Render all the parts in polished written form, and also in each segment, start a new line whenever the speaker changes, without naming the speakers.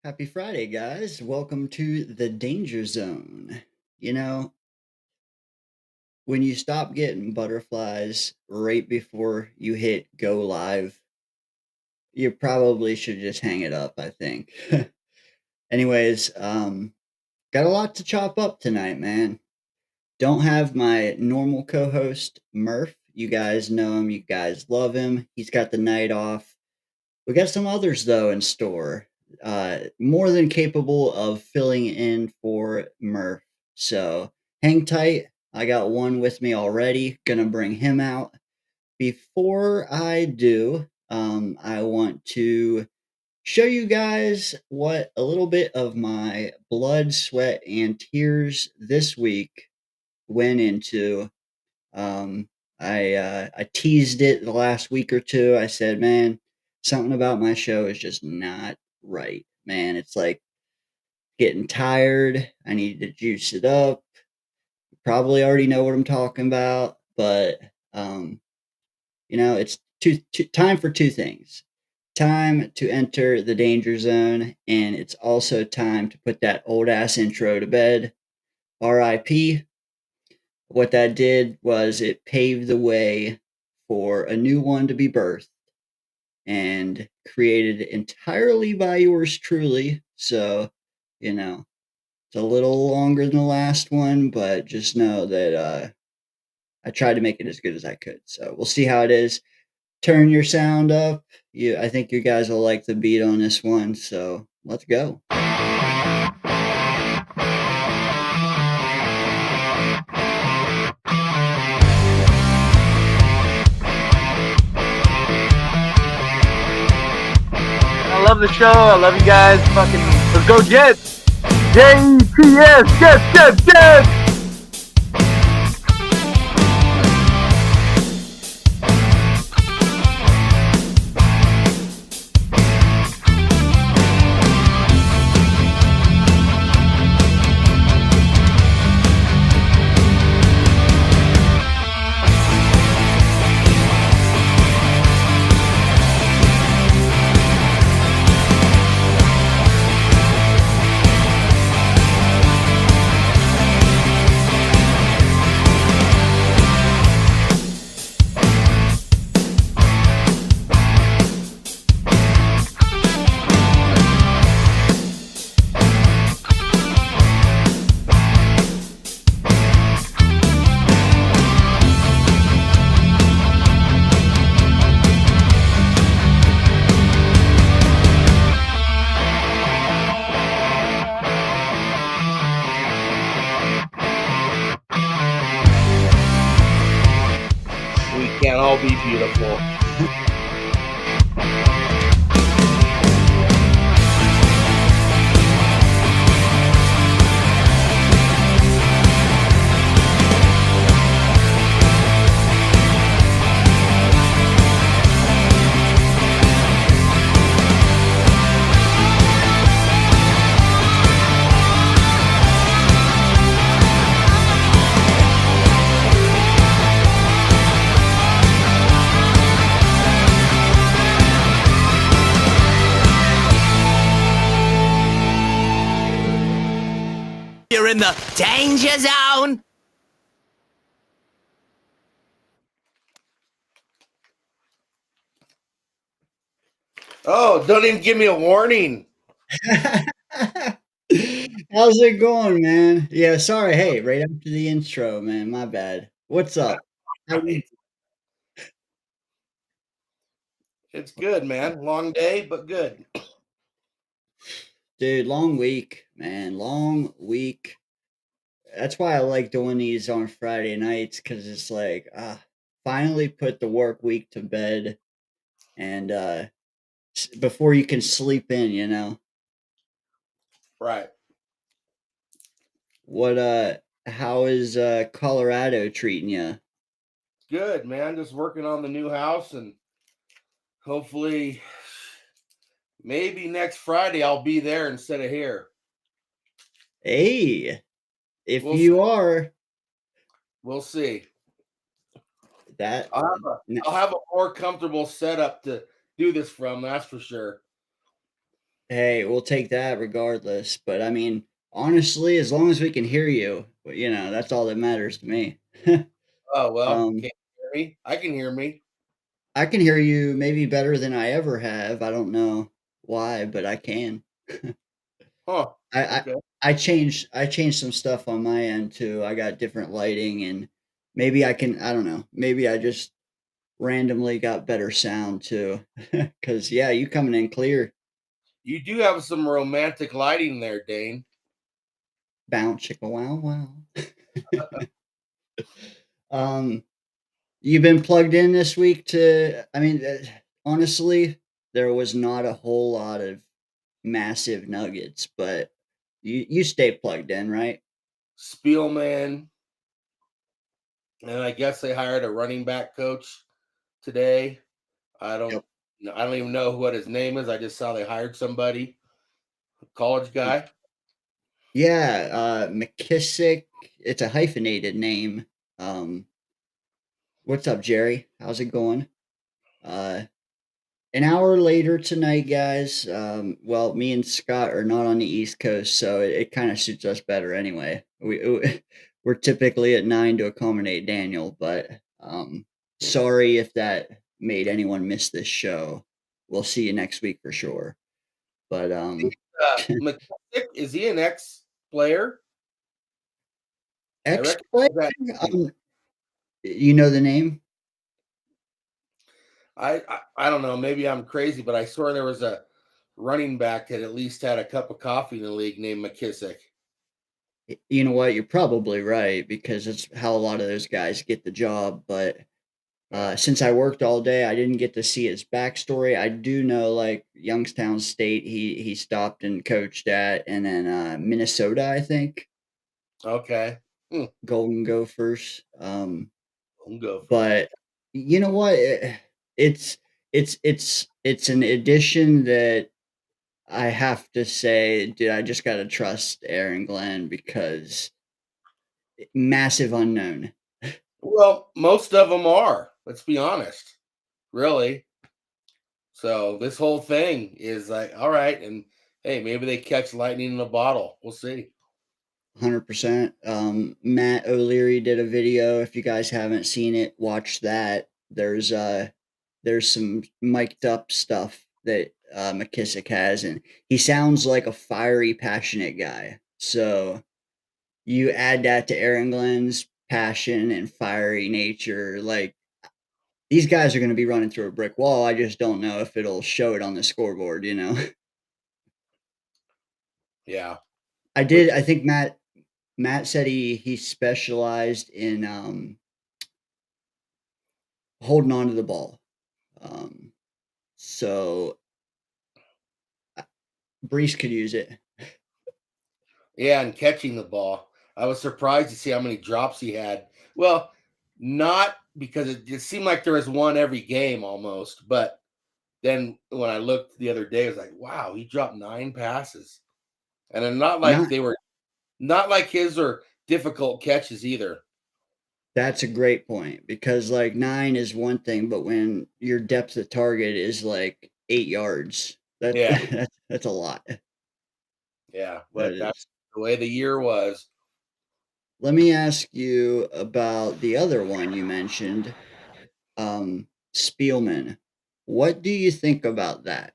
Happy Friday, guys. Welcome to the Danger Zone. You know, when you stop getting butterflies right before you hit go live, you probably should just hang it up, I think. Anyways, got a lot to chop up tonight, man. Don't have my normal co host, Murph. You guys know him, you guys love him. He's got the night off. We got some others though in store, more than capable of filling in for Murph. So hang tight. I got one with me already. Gonna bring him out. Before I do, I want to show you guys what a little bit of my blood, sweat, and tears this week went into. um, I teased it the last week or two. I said, "Man, something about my show is just not right, man. It's like getting tired. I need to juice it up." You probably already know what I'm talking about, but um, it's time for two things. Time to enter the danger zone, and it's also time to put that old ass intro to bed. R.I.P. What that did was it paved the way for a new one to be birthed and created entirely by yours truly. So, you know, it's a little longer than the last one, but just know that I tried to make it as good as I could. So we'll see how it is. Turn your sound up. I think you guys will like the beat on this one. So let's go.
I love the show. I love you guys. Fucking, let's go Jets. JTS. Jets.
We can't all be beautiful.
You're in the danger zone.
Oh, don't even give me a warning.
How's it going, man? Yeah, sorry. Hey, right after the intro, man. My bad. What's up?
Right. It's good, man. Long day, but good.
Dude, long week, man. Long week. That's why I like doing these on Friday nights because it's like, finally put the work week to bed and before you can sleep in, you know?
Right.
How is Colorado treating you?
Good, man. Just working on the new house and hopefully maybe next Friday I'll be there instead of here.
Hey, if
We'll
you
see.
are,
We'll see.
that
I'll have a more comfortable setup to do this from, that's for sure.
Hey, we'll take that regardless. But I mean, honestly, as long as we can hear you, that's all that matters to me.
Oh well,
um,
can't you hear me? I can hear me.
I can hear you maybe better than I ever have. I don't know why, but I can.
Huh.
I, I
Okay.
I changed some stuff on my end too. I got different lighting and maybe I don't know. Maybe I just randomly got better sound too. Cause yeah, you coming in clear.
You do have some romantic lighting there, Dane.
Bounce chicka wow wow. um you've been plugged in this week to I mean honestly, there was not a whole lot of massive nuggets, but you stay plugged in, right?
Spielman, and I guess they hired a running back coach today. I don't
Yep.
I don't even know what his name is. I just saw they hired somebody, a college guy.
Yeah, McKissick. It's a hyphenated name. Um, what's up, Jerry? How's it going? Uh, an hour later tonight, guys. Well, me and Scott are not on the East Coast, so it kind of suits us better anyway. We're typically at 9 to accommodate Daniel, but sorry if that made anyone miss this show. We'll see you next week for sure. But
McKissick, is he an ex player? I
X
recognize
player,
that name.
you know the name?
I don't know. Maybe I'm crazy, but I swear there was a running back that at least had a cup of coffee in the league named McKissick.
You know what? You're probably right because it's how a lot of those guys get the job. But
Yeah.
since I worked all day, I didn't get to see his backstory. I do know, like Youngstown State, he stopped and coached at, and then Minnesota, I think,
Okay. Hmm.
Golden Gophers.
Gophers.
But you know what? It's it's an addition that I have to say, dude. I just gotta trust Aaron Glenn because massive unknown.
Well, most of them are. Let's be honest. Really. So this whole thing is like, all right, and hey, maybe they catch lightning in a bottle. We'll see.
100%. Matt O'Leary did a video. If you guys haven't seen it, watch that. There's some mic'd up stuff that McKissick has, and he sounds like a fiery, passionate guy. So you add that to Aaron Glenn's passion and fiery nature, like these guys are going to be running through a brick wall. I just don't know if it'll show it on the scoreboard.
Yeah.
I did.
Which
I think Matt said he specialized in holding on to the ball. Um, so Brees could use it.
yeah, and catching the ball. I was surprised to see how many drops he had. Well, not because it seemed like there was one every game almost, but then when I looked the other day, I was like, wow, he dropped 9 passes. And then
Not
not like his are difficult catches either.
That's a great point because like 9 is one thing, but when your depth of target is like 8 yards, that
Yeah,
that's a lot.
yeah.
That
But that's
is.
the way the year was.
Let me ask you about the other one you mentioned, Spielman. What do you think about that?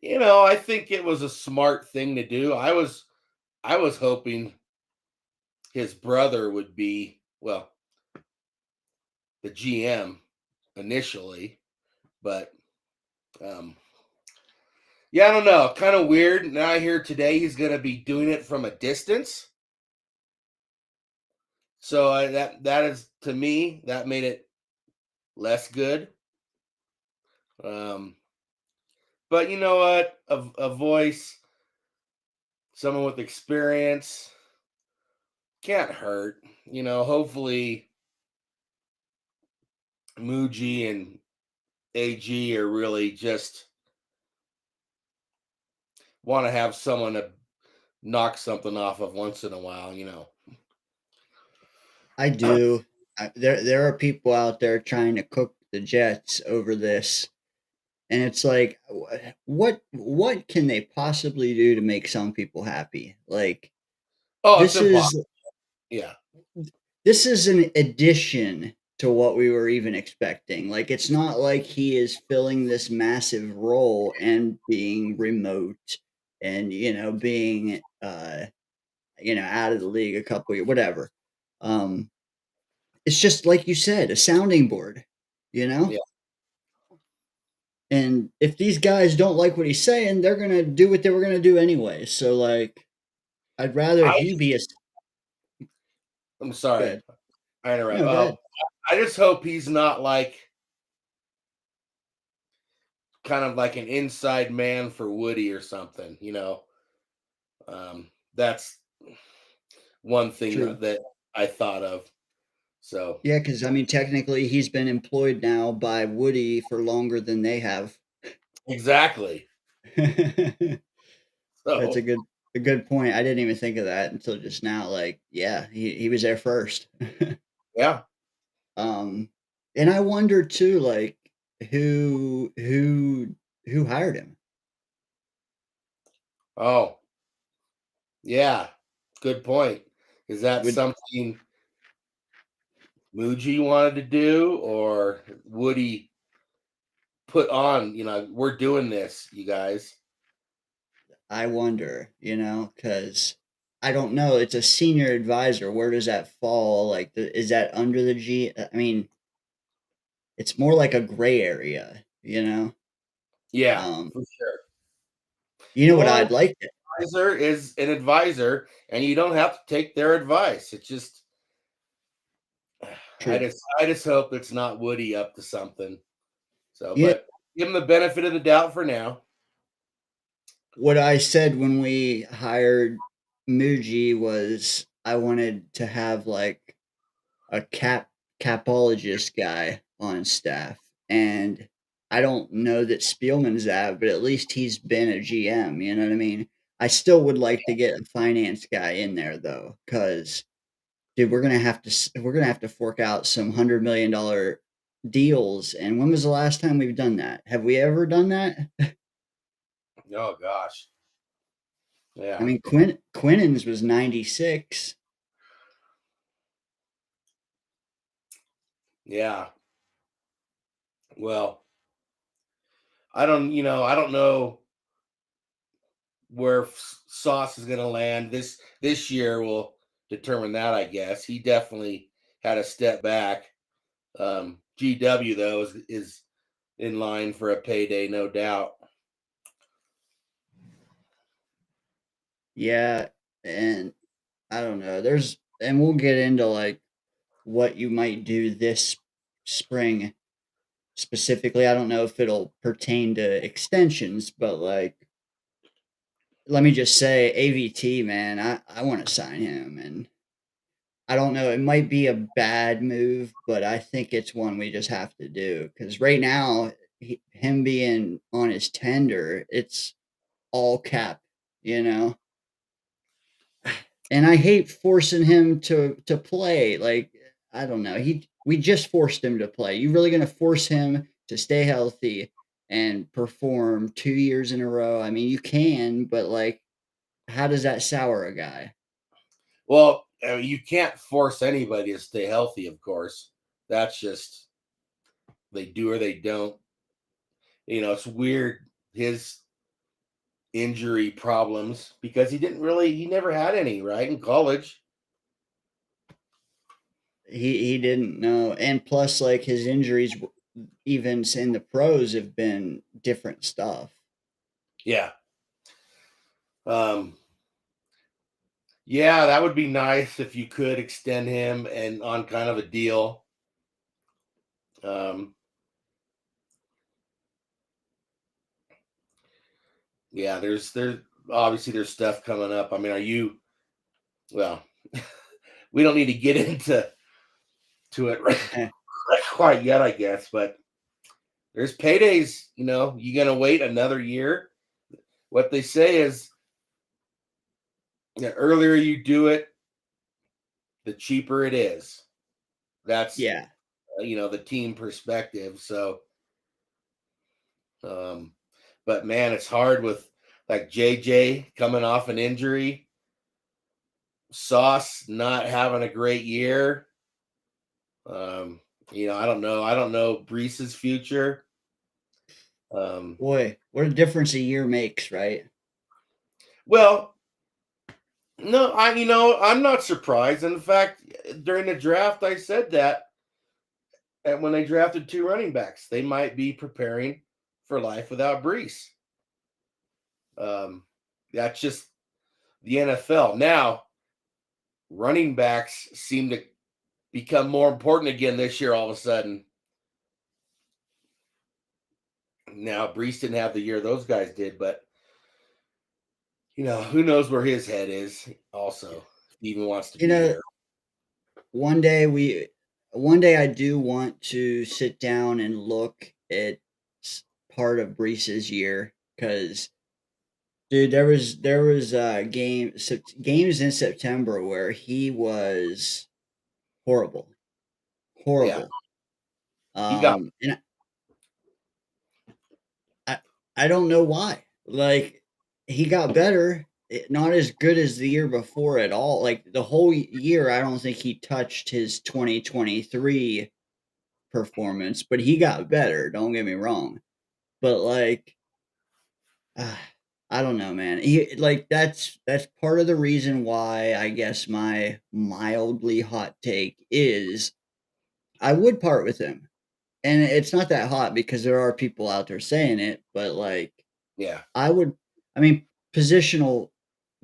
I think it was a smart thing to do. I was hoping his brother would be, well, the GM initially, but um yeah, I don't know. Kind of weird. Now I hear today he's going to be doing it from a distance. So that is, to me, that made it less good. Um but you know what? A voice, someone with experience can't hurt. Hopefully Muji and AG are really just want to have someone to knock something off of once in a while.
I do. There are people out there trying to cook the Jets over this, and it's like, what can they possibly do to make some people happy? Like,
Oh, it's
this
impossible.
is
Yeah.
this is an addition to what we were even expecting. Like, it's not like he is filling this massive role and being remote and, being, out of the league a couple years, whatever. Um, it's just like you said, a sounding board, you know?
Yeah.
And if these guys don't like what he's saying, they're gonna do what they were gonna do anyway. So, like, I'd rather
I
he be a
I'm sorry.
good.
I interrupt.
No, good.
I just hope he's not like kind of like an inside man for Woody or something, you know. That's one thing
True.
that I thought of. So
Yeah, because I mean, technically, he's been employed now by Woody for longer than they have.
exactly.
That's
So
a good point. I didn't even think of that until just now. Like, yeah, he was there first.
yeah.
Um, and I wonder too, like, who who who hired him?
Oh, yeah. Good point. Is that
Would
something Muji wanted to do or Woody put on, we're doing this, you guys.
I wonder, because I don't know. It's a senior advisor. Where does that fall? Like, is that under the G? I mean, it's more like a gray area, you know.
Yeah,
Um,
for sure.
you know what
Well,
I'd like to
advisor is an advisor and you don't have to take their advice. It's just I
true.
just I just hope it's not Woody up to something. So,
Yeah,
but give him the benefit of the doubt for now.
what I said when we hired Muji was I wanted to have like a capologist guy on staff, and I don't know that Spielman's that, but at least he's been a GM. You know what I mean? I still would like to get a finance guy in there though, because dude, we're gonna have to fork out some $100 million deals. And when was the last time we've done that? Have we ever done that?
Oh gosh.
I
Yeah.
mean, Quinnen's was 96.
Yeah. Well, I don't know where Sauce is going to land. This year will determine that, I guess. He definitely had a step back. GW though is in line for a payday, no doubt.
Yeah, and I don't know. And we'll get into like what you might do this spring specifically. I don't know if it'll pertain to extensions, but like, let me just say, AVT, man, I want to sign him, and I don't know. It might be a bad move, but I think it's one we just have to do because right now, him being on his tender, it's all cap, you know. And I hate forcing him to play. Like, I don't know. We just forced him to play. You really gonna force him to stay healthy and perform 2 years in a row? I mean, you can, but like, how does that sour a guy?
Well, you can't force anybody to stay healthy, of course. That's just they do or they don't. It's weird his injury problems because he never had any, right, in college.
He didn't know, and plus, like his injuries, even in the pros, have been different stuff.
Yeah. Um, yeah, that would be nice if you could extend him and on kind of a deal. Um, yeah, there's obviously there's stuff coming up. I mean, well, we don't need to get into it quite yet, I guess, but there's paydays, you gonna wait another year? What they say is the earlier you do it, the cheaper it is. That's
Yeah,
the team perspective. So Um, but man, it's hard with like JJ coming off an injury, Sauce not having a great year. Um, I don't know. I don't know Brees's future.
Boy, what a difference a year makes, right?
Well, no, I'm not surprised. In fact, during the draft, I said that and when they drafted two running backs, they might be preparing for life without Brees. That's just the NFL. Now, running backs seem to become more important again this year all of a sudden. Now, Brees didn't have the year those guys did, but who knows where his head is also, if he even wants to
You
be
know,
here.
one day we one day I do want to sit down and look at part of Brees's year because dude, there was games in September where he was horrible,
Yeah.
horrible.
He got
And I I don't know why. Like he got better, not as good as the year before at all. Like the whole year, I don't think he touched his 2023 performance, but he got better. Don't get me wrong, but like, uh, I don't know, man. He like that's part of the reason why I guess my mildly hot take is I would part with him, and it's not that hot because there are people out there saying it, but like
yeah.
I would. I mean, positional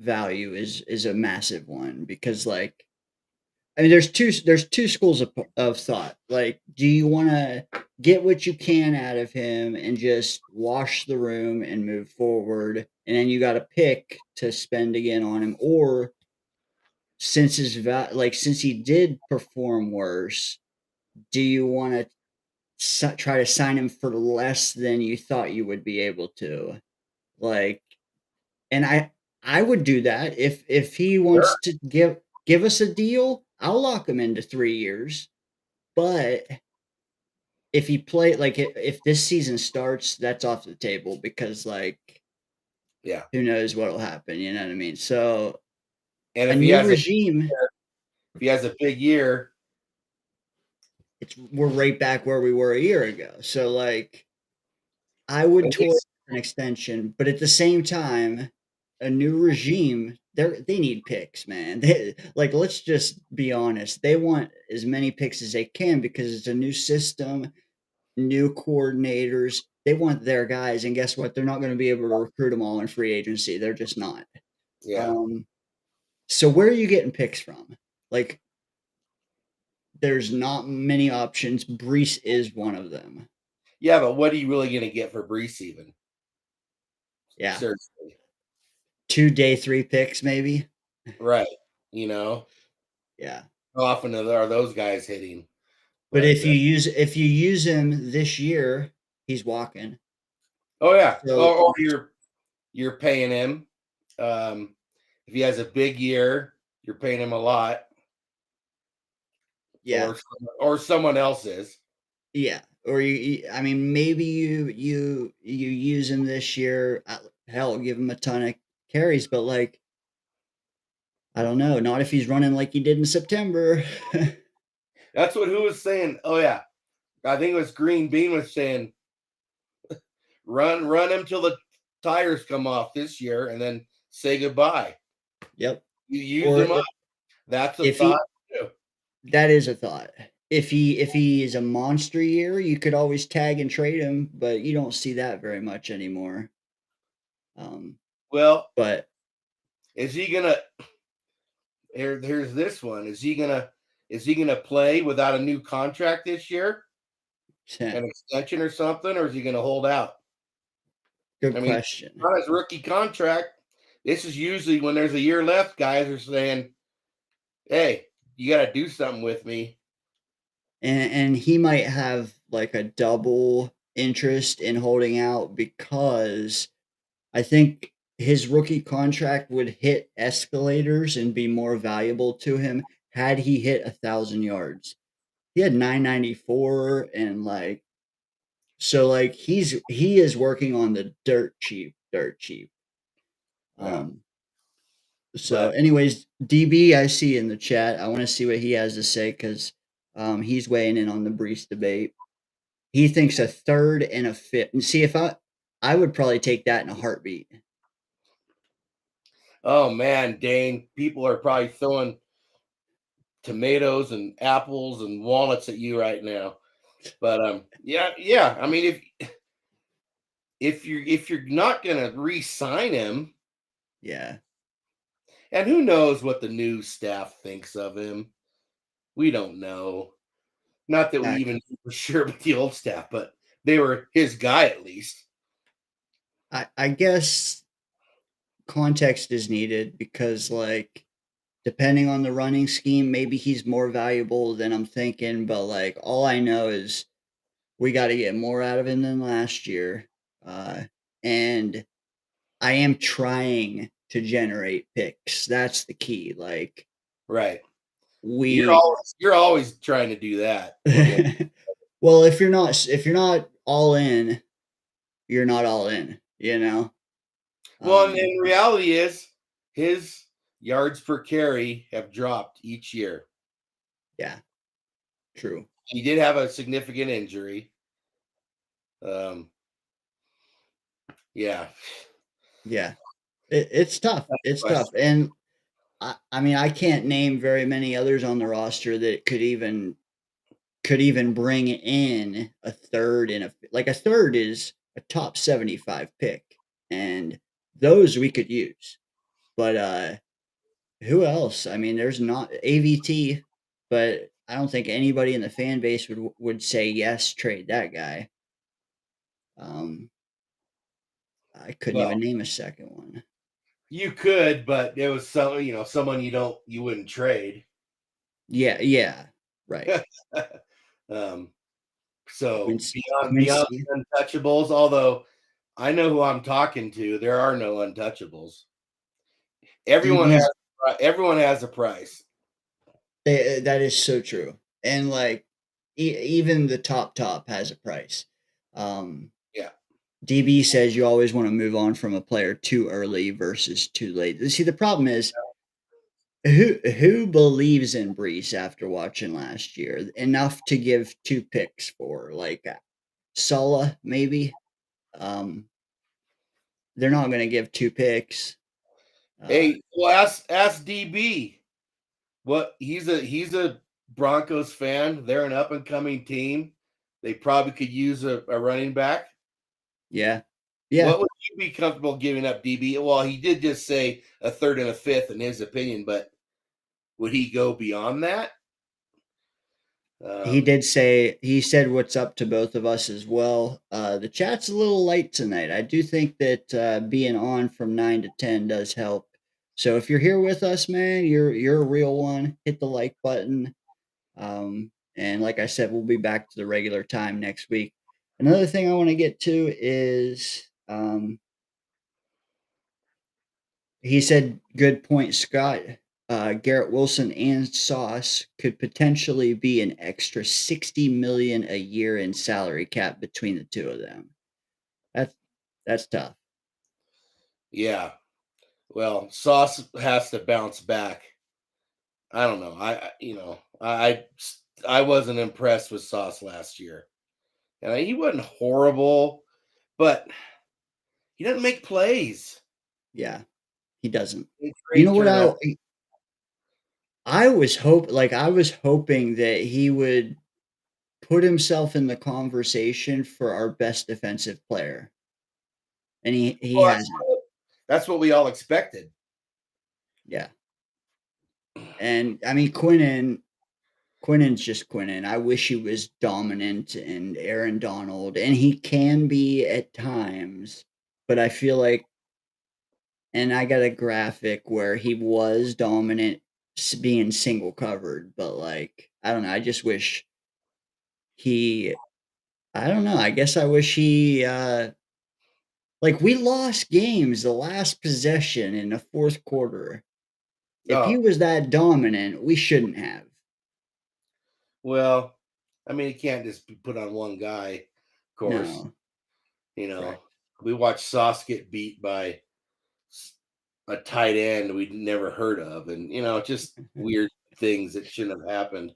value is a massive one because like I mean, there's two schools of thought. Like, do you want to get what you can out of him and just wash the room and move forward, and then you got to pick to spend again on him, or since he did perform worse, do you want to try to sign him for less than you thought you would be able to? Like, and I would do that if he
Sure.
wants to give us a deal. I'll lock him into 3 years. But if he play like if this season starts, that's off the table because like
Yeah.
who knows what'll happen, you know what I mean? So
And
a
if he
new
has a
regime,
if he has a big year,
we're right back where we were a year ago. So like I would
at
toy
least
an extension, but at the same time, a new regime, they need picks, man. Like let's just be honest. They want as many picks as they can because it's a new system, new coordinators. They want their guys, and guess what? They're not going to be able to recruit them all in free agency. They're just not.
yeah.
Um, so where are you getting picks from? Like, there's not many options. Brees is one of them.
Yeah, but what are you really gonna get for Brees even?
Yeah,
Seriously.
2 day 3 picks maybe.
Right. You know?
Yeah,
How often are those guys hitting
but
like that?
if you use him this year, he's walking.
Oh yeah.
So
Or you're paying him. Um, if he has a big year, you're paying him a lot,
yeah,
or someone else is.
yeah. Or I mean, maybe you use him this year. Hell, give him a ton of carries, but like I don't know, not if he's running like he did in September.
That's what who was saying. Oh yeah, I think it was Green Bean was saying run him till the tires come off this year, and then say goodbye.
Yep.
You use
Or
them up. That's a
if
thought
he
too.
that is a thought. If he is a monster year, you could always tag and trade him, but you don't see that very much anymore. Um,
Well,
but
is he gonna? Here's this one. Is he gonna play without a new contract this year, an extension or something, or is he gonna hold out?
good
I mean,
question.
on his rookie contract, this is usually when there's a year left. Guys are saying, "Hey, you got to do something with me."
And he might have like a double interest in holding out because I think his rookie contract would hit escalators and be more valuable to him had he hit 1,000 yards. He had 994 and like So like he is working on the dirt cheap, dirt cheap.
Yeah.
Um, so
But
anyways, DB I see in the chat. I want to see what he has to say because he's weighing in on the Brees debate. He thinks a third and a fifth. And see if I would probably take that in a heartbeat.
oh man, Dane, people are probably throwing tomatoes and apples and walnuts at you right now. But yeah. I mean, if you're not gonna re-sign him,
Yeah.
and who knows what the new staff thinks of him? We don't know. Not that we
Back.
even knew for sure with the old staff, but they were his guy at least.
I guess context is needed because like depending on the running scheme, maybe he's more valuable than I'm thinking, but like all I know is we got to get more out of him than last year. Uh, and I am trying to generate picks. That's the key. Like
Right. You're
we
always you're always trying to do that. One way.
well, if you're not all in, you're not all in, you know?
Well, and
Um,
reality is his yards per carry have dropped each year.
yeah, true.
He did have a significant injury. Um, yeah.
Yeah. It's tough. It's tough.
Question.
And I mean, I can't name very many others on the roster that could even bring in a third and like a third is a top 75 pick and those we could use. But who else? I mean, there's not AVT, but I don't think anybody in the fan base would say yes, trade that guy. Um, I couldn't
Well,
even name a second one.
you could, but it was someone you wouldn't trade.
Yeah, yeah, right.
um, so beyond
Quincy.
the untouchables, although I know who I'm talking to, there are no untouchables. Everyone has
DB's
everyone has a price.
that is so true. And like even the top has a price. Um,
Yeah.
DB says you always want to move on from a player too early versus too late. See, the problem is who believes in Brees after watching last year enough to give two picks for like Sala maybe. Um, they're not going to give two picks.
Hey, well, ask DB. What he's a Broncos fan. They're an up and coming team. They probably could use a running back.
Yeah, yeah.
What would you be comfortable giving up, DB? Well, he did just say a third and a fifth in his opinion, but would he go beyond that?
He
Um,
did say he said what's up to both of us as well. The chat's a little light tonight. I do think that being on from 9 to 10 does help. So if you're here with us, man, you're a real one. Hit the like button. And like I said, we'll be back to the regular time next week. Another thing I want to get to is he said, "Good point, Scott. Garrett Wilson and Sauce could potentially be an extra 60 million a year in salary cap between the two of them. That's that's tough.
yeah. Well, Sauce has to bounce back. I don't know. I wasn't impressed with Sauce last year, and he wasn't horrible, but he doesn't make plays.
Yeah, he doesn't.
He
You know
trade
what
turnover.
I was hoping that he would put himself in the conversation for our best defensive player, and he
Well,
hasn't.
that's what we all expected.
Yeah, and I mean Quinnen's just Quinnen. I wish he was dominant and Aaron Donald, and he can be at times, but I feel like, and I got a graphic where he was dominant being single covered, but like, I don't know. I just wish he, I don't know. I guess I wish he, like, we lost games the last possession in the fourth quarter. If he
Oh,
was that dominant, we shouldn't have.
well, I mean, he can't just be put on one guy. course.
No.
You know,
Correct.
we watched Sauce get beat by a tight end we'd never heard of, and just weird things that shouldn't have happened.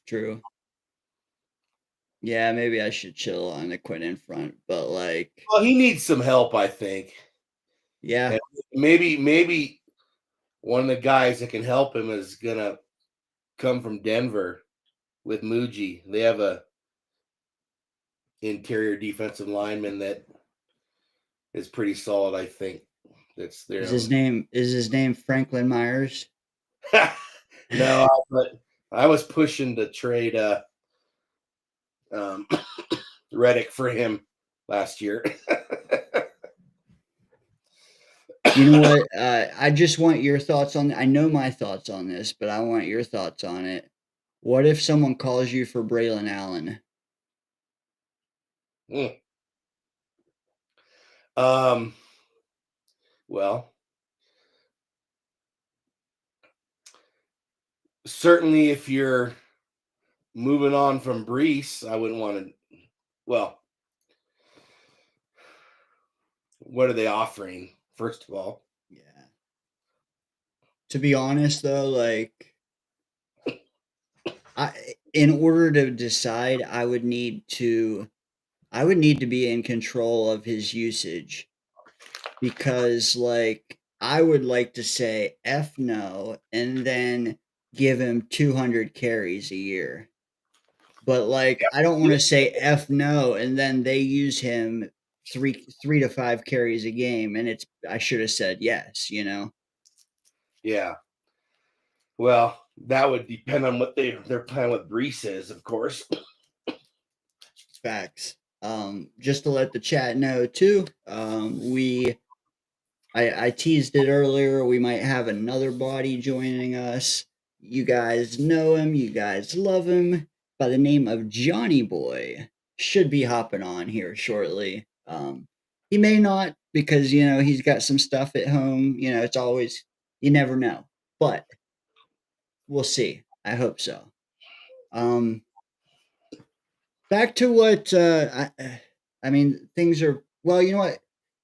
True. Yeah, maybe I should chill on the Quinn front, but like,
Well, he needs some help, I think,
yeah,
and maybe one of the guys that can help him is gonna come from Denver with Muji. They have a interior defensive lineman that is pretty solid, I think. That's
is
there.
his name Franklin Myers?
No, but I was pushing to trade um, Reddick for him last year.
You know what? I just want your thoughts on. I know my thoughts on this, but I want your thoughts on it. What if someone calls you for Braylon Allen?
Mm. Um, well, certainly if you're moving on from Brees, I wouldn't want to. Well, what are they offering? First of all,
Yeah. To be honest, though, like, in order to decide, I would need to be in control of his usage because, like, I would like to say F no and then give him 200 carries a year. But like, I don't want to say F no and then they use him three to five carries a game, and I should have said yes.
yeah. Well, that would depend on what their plan with Brees is, of course.
Facts. Just to let the chat know too, I teased it earlier. We might have another body joining us. You guys know him. You guys love him. By the name of Johnny Boy, should be hopping on here shortly. He may not because he's got some stuff at home. It's always you never know, but we'll see. I hope so. Um, Back to what I mean, things are well. You know what?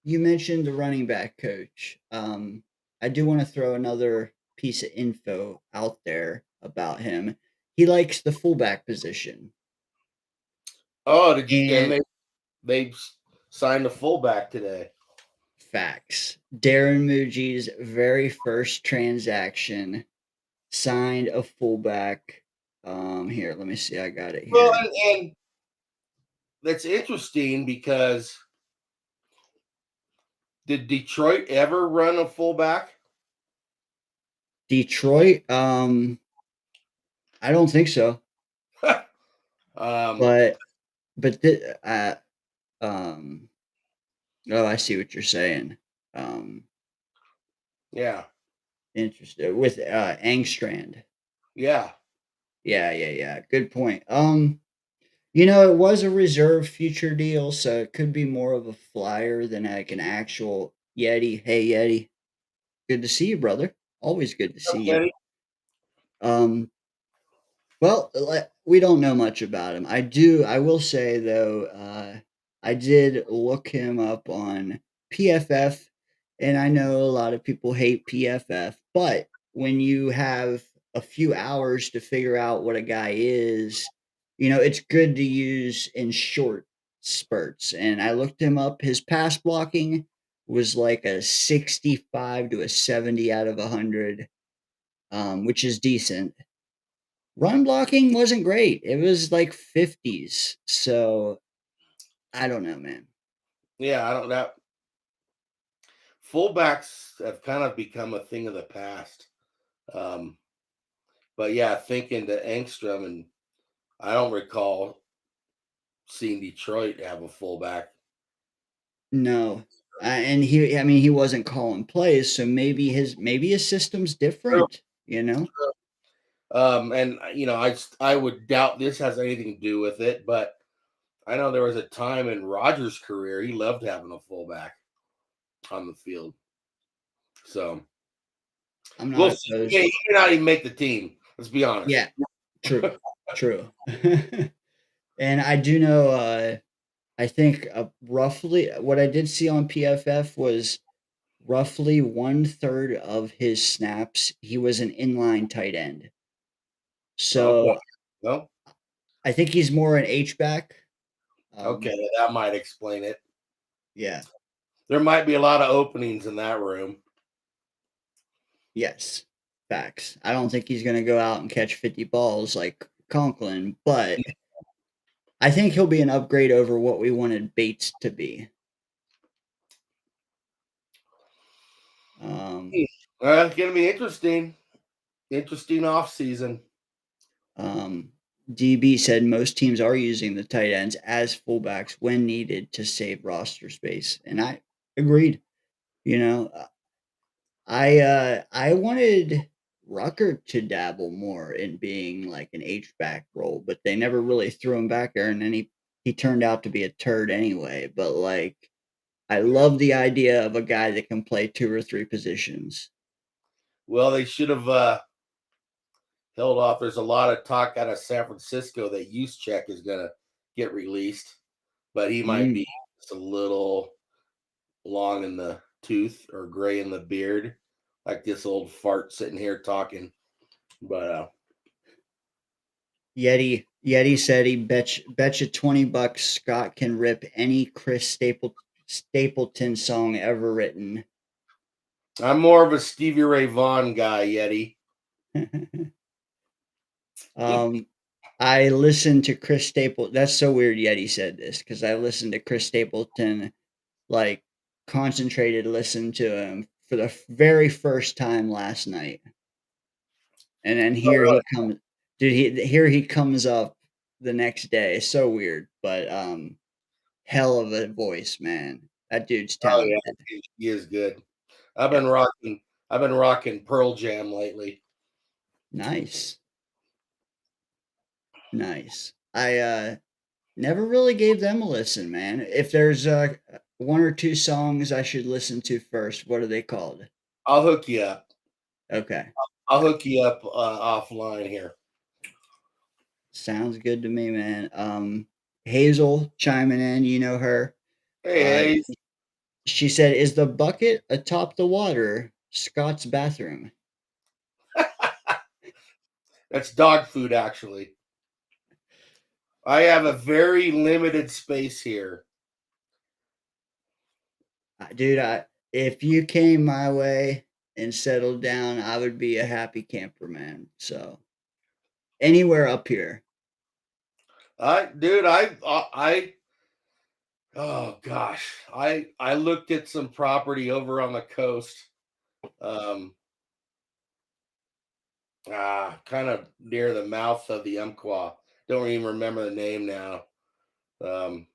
You mentioned the running back coach. I do want to throw another piece of info out there about him. He likes the fullback position,
Oh, did you? And
and
they signed a fullback today.
facts. Darren Muji's very first transaction signed a fullback. Here, let me see. I got it
Well,
here.
and that's interesting because did Detroit ever run a fullback?
Detroit. I don't think so,
um,
but But um oh, I see what you're saying. Um,
yeah,
Interested with Angstrand.
yeah.
Yeah, yeah, yeah. Good point. It was a reserve future deal, so it could be more of a flyer than like an actual Yeti. Hey Yeti, good to see you, brother. Always good to see you.
Okay.
Um, Well, we don't know much about him. I will say though, I did look him up on PFF, and I know a lot of people hate PFF, but when you have a few hours to figure out what a guy is, it's good to use in short spurts. And I looked him up. His pass blocking was like a 65 to a 70 out of 100, which is decent. Run blocking wasn't great. It was like 50s. So I don't know, man.
Yeah, I don't know. Fullbacks have kind of become a thing of the past. Um, but yeah, thinking to Angstrom, and I don't recall seeing Detroit have a fullback.
No. I mean, he wasn't calling plays, so maybe his system's different, you know?
And I would doubt this has anything to do with it, but I know there was a time in Rodgers' career he loved having a fullback on the field. So
I'm not
we'll see.
opposed.
He may not even make the team. Let's be honest.
Yeah, true. True. And I do know I think roughly what I did see on PFF was roughly 1/3 of his snaps, he was an inline tight end.
Okay.
So
Well,
I think he's more an H back.
okay, that might explain it.
Yeah.
There might be a lot of openings in that room.
Yes. Facts. I don't think he's gonna go out and catch 50 balls like Conklin, but I think he'll be an upgrade over what we wanted Bates to be. Um,
It's gonna be interesting. Interesting off season.
um, DB said most teams are using the tight ends as fullbacks when needed to save roster space, and I agreed. You know, I wanted Rucker to dabble more in being like an H back role, but they never really threw him back there, and then he turned out to be a turd anyway. But like, I love the idea of a guy that can play 2 or 3 positions.
Well, they should have held off. There's a lot of talk out of San Francisco that Juszczyk is gonna get released, but he might
Mm.
be just a little long in the tooth or gray in the beard, like this old fart sitting here talking. But
Yeti said he bet you $20 Scott can rip any Stapleton song ever written.
I'm more of a Stevie Ray Vaughan guy, Yeti.
I listened to Chris Stapleton. That's so weird. Yeti said this because I listened to Chris Stapleton, like concentrated listen to him for the very first time last night, and then
Oh,
here
really?
he comes. Dude, here he comes up the next day. So weird, but hell of a voice, man. That dude's
Oh yeah,
talented.
he is good. I've
Yeah,
been rocking. I've been rocking Pearl Jam lately.
nice, nice. I never really gave them a listen, man. If there's 1 or 2 songs I should listen to first, what are they called?
I'll hook you up.
Okay,
I'll hook you up offline here.
sounds good to me, man. Hazel chiming in, you know her. Uh,
Hey,
she said, "Is the bucket atop the water Scott's bathroom?"
that's dog food, actually. I have a very limited space here.
Dude, if you came my way and settled down, I would be a happy camper, man. So anywhere up here.
I oh gosh, I looked at some property over on the coast, um, kind of near the mouth of the Umpqua. Don't even remember the name now. Um,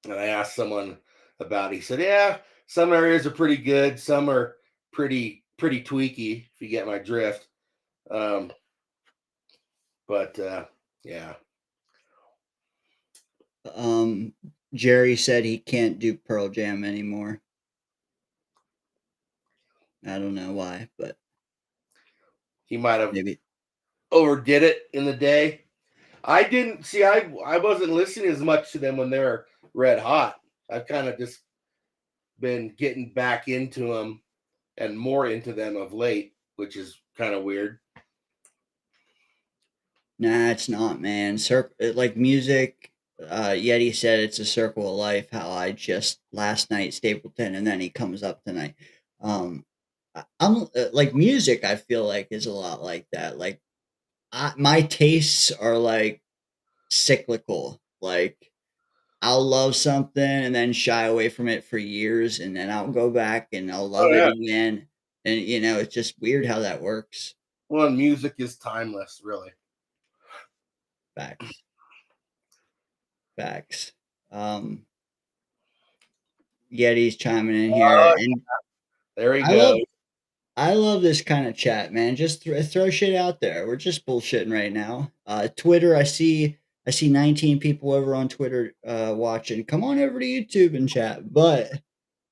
and I asked someone about it. He said, "Yeah, some areas are pretty good, some are pretty tweaky, if you get my drift." Um, but yeah,
Um, Jerry said he can't do Pearl Jam anymore. I don't know why, but
he might have
maybe.
overdid it in the day. I didn't see. I wasn't listening as much to them when they were red hot. I've kind of just been getting back into them and more into them of late, which is kind of weird.
Nah, it's not, man. Like music. Yeti said it's a circle of life. How I just last night Stapleton, and then he comes up tonight. I'm like music. I feel like is a lot like that. Like my tastes are like cyclical. Like I'll love something and then shy away from it for years, and then I'll go back and I'll
Oh
love it
yeah.
again. And it's just weird how that works.
Well, music is timeless, really.
Facts, facts. Um, Yeti's chiming in here, and
There he
I love
goes.
I love this kind of chat, man. Just throw shit out there. We're just bullshitting right now. Twitter, I see 19 people over on Twitter watching. Come on over to YouTube and chat. But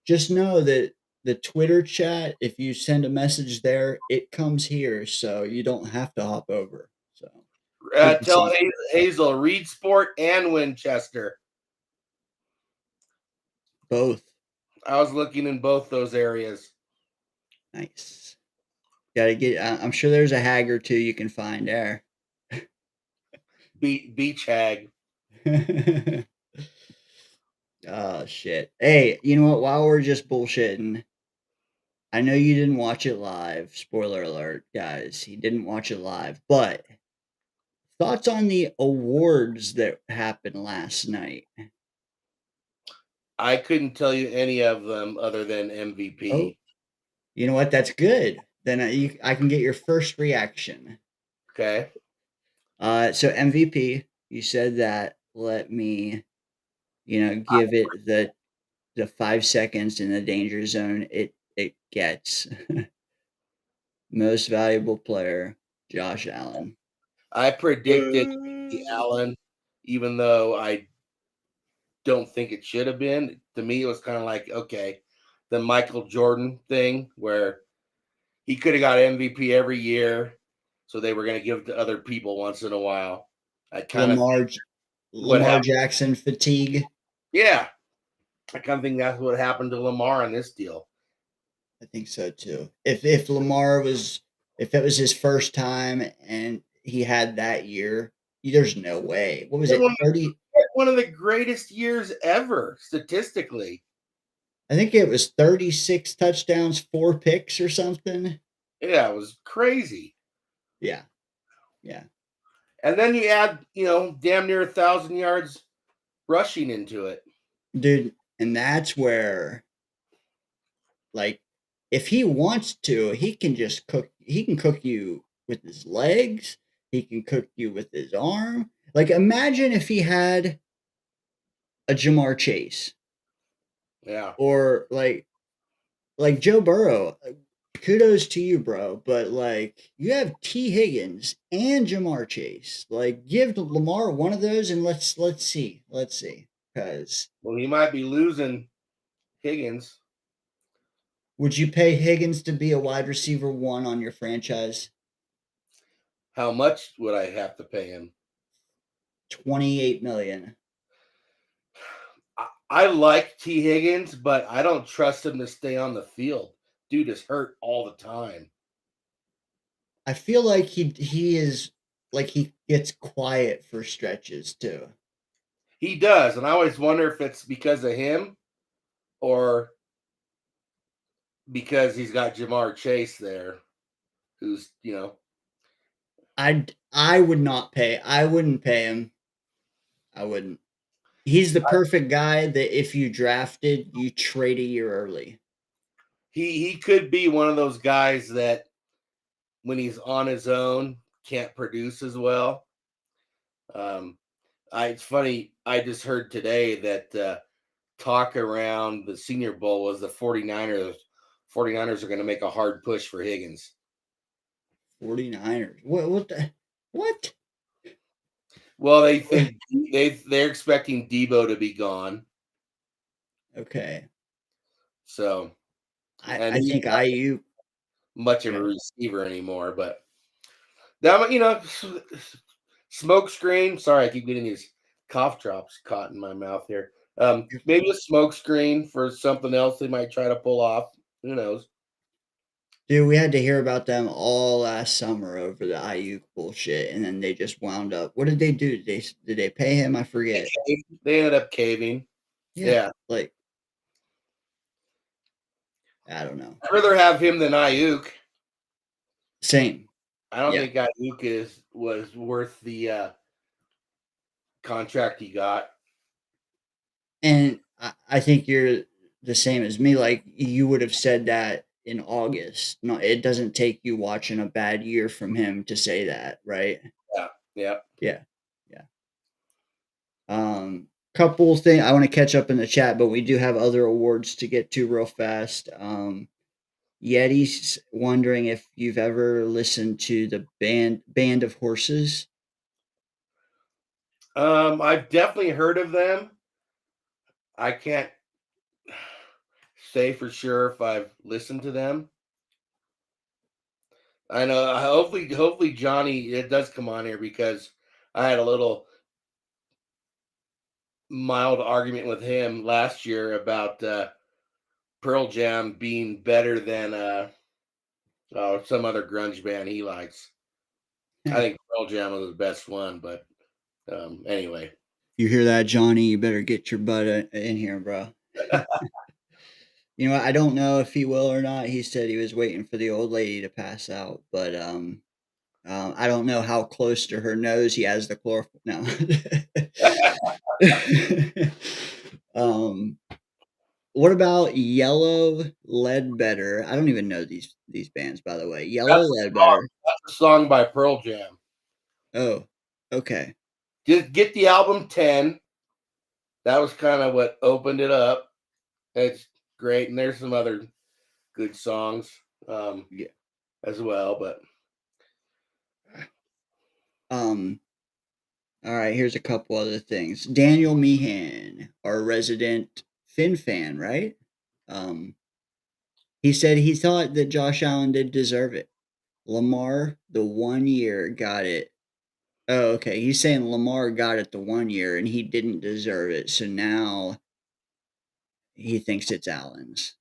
just know that the Twitter chat, if you send a message there, it comes here, so you don't have to hop over. So good to
Tell
see.
Hazel, Reed Sport and Winchester.
Both.
I was looking in both those areas.
Nice. Gotta get. I'm sure there's a hag or two you can find there.
Beach hag.
Oh shit. Hey, you know what? While we're just bullshitting, I know you didn't watch it live. Spoiler alert, guys. He didn't watch it live. But thoughts on the awards that happened last night?
I couldn't tell you any of them other than
Oh,
MVP.
you know what? That's good. Then I can get your first reaction.
Okay.
So MVP, you said that. Let me, give it the 5 seconds in the danger zone. It gets most valuable player, Josh Allen.
I predicted Allen, even though I don't think it should have been. To me, it was kind of like, okay, the Michael Jordan thing where he could have got MVP every year, so they were going to give it to other people once in a while. I kind of
Lamar
what
Lamar
happened.
Jackson fatigue.
Yeah, I kind of think that's what happened to Lamar in this deal.
I think so too. If Lamar was if it was his first time and he had that year, there's no way. What was
It
it?
was
30.
one of the greatest years ever statistically.
I think it was 36 touchdowns, 4 picks or something.
Yeah, it was crazy.
Yeah. Yeah.
And then you add, damn near 1,000 yards rushing into it.
Dude, and that's where, like, if he wants to, he can cook you with his legs, he can cook you with his arm. Like, imagine if he had a Jamar Chase
Yeah.
or like Joe Burrow. Kudos to you, bro, but like you have T Higgins and Jamar Chase. Like, give Lamar one of those and let's see. Because
Well, he might be losing Higgins.
would you pay Higgins to be a wide receiver 1 on your franchise?
How much would I have to pay him?
28 million.
I like T. Higgins, but I don't trust him to stay on the field. Dude is hurt all the time.
I feel like he is like he gets quiet for stretches too.
He does, and I always wonder if it's because of him or because he's got Jamar Chase there, who's,
I would not pay. I wouldn't pay him. I wouldn't. He's the perfect guy that if you drafted, you trade a year early.
he could be one of those guys that when he's on his own can't produce as well. It's funny. I just heard today that talk around the Senior Bowl was the 49ers. 49ers are going to make a hard push for Higgins.
49ers. What?
Well, they think they're expecting Debo to be gone.
Okay.
So, and
I
he's
think
not
IU.
much of a
Okay.
receiver anymore. But that, smoke screen. Sorry, I keep getting these cough drops caught in my mouth here. Maybe a smoke screen for something else they might try to pull off. Who knows?
Dude, we had to hear about them all last summer over the IU bullshit, and then they just wound up. What did they do? Did they pay him? I forget.
They ended up caving. Yeah.
Like I don't know.
I'd rather have him than Ayuk.
Same.
I don't
Yeah.
think Ayuk was worth the contract he got.
And I think you're the same as me. Like you would have said that in August. No, it doesn't take you watching a bad year from him to say that, right?
Yeah.
Yeah. Couple thing I want to catch up in the chat, but we do have other awards to get to real fast. Yeti's wondering if you've ever listened to the Band of Horses.
I've definitely heard of them. I can't say for sure if I've listened to them. I know. Hopefully, Johnny, it does come on here because I had a little mild argument with him last year about Pearl Jam being better than some other grunge band he likes. I think Pearl Jam was the best one, but anyway.
You hear that, Johnny? You better get your butt in here, bro. You know, I don't know if he will or not. He said he was waiting for the old lady to pass out, but I don't know how close to her nose he has the chloroform. No. What about Yellow Ledbetter? I don't even know these bands, by the way. Yellow Ledbetter.
That's a song by Pearl Jam.
Oh, okay.
Just get the album 10. That was kind of what opened it up. It's great, and there's some other good songs
Yeah.
as well. But
all right, here's a couple other things. Daniel Meehan, our resident Finn fan, right? He said he thought that Josh Allen did deserve it. Lamar, the 1 year, got it. Oh, okay. He's saying Lamar got it the 1 year and he didn't deserve it. So now he thinks it's Allen's.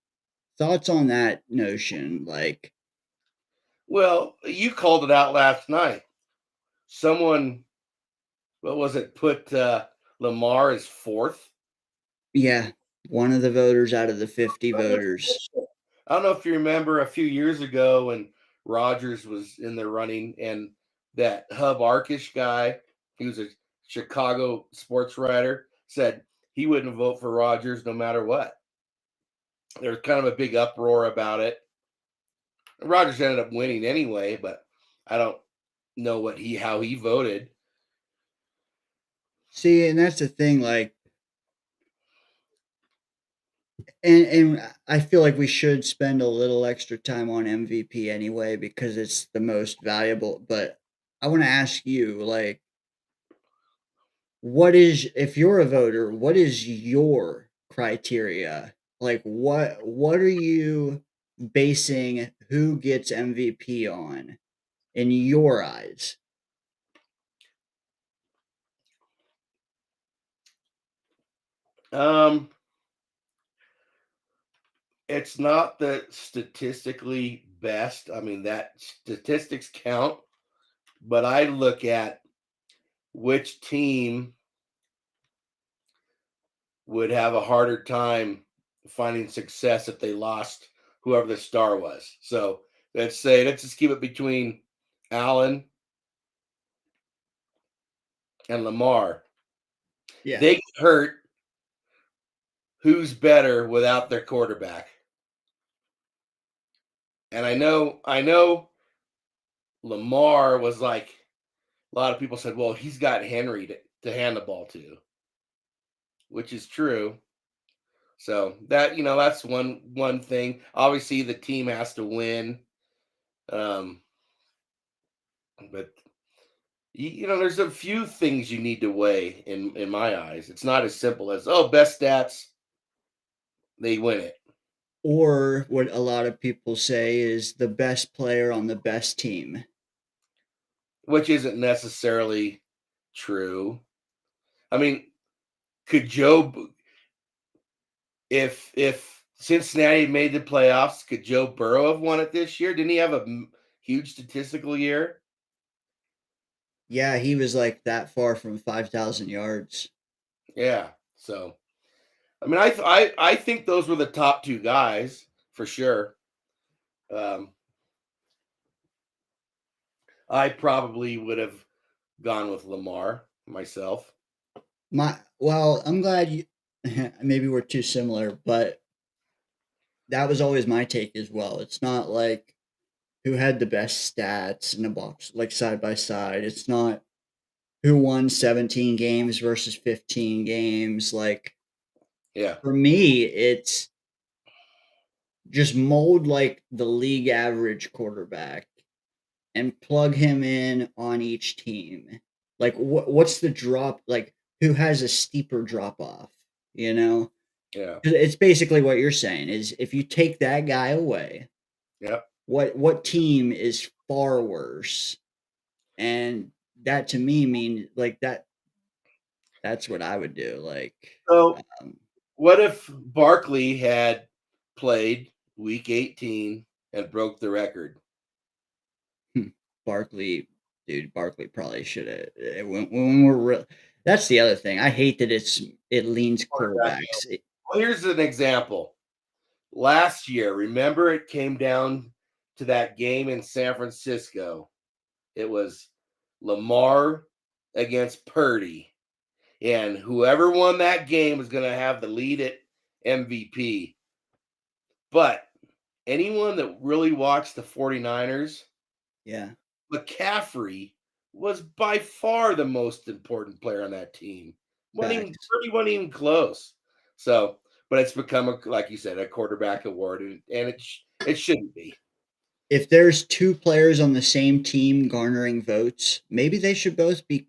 Thoughts on that notion? Like,
well, you called it out last night. Someone, what was it, put Lamar as fourth?
yeah, one of the voters out of the 50 voters.
I don't know if you remember a few years ago when Rodgers was in the running and that Hub Arkish guy, he was a Chicago sports writer, said he wouldn't vote for Rodgers no matter what. There was kind of a big uproar about it. Rodgers ended up winning anyway, but I don't know how he voted.
See, and that's the thing, like, and I feel like we should spend a little extra time on MVP anyway because it's the most valuable. But I want to ask you, like, what is, if you're a voter, what is your criteria? Like, what are you basing who gets MVP on in your eyes?
It's not the statistically best. I mean, that statistics count, but I look at which team would have a harder time finding success if they lost whoever the star was. So let's just keep it between Allen and Lamar.
Yeah.
They get hurt. Who's better without their quarterback? And I know Lamar was like, a lot of people said, well, he's got Henry to hand the ball to, which is true. So that, that's one thing. Obviously, the team has to win. But there's a few things you need to weigh in my eyes. It's not as simple as, best stats, they win it.
Or what a lot of people say is the best player on the best team.
Which isn't necessarily true. I mean, could Joe, if Cincinnati made the playoffs, could Joe Burrow have won it this year? Didn't he have a huge statistical year?
Yeah, he was like that far from 5,000 yards.
Yeah. So, I mean, I think those were the top two guys for sure. I probably would have gone with Lamar myself.
Well, I'm glad you. Maybe we're too similar, but that was always my take as well. It's not like who had the best stats in the box, like side by side. It's not who won 17 games versus 15 games. Like,
yeah,
for me, it's just mold like the league average quarterback and plug him in on each team. Like, what's the drop? Like, who has a steeper drop off? You know?
Yeah.
It's basically what you're saying is if you take that guy away,
yep.
What team is far worse? And that to me means like that That's what I would do. Like,
So,
um,
what if Barkley had played week 18 and broke the record?
Barkley, dude, Barkley probably should have. When we're real, that's the other thing. I hate that it leans
Quarterback.
quarterbacks.
Well, here's an example. Last year, remember it came down to that game in San Francisco. It was Lamar against Purdy. And whoever won that game is going to have the lead at MVP. But anyone that really watched the 49ers,
Yeah,
McCaffrey was by far the most important player on that team.
facts.
Purdy wasn't even close. So, but it's become like you said, a quarterback award, and it shouldn't be.
If there's two players on the same team garnering votes, maybe they should both be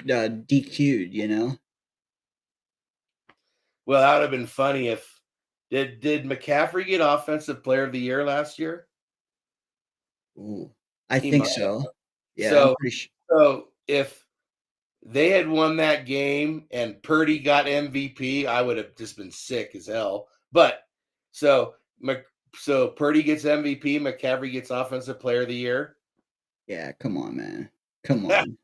DQ'd. You know?
Well, that would have been funny if did McCaffrey get Offensive Player of the Year last year?
Ooh, I
He
think
might.
so. Yeah, I'm
So,
pretty sure.
so if they had won that game and Purdy got MVP, I would have just been sick as hell. But so so Purdy gets MVP, McCaffrey gets Offensive Player of the Year.
Yeah, come on, man. Come on.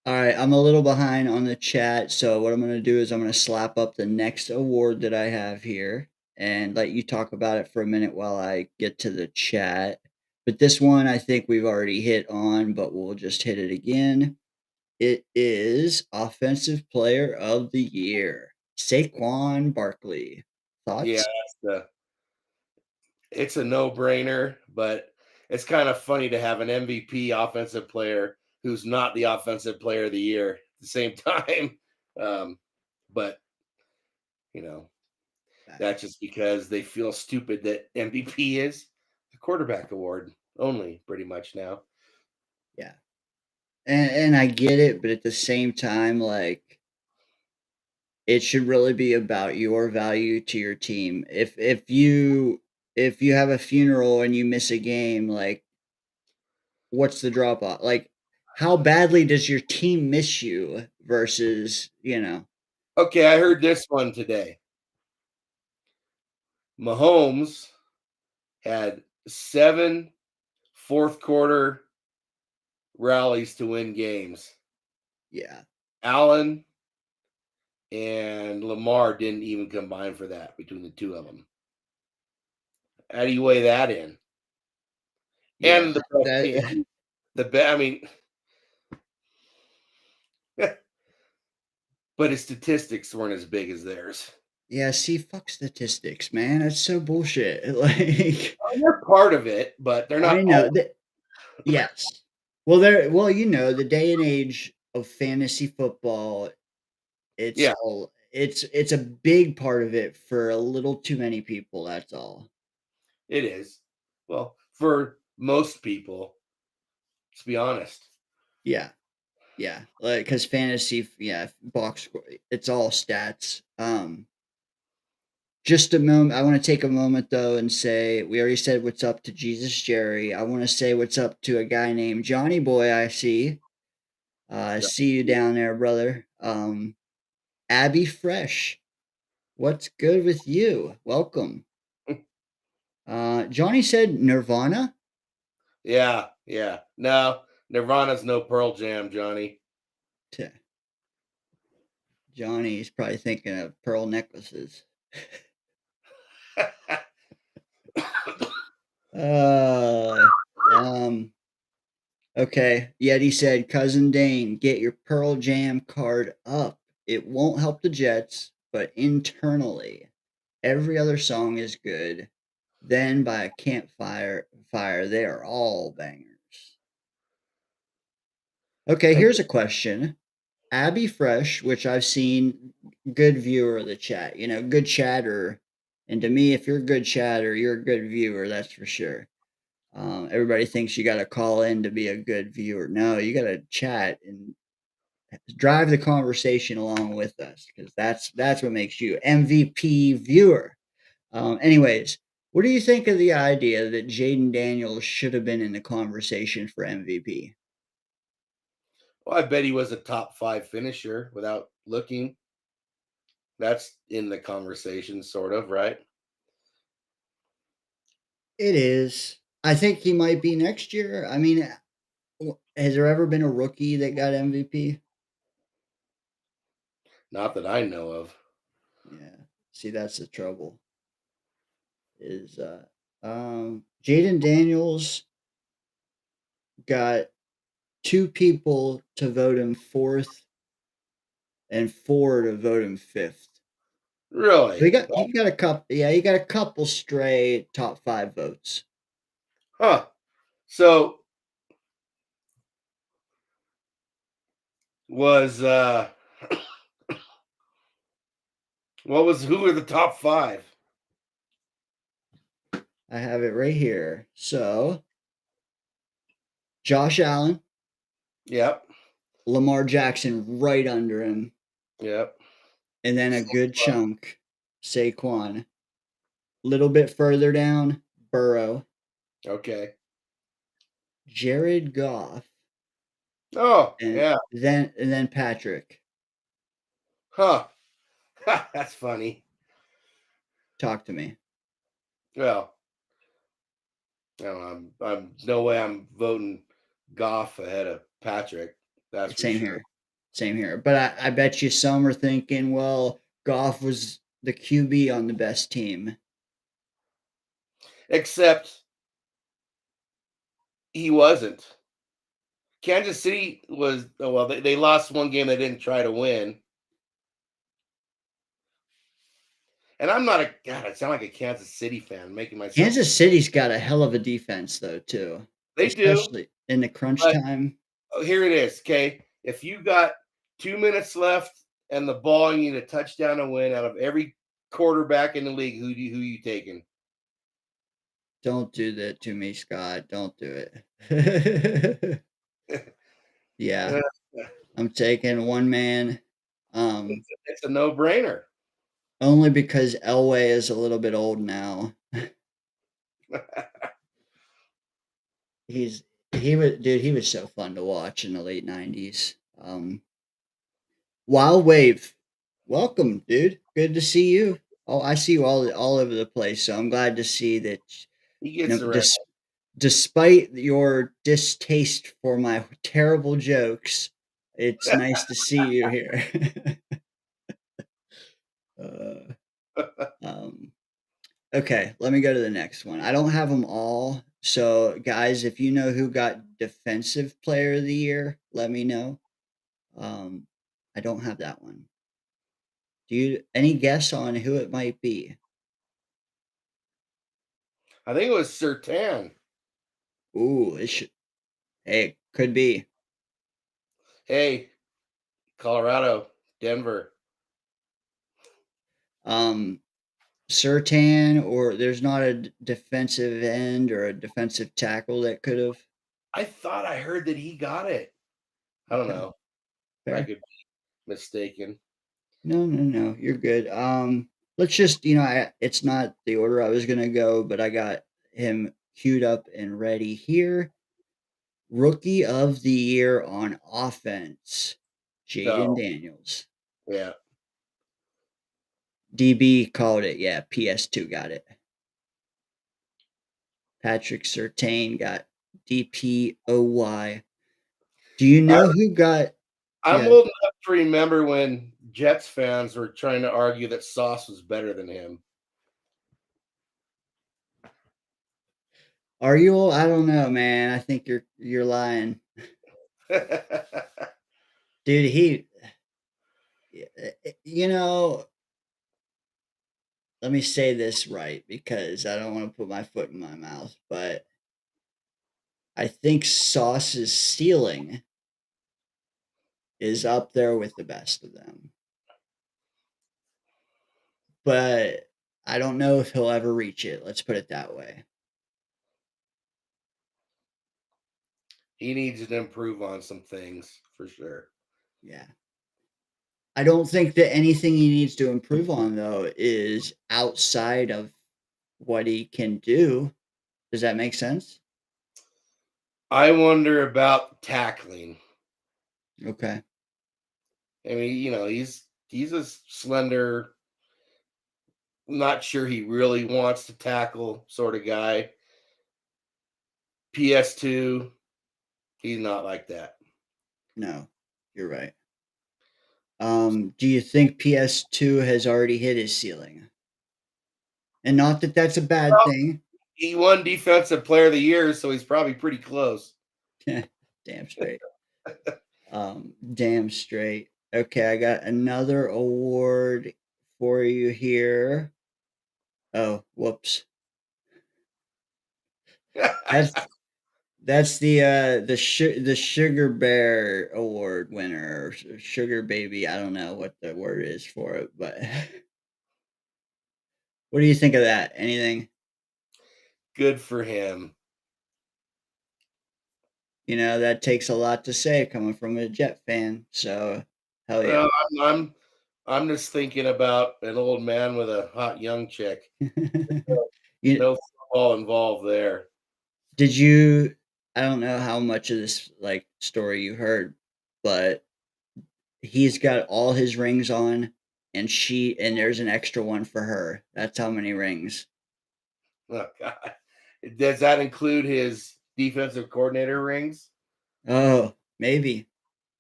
All right, I'm a little behind on the chat, so what I'm going to do is I'm going to slap up the next award that I have here and let you talk about it for a minute while I get to the chat. But this one I think we've already hit on, but we'll just hit it again. It is Offensive Player of the Year, Saquon Barkley.
Yeah,
Thoughts?
it's a no-brainer, but it's kind of funny to have an MVP offensive player who's not the Offensive Player of the Year at the same time. But you know, that's just because they feel stupid that MVP is the quarterback award only, pretty much now.
Yeah. And I get it, but at the same time, like it should really be about your value to your team. If you have a funeral and you miss a game, like what's the drop off? Like how badly does your team miss you versus,
Okay, I heard this one today. Mahomes had 7 fourth quarter rallies to win games.
yeah.
Allen and Lamar didn't even combine for that between the two of them. How do you weigh that in?
Yeah.
And the
That
I mean, but his statistics weren't as big as theirs.
yeah, see, fuck statistics, man. That's so bullshit. Like
They're part of it, but they're not
I know
all.
that yes. Well, the day and age of fantasy football,
Yeah,
it's a big part of it for a little too many people, that's all.
it is. Well, for most people, let's be honest.
Yeah. Yeah. Like cuz fantasy, yeah, box score, it's all stats. Just a moment. I want to take a moment though and say we already said what's up to Jesus Jerry. I want to say what's up to a guy named Johnny Boy. I see. I see you down there, brother. Abby Fresh. What's good with you? Welcome. Johnny said Nirvana.
Yeah. No, Nirvana's no Pearl Jam, Johnny.
Tch, Johnny's probably thinking of pearl necklaces. Uh, um, okay. Yeti said, Cousin Dane, get your Pearl Jam card up. It won't help the Jets, but internally, every other song is good. Then by a fire, they are all bangers. Okay, here's a question. Abby Fresh, which I've seen, good viewer of the chat, good chatter. And to me, if you're a good chatter, you're a good viewer, that's for sure. Everybody thinks you got to call in to be a good viewer. No, you got to chat and drive the conversation along with us because that's what makes you MVP viewer. Anyways, what do you think of the idea that Jaden Daniels should have been in the conversation for MVP?
Well, I bet he was a top 5 finisher without looking. That's in the conversation, sort of, right?
It is. I think he might be next year. I mean, has there ever been a rookie that got MVP?
Not that I know of.
Yeah. See, that's the trouble. Is Jaden Daniels got 2 people to vote him 4th and 4 to vote him 5th. So
Really?
he got a couple. Yeah, he got a couple stray top 5 votes.
Huh. So was who were the top 5?
I have it right here. So Josh Allen,
Yep.
Lamar Jackson right under him,
Yep.
and then a good chunk Saquon. Little bit further down, Burrow,
Okay.
Jared Goff,
Oh,
and
yeah.
then Patrick.
Huh. That's funny.
Talk to me.
Well, no, I'm no way I'm voting Goff ahead of Patrick. That's for
Same
sure.
here. Same here. But I bet you some are thinking, well, Goff was the QB on the best team.
Except he wasn't. Kansas City was well, they lost one game they didn't try to win. And I'm not a God, I sound like a Kansas City fan, making myself
Kansas City's got a hell of a defense, though, too,
they do,
especially in the crunch
but
time.
here it is. Okay. If you got 2 minutes left and the ball, you need a touchdown to win out of every quarterback in the league, who you taking?
Don't do that to me, Scott. Don't do it. Yeah, I'm taking one man.
It's a no-brainer.
Only because Elway is a little bit old now. He was so fun to watch in the late 90s. Wild Wave, welcome, dude. Good to see you. Oh, I see you all over the place, so I'm glad to see that.
He
You
gets
know,
around.
despite your distaste for my terrible jokes, it's nice to see you here. uh, okay, let me go to the next one. I don't have them all. So, guys, if you know who got Defensive Player of the Year, let me know. I don't have that one. Do you any guess on who it might be?
I think it was Sertan.
Ooh, hey, could be.
Hey, Colorado, Denver.
Sertan, or there's not a defensive end or a defensive tackle that could have.
I thought I heard that he got it. I don't
Okay,
know. I
fair.
could be mistaken.
No, you're good. Let's just, it's not the order I was gonna go, but I got him queued up and ready here. Rookie of the year on offense, Jaden
So,
Daniels.
yeah.
DB called it. Yeah, PS2 got it. Patrick Surtain got DPOY. Do you know who got?
I'm
Yeah.
old enough to remember when Jets fans were trying to argue that Sauce was better than him.
Are you? I don't know, man. I think you're lying, dude. You know. Let me say this right because I don't want to put my foot in my mouth, but I think Sauce's ceiling is up there with the best of them. But I don't know if he'll ever reach it. Let's put it that way.
He needs to improve on some things for sure.
Yeah. I don't think that anything he needs to improve on, though, is outside of what he can do. Does that make sense?
I wonder about tackling.
Okay.
I mean, he's a slender, not sure he really wants to tackle sort of guy. PS2, he's not like that.
No, you're right. Do you think PS2 has already hit his ceiling? And not that that's a bad
Well,
thing.
he won Defensive Player of the Year, so he's probably pretty close.
Damn straight. Damn straight. Okay, I got another award for you here. Oh, whoops. That's the Sugar Bear Award winner, or Sugar Baby. I don't know what the word is for it, but what do you think of that? Anything?
Good for him.
That takes a lot to say coming from a Jet fan. So, hell yeah.
Well, I'm just thinking about an old man with a hot young chick.
You
No football involved there.
did you I don't know how much of this like story you heard, but he's got all his rings on and there's an extra one for her. That's how many rings.
Oh God. Does that include his defensive coordinator rings?
Oh, maybe.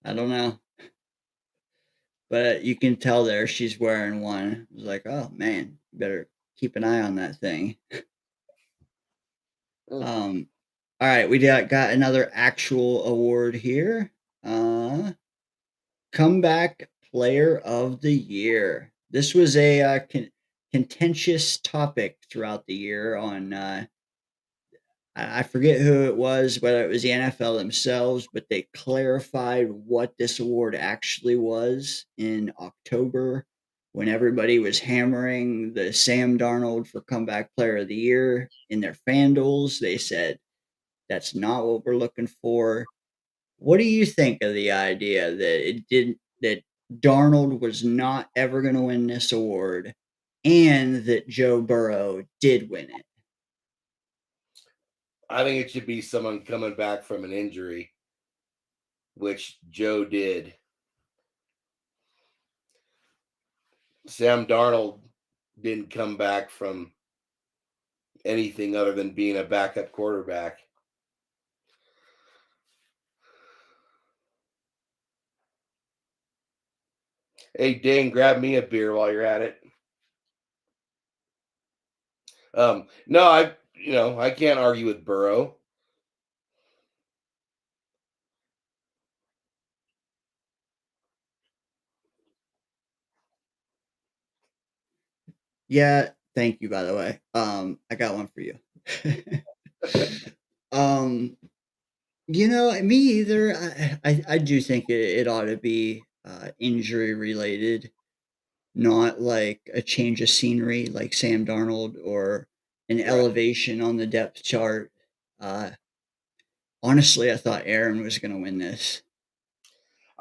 I don't know. But you can tell there she's wearing one. It's like, oh man, you better keep an eye on that thing.
Mm.
All right, we got another actual award here. Comeback Player of the Year. This was a contentious topic throughout the year on I forget who it was, whether it was the NFL themselves, but they clarified what this award actually was in October when everybody was hammering the Sam Darnold for Comeback Player of the Year in their FanDuels. They said that's not what we're looking for. What do you think of the idea that Darnold was not ever going to win this award and that Joe Burrow did win it?
I think it should be someone coming back from an injury, which Joe did. Sam Darnold didn't come back from anything other than being a backup quarterback. Hey, Dane, grab me a beer while you're at it. No, I can't argue with Burrow.
Yeah, thank you, by the way. I got one for you. um, me either. I do think it ought to be injury related, not like a change of scenery like Sam Darnold or an
Right.
elevation on the depth chart. Uh, Honestly, I thought Aaron was going to win this.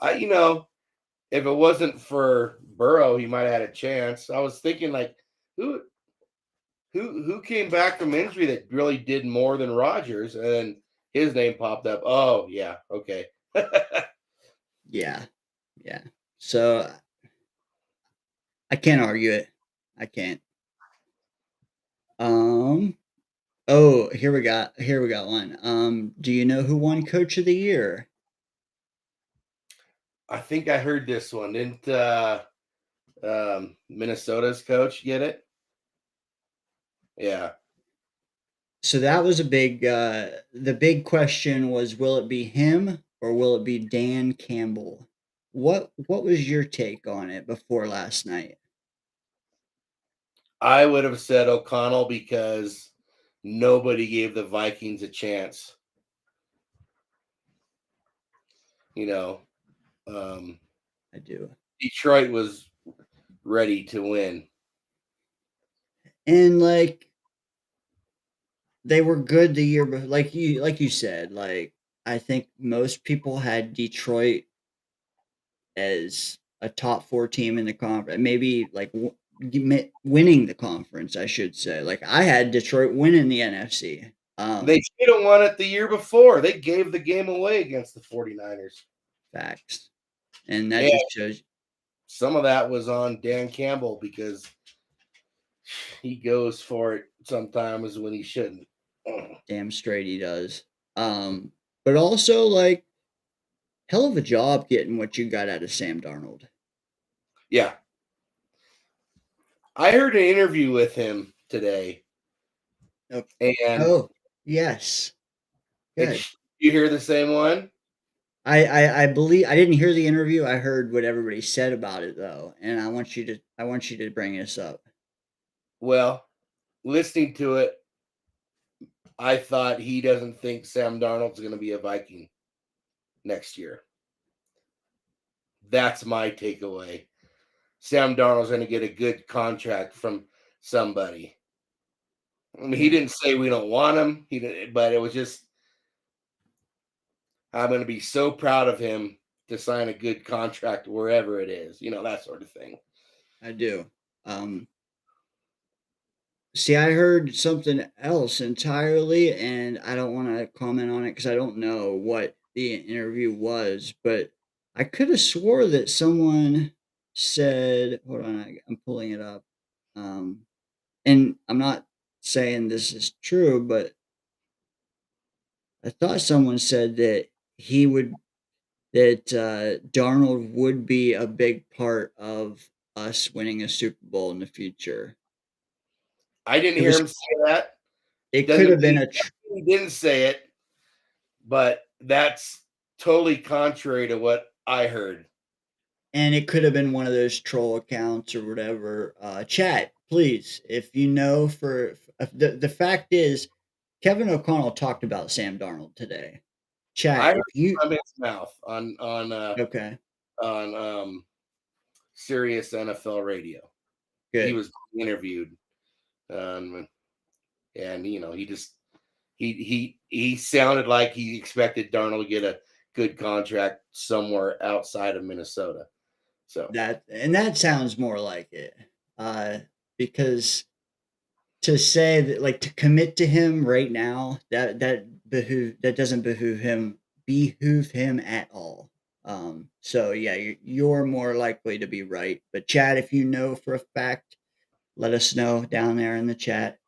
If it wasn't for Burrow, he might have had a chance. I was thinking like, who who came back from injury that really did more than Rodgers, and then his name popped up. Oh yeah, okay.
Yeah, yeah. So I can't argue it. I can't. Um. Oh, here we got one. Do you know who won Coach of the Year?
I think I heard this one. Didn't Minnesota's coach get it? Yeah.
So that was a big. The big question was, will it be him or will it be Dan Campbell? What was your take on it before last night?
I would have said O'Connell because nobody gave the Vikings a chance. You know, um,
I do.
Detroit was ready to win.
And like they were good the year before, like you said. Like I think most people had Detroit as a top 4 team in the conference, maybe like winning the conference, I should say. Like I had Detroit winning the NFC.
They should have won it the year before. They gave the game away against the 49ers.
Facts. And that
Yeah,
just shows
some of that was on Dan Campbell because he goes for it sometimes when he shouldn't.
damn straight he does. But also like hell of a job getting what you got out of Sam Darnold.
Yeah. I heard an interview with him today,
Oh,
and
oh yes. Good.
you hear the same one?
I believe I didn't hear the interview. I heard what everybody said about it though, and I want you to bring this up.
Well, listening to it, I thought he doesn't think Sam Darnold's going to be a Viking next year. That's my takeaway. Sam Darnold's going to get a good contract from somebody. I mean, he didn't say we don't want him. He didn't, but it was just, I'm going to be so proud of him to sign a good contract wherever it is. You know, that sort of thing.
I do. See, I heard something else entirely, and I don't want to comment on it because I don't know what the interview was, but I could have swore that someone said, hold on, I'm pulling it up. And I'm not saying this is true, but I thought someone said that Darnold would be a big part of us winning a Super Bowl in the future.
I didn't
It
hear
was,
him say that.
it could
Doesn't
have been
mean
a,
he didn't say it, but that's totally contrary to what I heard.
and it could have been one of those troll accounts or whatever. Chat, please, if you know the fact is, Kevin O'Connell talked about Sam Darnold today.
I
Chat,
heard
if you
from his mouth
okay,
on Sirius NFL Radio. He
good.
was interviewed, and you know he sounded like he expected Darnold to get a good contract somewhere outside of Minnesota. So
That sounds more like it. Because to say that like to commit to him right now, that doesn't behoove him at all. So yeah, you're more likely to be right. But Chad, if you know for a fact, let us know down there in the chat.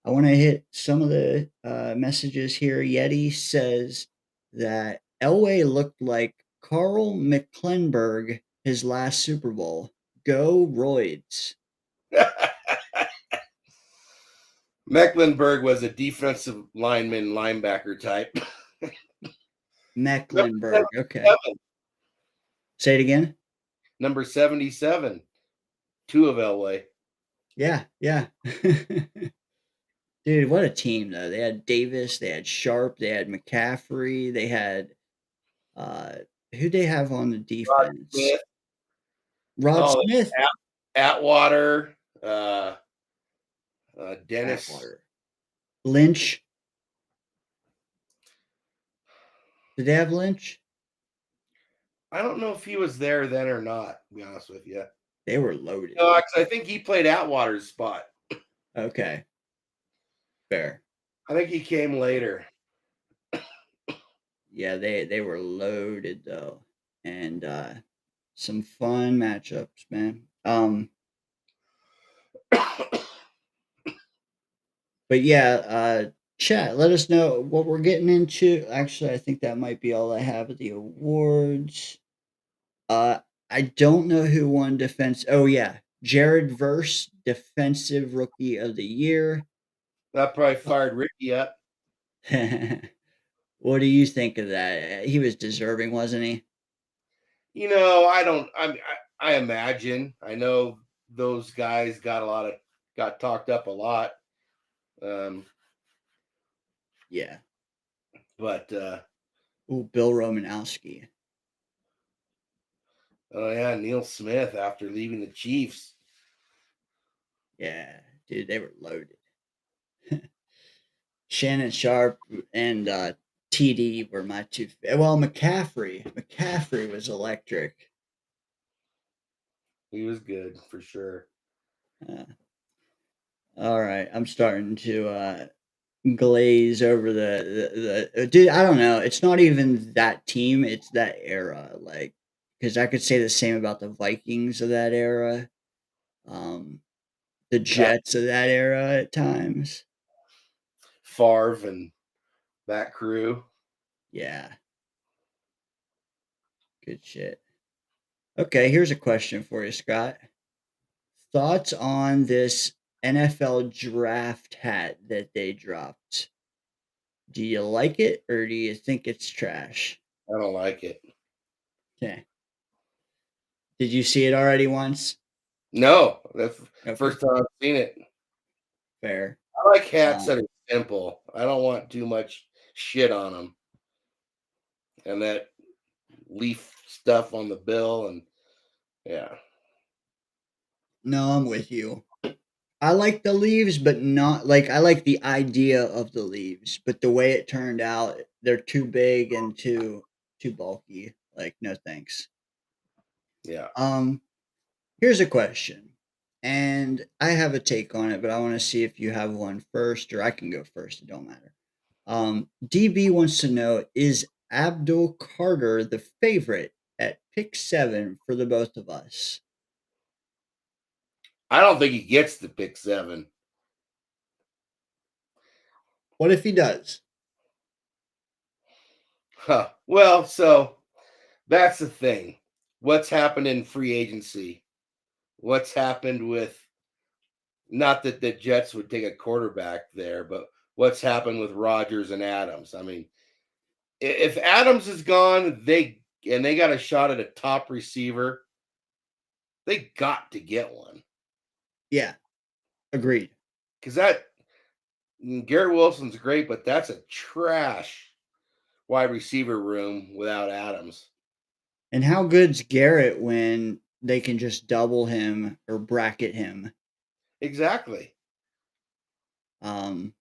I want to hit some of the messages here. Yeti says that Elway looked like Carl Mecklenburg his last Super Bowl. Go Roids.
Mecklenburg was a defensive lineman, linebacker type.
Mecklenburg. Okay. Say it again.
Number 77, two of Elway.
Yeah, yeah. Dude, what a team though. They had Davis, they had Sharp, they had McCaffrey, they had uh who they have on the
Rod
defense?
Smith.
Rod
Oh,
Smith.
Atwater, Dennis.
Atwater. Lynch. Did they have Lynch?
I don't know if he was there then or not, to be honest with you.
They were loaded.
No, I think he played Atwater's spot.
Okay. Fair.
I think he came later.
Yeah, they were loaded though. And some fun matchups, man. But yeah, chat, let us know what we're getting into. Actually, I think that might be all I have at the awards. I don't know who won defense. Oh yeah, Jared Verse, defensive rookie of the year.
That probably fired Ricky up.
What do you think of that? He was deserving, wasn't he?
You know, I imagine. I know those guys got talked up a lot.
Yeah.
But
Ooh, Bill Romanowski.
oh yeah, Neil Smith after leaving the Chiefs.
Yeah, dude, they were loaded. Shannon Sharp and TD were my two. Well, McCaffrey was electric.
He was good for sure.
All right, I'm starting to glaze over the dude. I don't know. It's not even that team. It's that era. Like, because I could say the same about the Vikings of that era, the
Yeah,
Jets of that era at times.
Favre and that crew.
Yeah, good shit. Okay, here's a question for you, Scott. Thoughts on this NFL draft hat that they dropped? Do you like it or do you think it's trash?
I don't like it.
Okay. Did you see it already once?
No, that's the
Okay,
first time I've seen it.
fair.
I like hats
Um,
that are simple. I don't want too much shit on them. And that leaf stuff on the bill, and yeah.
no, I'm with you. I like the leaves, but not like I like the idea of the leaves, but the way it turned out, they're too big and too bulky. Like, no thanks.
Yeah.
Um, Here's a question, and I have a take on it, but I want to see if you have one first, or I can go first. It don't matter. DB wants to know: is Abdul Carter the favorite at pick 7 for the both of us?
I don't think he gets to pick 7.
What if he does?
Huh. Well, so that's the thing. What's happened in free agency? What's happened with, not that the Jets would take a quarterback there, but what's happened with Rodgers and Adams? I mean, if Adams is gone, they got a shot at a top receiver, they got to get one.
Yeah, agreed.
Because Garrett Wilson's great, but that's a trash wide receiver room without Adams.
And how good's Garrett when they can just double him or bracket him?
Exactly.
Um,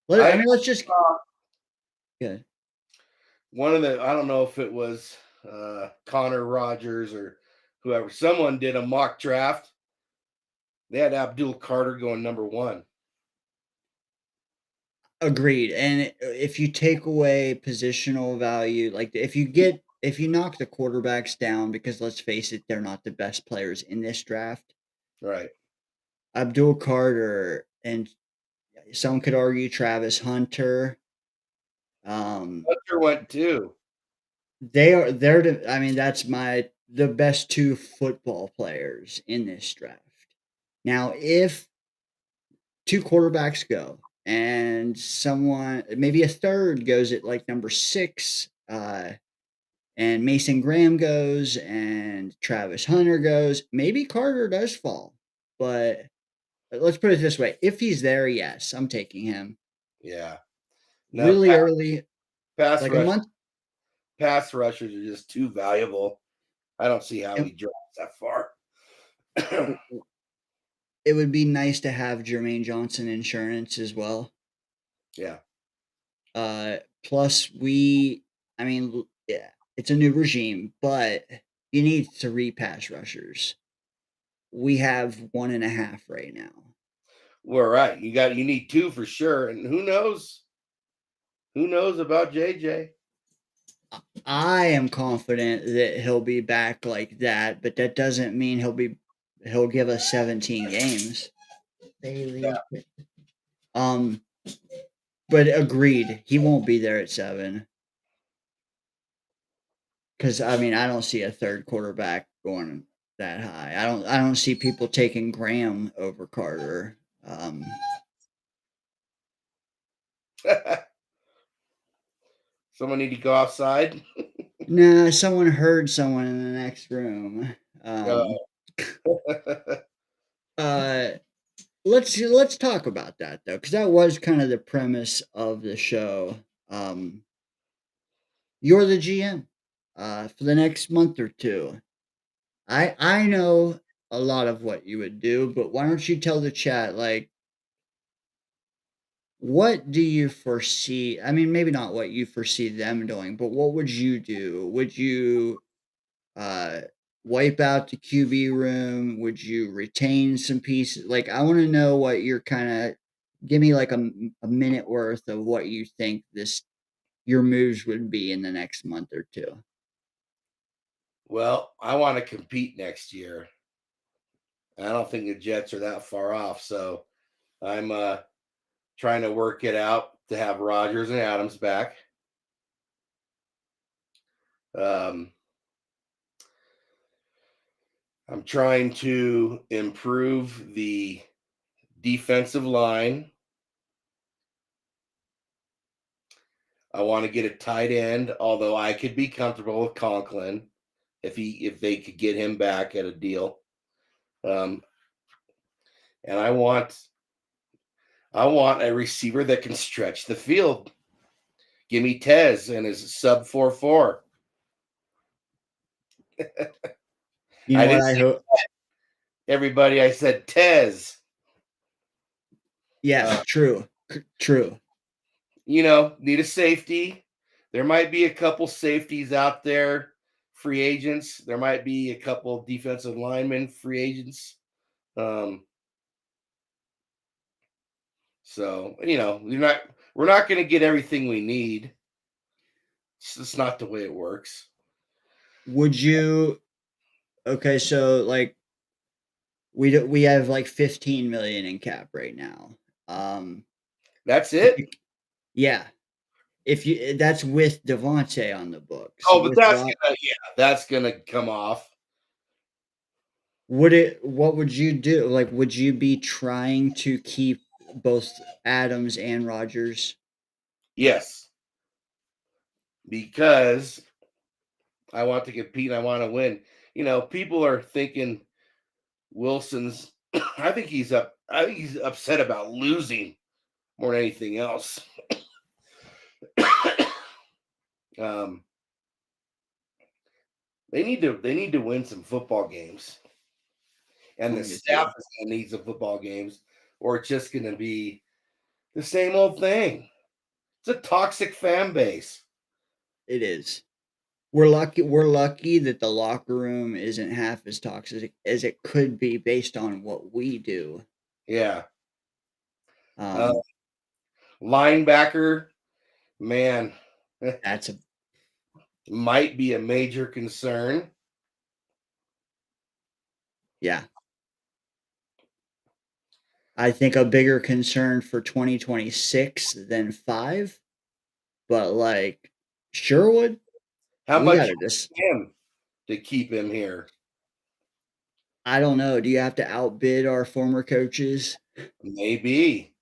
I
let's just
saw
yeah.
one of the, I don't know if it was Connor Rodgers or whoever, someone did a mock draft. They had Abdul Carter going number 1.
Agreed. And if you take away positional value, like if you knock the quarterbacks down, because let's face it, they're not the best players in this draft.
Right.
Abdul Carter and some could argue Travis Hunter.
Hunter went 2.
I mean, that's the best 2 football players in this draft. Now, if 2 quarterbacks go and someone maybe a third goes at like number 6, and Mason Graham goes and Travis Hunter goes, maybe Carter does fall. But let's put it this way. If he's there, yes, I'm taking him.
Yeah. Now
Really early,
pass
like a
rush
month.
pass rushers are just too valuable. I don't see how
It,
he drops that far.
it would be nice to have Jermaine Johnson insurance as well.
Yeah.
Plus I mean, yeah, it's a new regime, but you need 3 pass rushers. We have 1.5 right now.
We're right. You need 2 for sure. And who knows? Who knows about JJ?
I am confident that he'll be back like that, but that doesn't mean he'll give us 17 games. Bailey. Um, but agreed, he won't be there at 7. Because I mean, I don't see a third quarterback going that high. I don't see people taking Graham over Carter.
Someone need to go outside.
Nah, someone heard someone in the next room.
Uh,
Uh, let's talk about that though, because that was kind of the premise of the show. Um, you're the GM for the next month or 2. I know a lot of what you would do, but why don't you tell the chat, like, what do you foresee? I mean, maybe not what you foresee them doing, but what would you do? Would you uh wipe out the QB room? Would you retain some pieces? Like, I want to know what your kind of give me like a minute worth of what you think your moves would be in the next month or two.
Well, I want to compete next year. I don't think the Jets are that far off, so I'm trying to work it out to have Rodgers and Adams back. I'm trying to improve the defensive line. I want to get a tight end, although I could be comfortable with Conklin if they could get him back at a deal. And I want a receiver that can stretch the field. Give me Tez and his sub 4.4.
You
I
know what
didn't
I
say
hope?
everybody. I said Tez.
Yes, true. True.
Need a safety. There might be a couple safeties out there, free agents. There might be a couple defensive linemen, free agents. So we're not going to get everything we need. It's just not the way it works.
Would you? Okay, so like we have like 15 million in cap right now.
That's
If
it.
you, yeah, if you that's with Devontae on the books.
Oh, but
With
that's gonna come off.
what would you do? Like, would you be trying to keep both Adams and Rodgers?
Yes, because I want to compete. I want to win. People are thinking Wilson's. I think he's upset about losing more than anything else. um, they need to win some football games, and the staff is going to need some football games, or it's just going to be the same old thing. It's a toxic fan base.
It is. We're lucky that the locker room isn't half as toxic as it could be based on what we do.
Yeah.
Um,
Linebacker, man,
that's a
might be a major concern.
yeah. I think a bigger concern for 2026 than 5, but like Sherwood,
How
we
much
got this.
him to keep him here?
I don't know. Do you have to outbid our former coaches?
Maybe.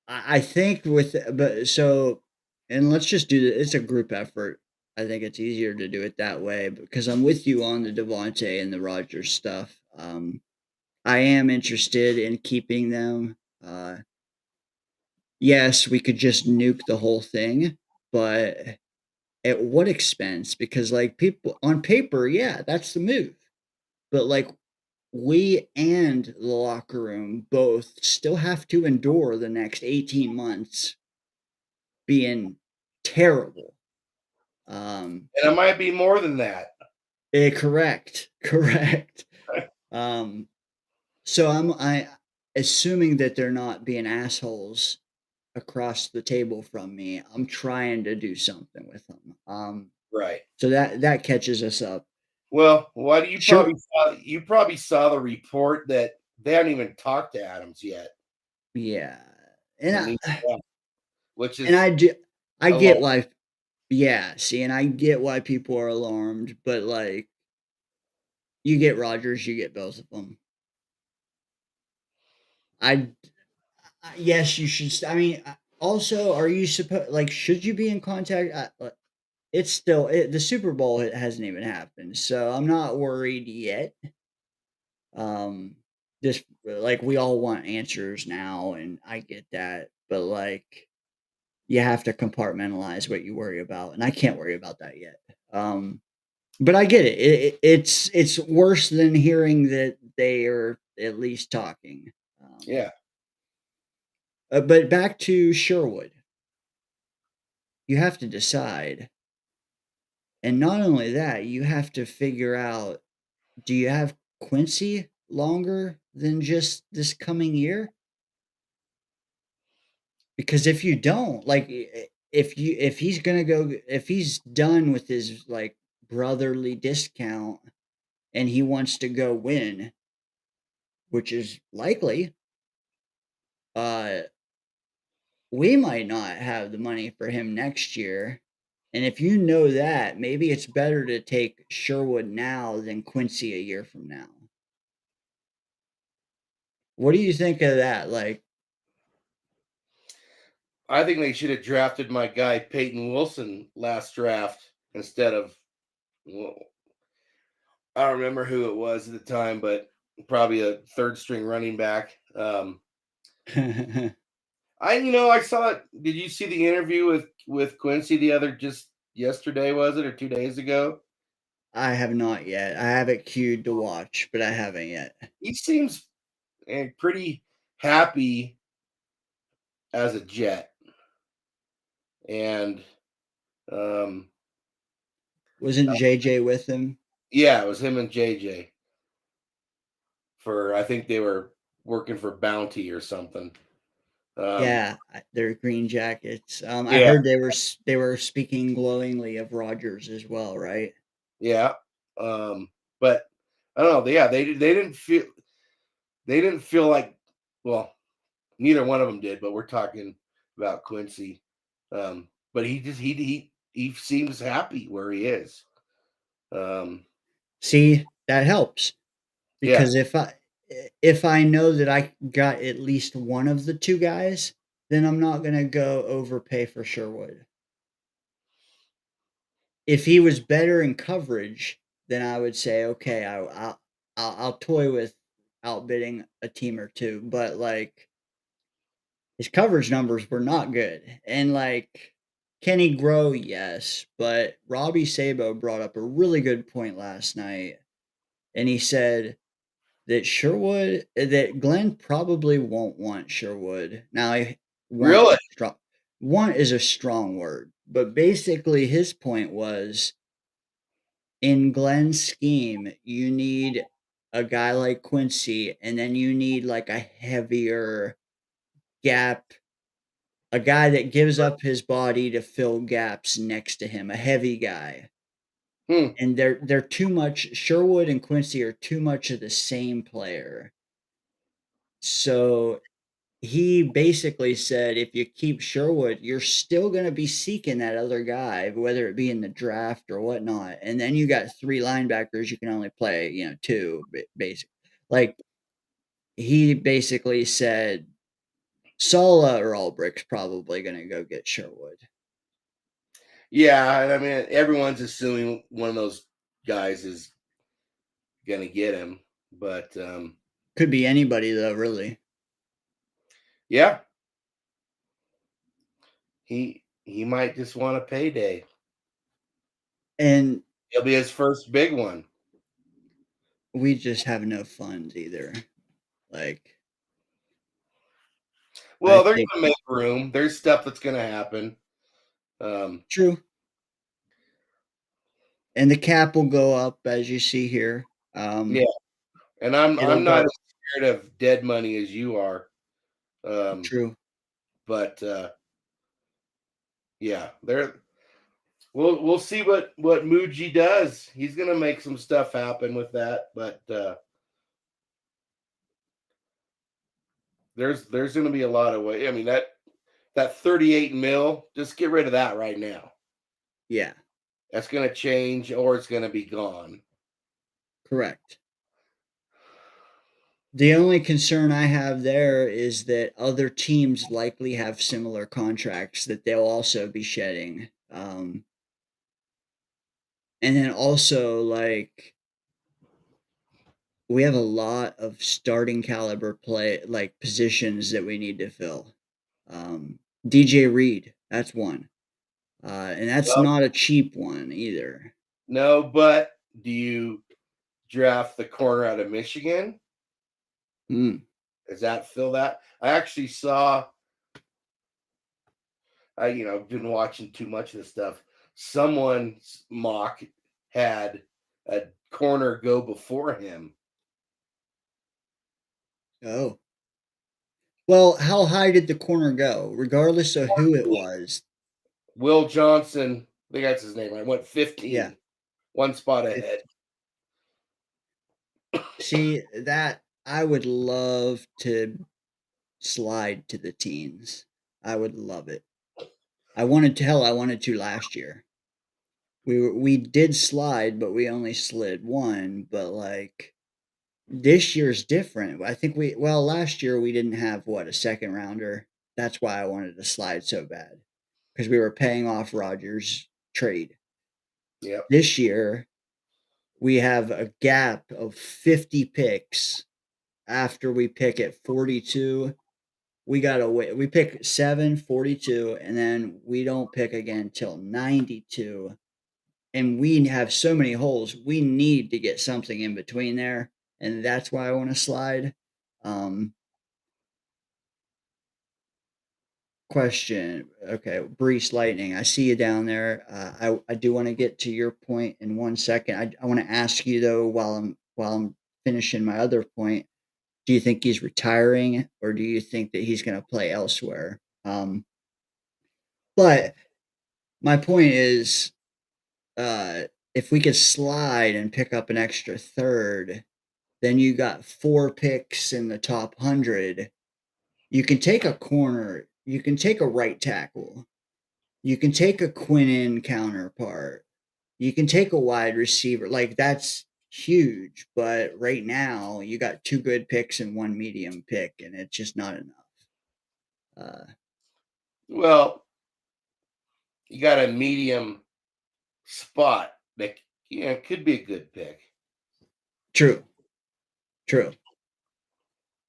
I think and let's just do it. It's a group effort. I think it's easier to do it that way because I'm with you on the Devontae and the Rodgers stuff. I am interested in keeping them. Yes, we could just nuke the whole thing, but at what expense? Because like people on paper, yeah, that's the move. But like we and the locker room both still have to endure the next 18 months being terrible.
And it might be more than that.
Correct. Correct. So I assuming that they're not being assholes across the table from me. I'm trying to do something with them.
Right.
So that catches us up.
Well, why do
Sure.
you probably saw the report that they haven't even talked to Adams yet.
Yeah.
Which is
And I get
alarming.
why. Yeah, see, and I get why people are alarmed, but like you get Rodgers, you get both of them. Yes, you should. I mean, also, are you supposed like should you be in contact? It's still the Super Bowl hasn't even happened, so I'm not worried yet. Just like we all want answers now, and I get that, but like you have to compartmentalize what you worry about, and I can't worry about that yet. But I get it. It's worse than hearing that they are at least talking.
Yeah.
But back to Sherwood, you have to decide, and not only that, you have to figure out: do you have Quincy longer than just this coming year? Because if you don't, like, if he's gonna go, if he's done with his like brotherly discount and he wants to go win, which is likely, uh, we might not have the money for him next year. And if you know that, maybe it's better to take Sherwood now than Quincy a year from now. What do you think of that? Like,
I think they should have drafted my guy Peyton Wilson last draft instead of, well, I don't remember who it was at the time, but probably a third string running back. I saw it. Did you see the interview with Quincy just yesterday? Was it, or 2 days ago?
I have not yet. I have it queued to watch, but I haven't yet.
He seems pretty happy as a Jet, and um,
Wasn't JJ with him?
yeah, it was him and JJ. I think they were working for Bounty or something.
Yeah, they're Green Jackets. I
Yeah,
heard they were speaking glowingly of Rodgers as well, right?
yeah. But I don't know. Yeah, they didn't feel like, well, neither one of them did. But we're talking about Quincy. But he seems happy where he is.
See, that helps
Yeah,
because if I know that I got at least one of the two guys, then I'm not gonna go overpay for Sherwood. If he was better in coverage, then I would say, okay, I'll toy with outbidding a team or two, but like his coverage numbers were not good. And like, can he grow? Yes, but Robbie Sabo brought up a really good point last night, and he said that Glenn probably won't want Sherwood. Now,
really.
strong, want is a strong word, but basically his point was in Glenn's scheme, you need a guy like Quincy, and then you need like a heavier gap, a guy that gives up his body to fill gaps next to him, a heavy guy.
Hmm.
And they're too much. Sherwood and Quincy are too much of the same player. So he basically said if you keep Sherwood, you're still going to be seeking that other guy, whether it be in the draft or whatnot. And then you got three linebackers you can only play, two, basically. Like he basically said, Sala or Albrecht's probably going to go get Sherwood.
Yeah, and I mean everyone's assuming one of those guys is gonna get him, but
Could be anybody though, really.
yeah, he might just want a payday.
And
It'll be his first big one.
we just have no funds either. Like I
Well, they're
think
gonna make room. There's stuff that's gonna happen. Um,
true. And the cap will go up as you see here.
yeah, and I'm
It'll
not
go
as scared of dead money as you are. Um,
true.
but yeah, we'll see what Muji does. He's gonna make some stuff happen with that, but there's gonna be a lot of way. I mean that 38 mil, just get rid of that right now.
Yeah,
That's gonna change or it's gonna be gone.
correct. The only concern I have there is that other teams likely have similar contracts that they'll also be shedding. And then also, like, we have a lot of starting caliber play, like positions that we need to fill. DJ Reed, that's one. And that's
Well,
not a cheap one either.
no, but do you draft the corner out of Michigan?
Mm,
Does that fill that? I actually saw. I've been watching too much of this stuff. Someone's mock had a corner go before him.
Oh. Well, how high did the corner go? Regardless of who it was.
Will Johnson, I think that's his name. I went
Yeah.
15, one spot
It,
ahead.
see, that I would love to slide to the teens. I would love it. I wanted to last year. We did slide, but we only slid one, but like this year's different. I think last year we didn't have a second rounder. That's why I wanted to slide so bad because we were paying off Rodgers' trade.
Yep.
This year we have a gap of 50 picks after we pick at 42. We got to wait. We pick 7, 42, and then we don't pick again till 92. And we have so many holes. We need to get something in between there. And that's why I want to slide. Um, Question. Okay, Brees Lightning. I see you down there. I do want to get to your point in 1 second. I want to ask you though while I'm finishing my other point. Do you think he's retiring, or do you think that he's going to play elsewhere? But my point is, if we could slide and pick up an extra third, then you got 4 picks in the top 100. You can take a corner. You can take a right tackle. You can take a Quinnen counterpart. You can take a wide receiver. Like, that's huge. But right now, you got 2 good picks and 1 medium pick, and it's just not enough.
Well, you got a medium spot that could be a good pick.
True.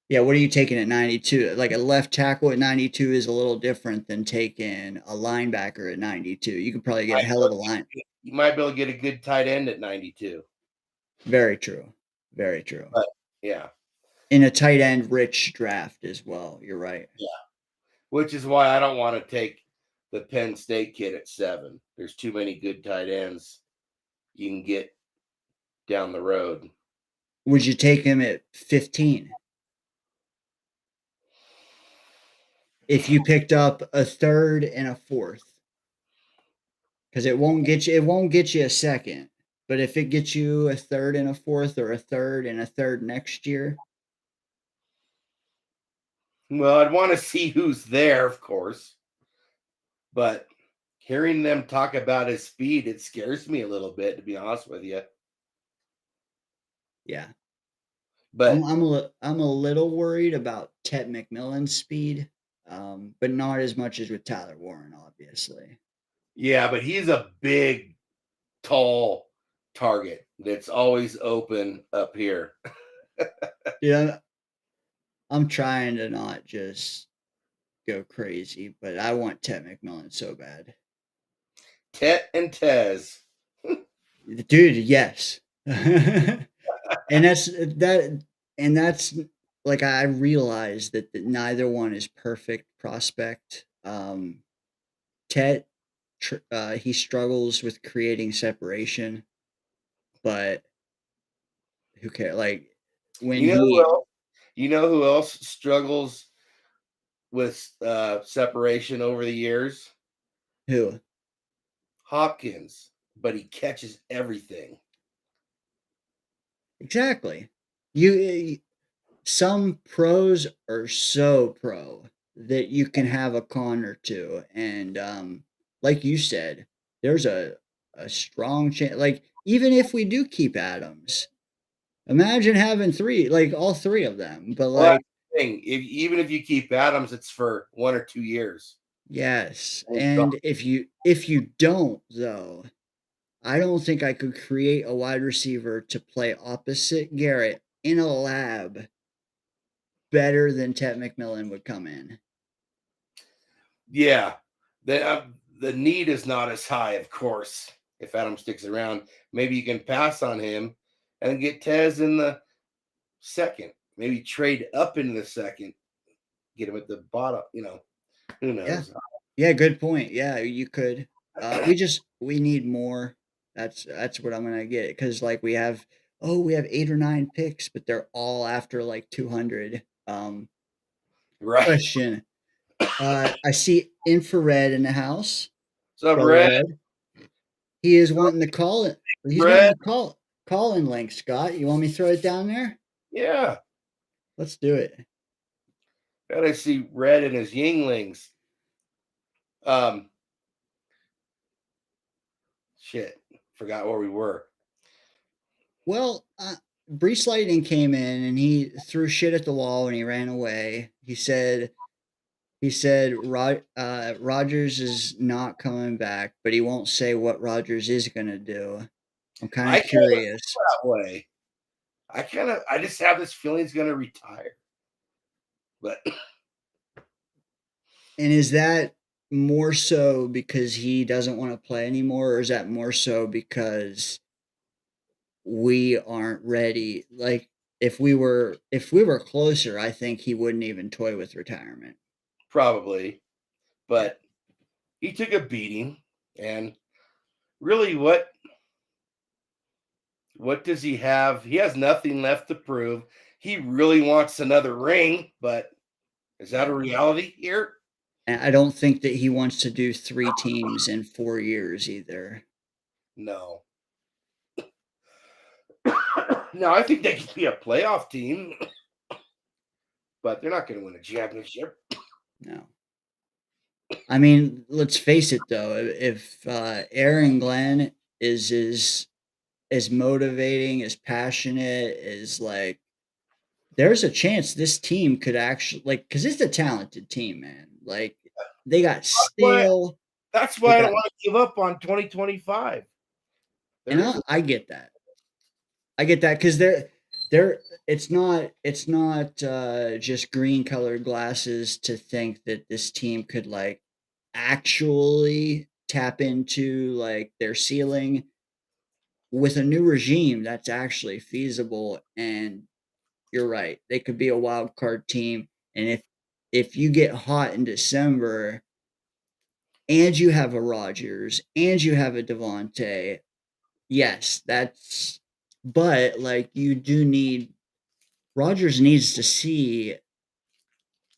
Yeah, what are you taking at 92? Like a left tackle at 92 is a little different than taking a linebacker at 92. You could probably get a hell of a line.
You might be able to get a good tight end at 92.
Very true. Very true.
But yeah.
In a tight end rich draft as well. You're right.
Yeah. Which is why I don't want to take the Penn State kid at 7. There's too many good tight ends you can get down the road.
Would you take him at 15? If you picked up a third and a fourth. Because it won't get you a second. But if it gets you a third and a fourth, or a third and a third next year.
Well, I'd want to see who's there, of course. But hearing them talk about his speed, it scares me a little bit, to be honest with you.
Yeah.
But
I'm a little worried about Ted McMillan's speed, but not as much as with Tyler Warren, obviously.
yeah, but he's a big, tall target that's always open up here.
Yeah, I'm trying to not just go crazy, but I want Ted McMillan so bad.
Tet and Tez.
Dude, yes. and that's like, I realize that neither one is perfect prospect. Tet, he struggles with creating separation, but who cares? Like, when
You know who else struggles with separation over the years?
who?
Hopkins, but he catches everything.
Exactly. You Some pros are so pro that you can have a con or two, and like you said, there's a strong chance. Like, even if we do keep Adams, imagine having all 3 of them. But
Well,
like,
that's the thing. Even if you keep Adams, it's for 1 or 2 years.
yes,
And it's gone.
and if you don't though, I don't think I could create a wide receiver to play opposite Garrett in a lab better than Ted McMillan would come in.
Yeah, the need is not as high, of course. If Adam sticks around, maybe you can pass on him and get Tez in the second. Maybe trade up into the second, get him at the bottom. Who
Yeah.
knows?
Yeah, good point. Yeah, you could. We need more. That's what I'm gonna get, because like we have 8 or 9 picks, but they're all after like 200.
Right.
Question. I see infrared in the house.
So
Brother
Red,
Red. He is wanting to call it. He's wanting
Red,
to call in link, Scott. You want me to throw it down there?
yeah.
Let's do it.
And I see Red and his Yinglings. Shit. Forgot where we were.
Well, Brees Lightning came in and he threw shit at the wall and he ran away. He said Rodgers is not coming back, but he won't say what Rodgers is going to do. I'm kind
I
of
kinda
curious.
feel that way. I just have this feeling he's gonna retire. But
And is that more so because he doesn't want to play anymore, or is that more so because we aren't ready? Like if we were closer, I think he wouldn't even toy with retirement.
probably.
Yeah.
But he took a beating. And really what does he have? He has nothing left to prove. He really wants another ring, but is that a reality here?
And I don't think that he wants to do 3 teams in 4 years either.
No. No, I think they could be a playoff team, but they're not going to win a championship.
No. I mean, let's face it though, if Aaron Glenn is as motivating, as passionate, as like there's a chance this team could actually like because it's a talented team, man. Like they got
But
stale,
that's
they
why I don't
got
want to give up on 2025. There
and
is
I get that. I get that because they're it's not just green colored glasses to think that this team could like actually tap into like their ceiling with a new regime that's actually feasible. And you're right, they could be a wild card team. And if you get hot in December and you have a Rodgers and you have a Devontae, yes, that's but like you do need Rodgers needs to see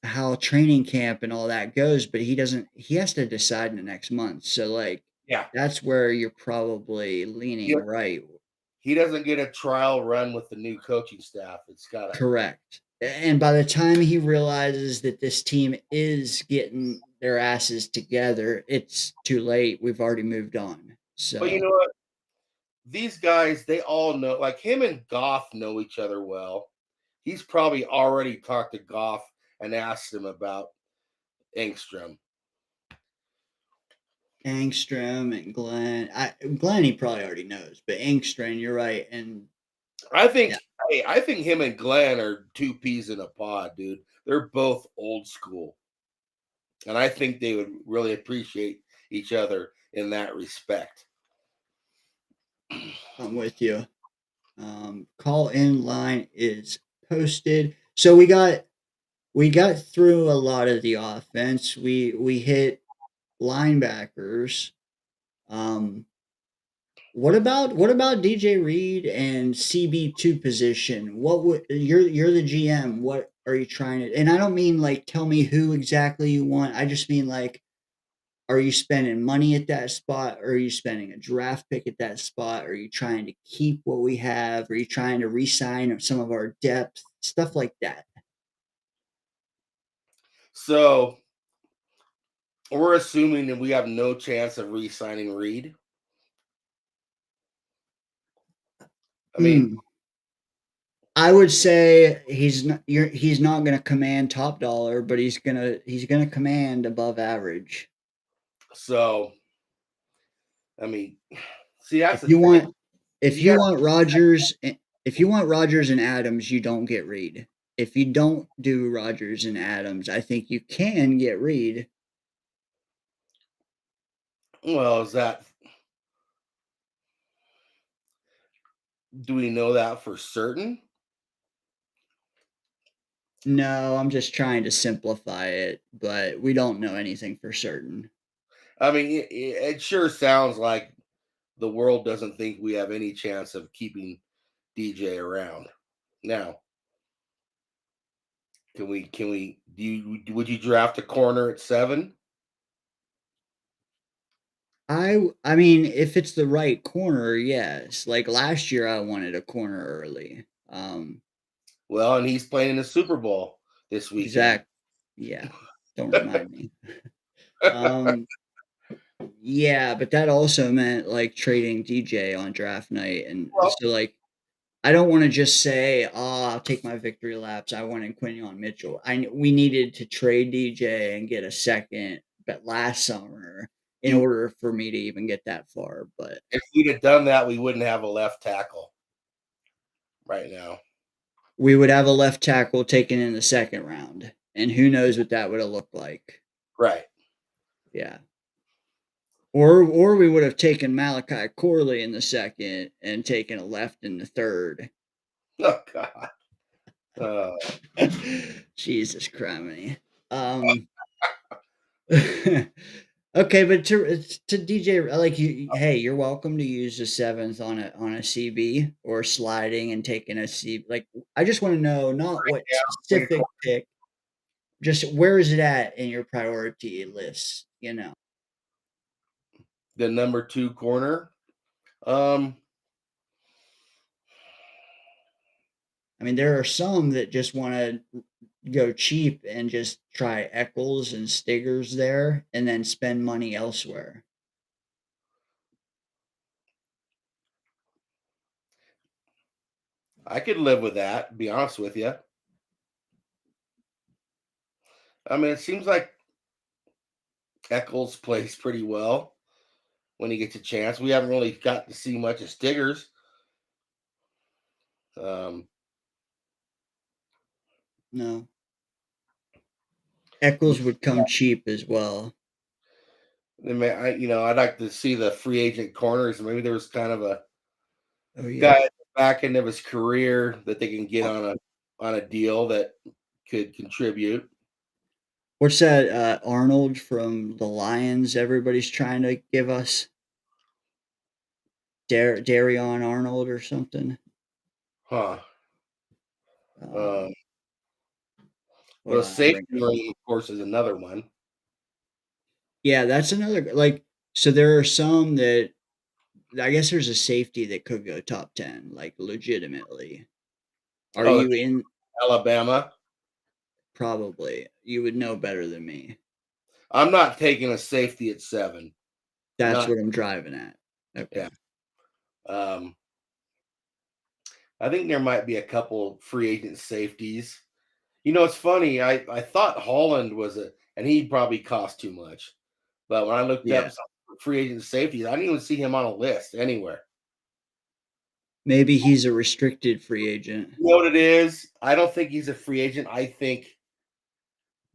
how training camp and all that goes, but he has to decide in the next month. So like
yeah.
that's where you're probably
He,
leaning right.
he doesn't get a trial run with the new coaching staff. It's got to.
Correct. And by the time he realizes that this team is getting their asses together, it's too late. We've already moved on.
But you
So
know what? These guys, they all know, like him and Goff know each other well. He's probably already talked to Goff and asked him about Engstrom.
Angstrom and Glenn he probably already knows, but Angstrom, you're right. And
I
yeah,
think, hey, I think him and Glenn are two peas in a pod, dude. They're both old school, and I think they would really appreciate each other in that respect.
I'm with you. Call in line is posted. So we got through a lot of the offense. We hit linebackers. Um, what about DJ Reed and CB2 position? What would you're the GM? What are you trying to? And I don't mean like tell me who exactly you want. I just mean like are you spending money at that spot? Or are you spending a draft pick at that spot? Are you trying to keep what we have? Are you trying to re-sign some of our depth? Stuff like that.
So we're assuming that we have no chance of re-signing Reed. I mean,
Hmm. I would say he's not going to command top dollar, but he's gonna command above average.
so I mean, see, that's
If
the
you
thing.
want if
You
you
got
want Rodgers if you want Rodgers and Adams, you don't get Reed. If you don't do Rodgers and Adams, I think you can get Reed.
well, do we know that for certain?
No, I'm just trying to simplify it, but we don't know anything for certain.
I mean, it sure sounds like the world doesn't think we have any chance of keeping DJ around. Now, would you draft a corner at 7?
I mean, if it's the right corner, yes. Like last year, I wanted a corner early.
Well, and he's playing in the Super Bowl this weekend.
Exact. Yeah. Don't remind me. Um, yeah, but that also meant like trading DJ on draft night, and
Well,
so like I don't want to just say, "Oh, I'll take my victory laps." I wanted Quinion Mitchell. We needed to trade DJ and get a second, but last summer in
you
order for me to even get that far. But
if we'd have done that, we wouldn't have a left tackle right now.
we would have a left tackle taken in the second round, and who knows what that would have looked like.
Right.
Yeah. Or we would have taken Malachi Corley in the second and taken a left in the third.
Oh God. Uh,
Jesus criminy. Okay, but to DJ, like hey, you're welcome to use the seventh on a CB or sliding and taking a C. Like, I just want to know not what
take a
specific pick, just where is it at in your priority list?
the number 2 corner. Um,
I mean, there are some that just want to go cheap and just try Eccles and Stiggers there, and then spend money elsewhere.
I could live with that, to be honest with you. I mean, it seems like Eccles plays pretty well when he gets a chance. We haven't really got to see much of Stiggers. Um,
No, Eccles would come cheap as well.
I'd like to see the free agent corners. Maybe there was kind of a
Oh yeah.
guy at the back end of his career that they can get on a deal that could contribute.
What's that, Arnold from the Lions everybody's trying to give us? Darion Arnold or something?
Huh.
Um, hold
Well,
on, I'll bring
safety
it up.
ring, of course, is another one.
Yeah, that's another like, so there are some that I guess there's a safety that could go top 10, like, legitimately. Are
Oh,
you in?
Alabama.
Probably. You would know better than me.
I'm not taking a safety at 7.
That's
Not
what I'm driving at. Okay.
yeah. Um, I think there might be a couple free agent safeties. It's funny. I thought Holland was and he probably cost too much. But when I looked up
Yeah.
some free agent safeties, I didn't even see him on a list anywhere.
Maybe he's a restricted free agent.
You know what it is? I don't think he's a free agent. I think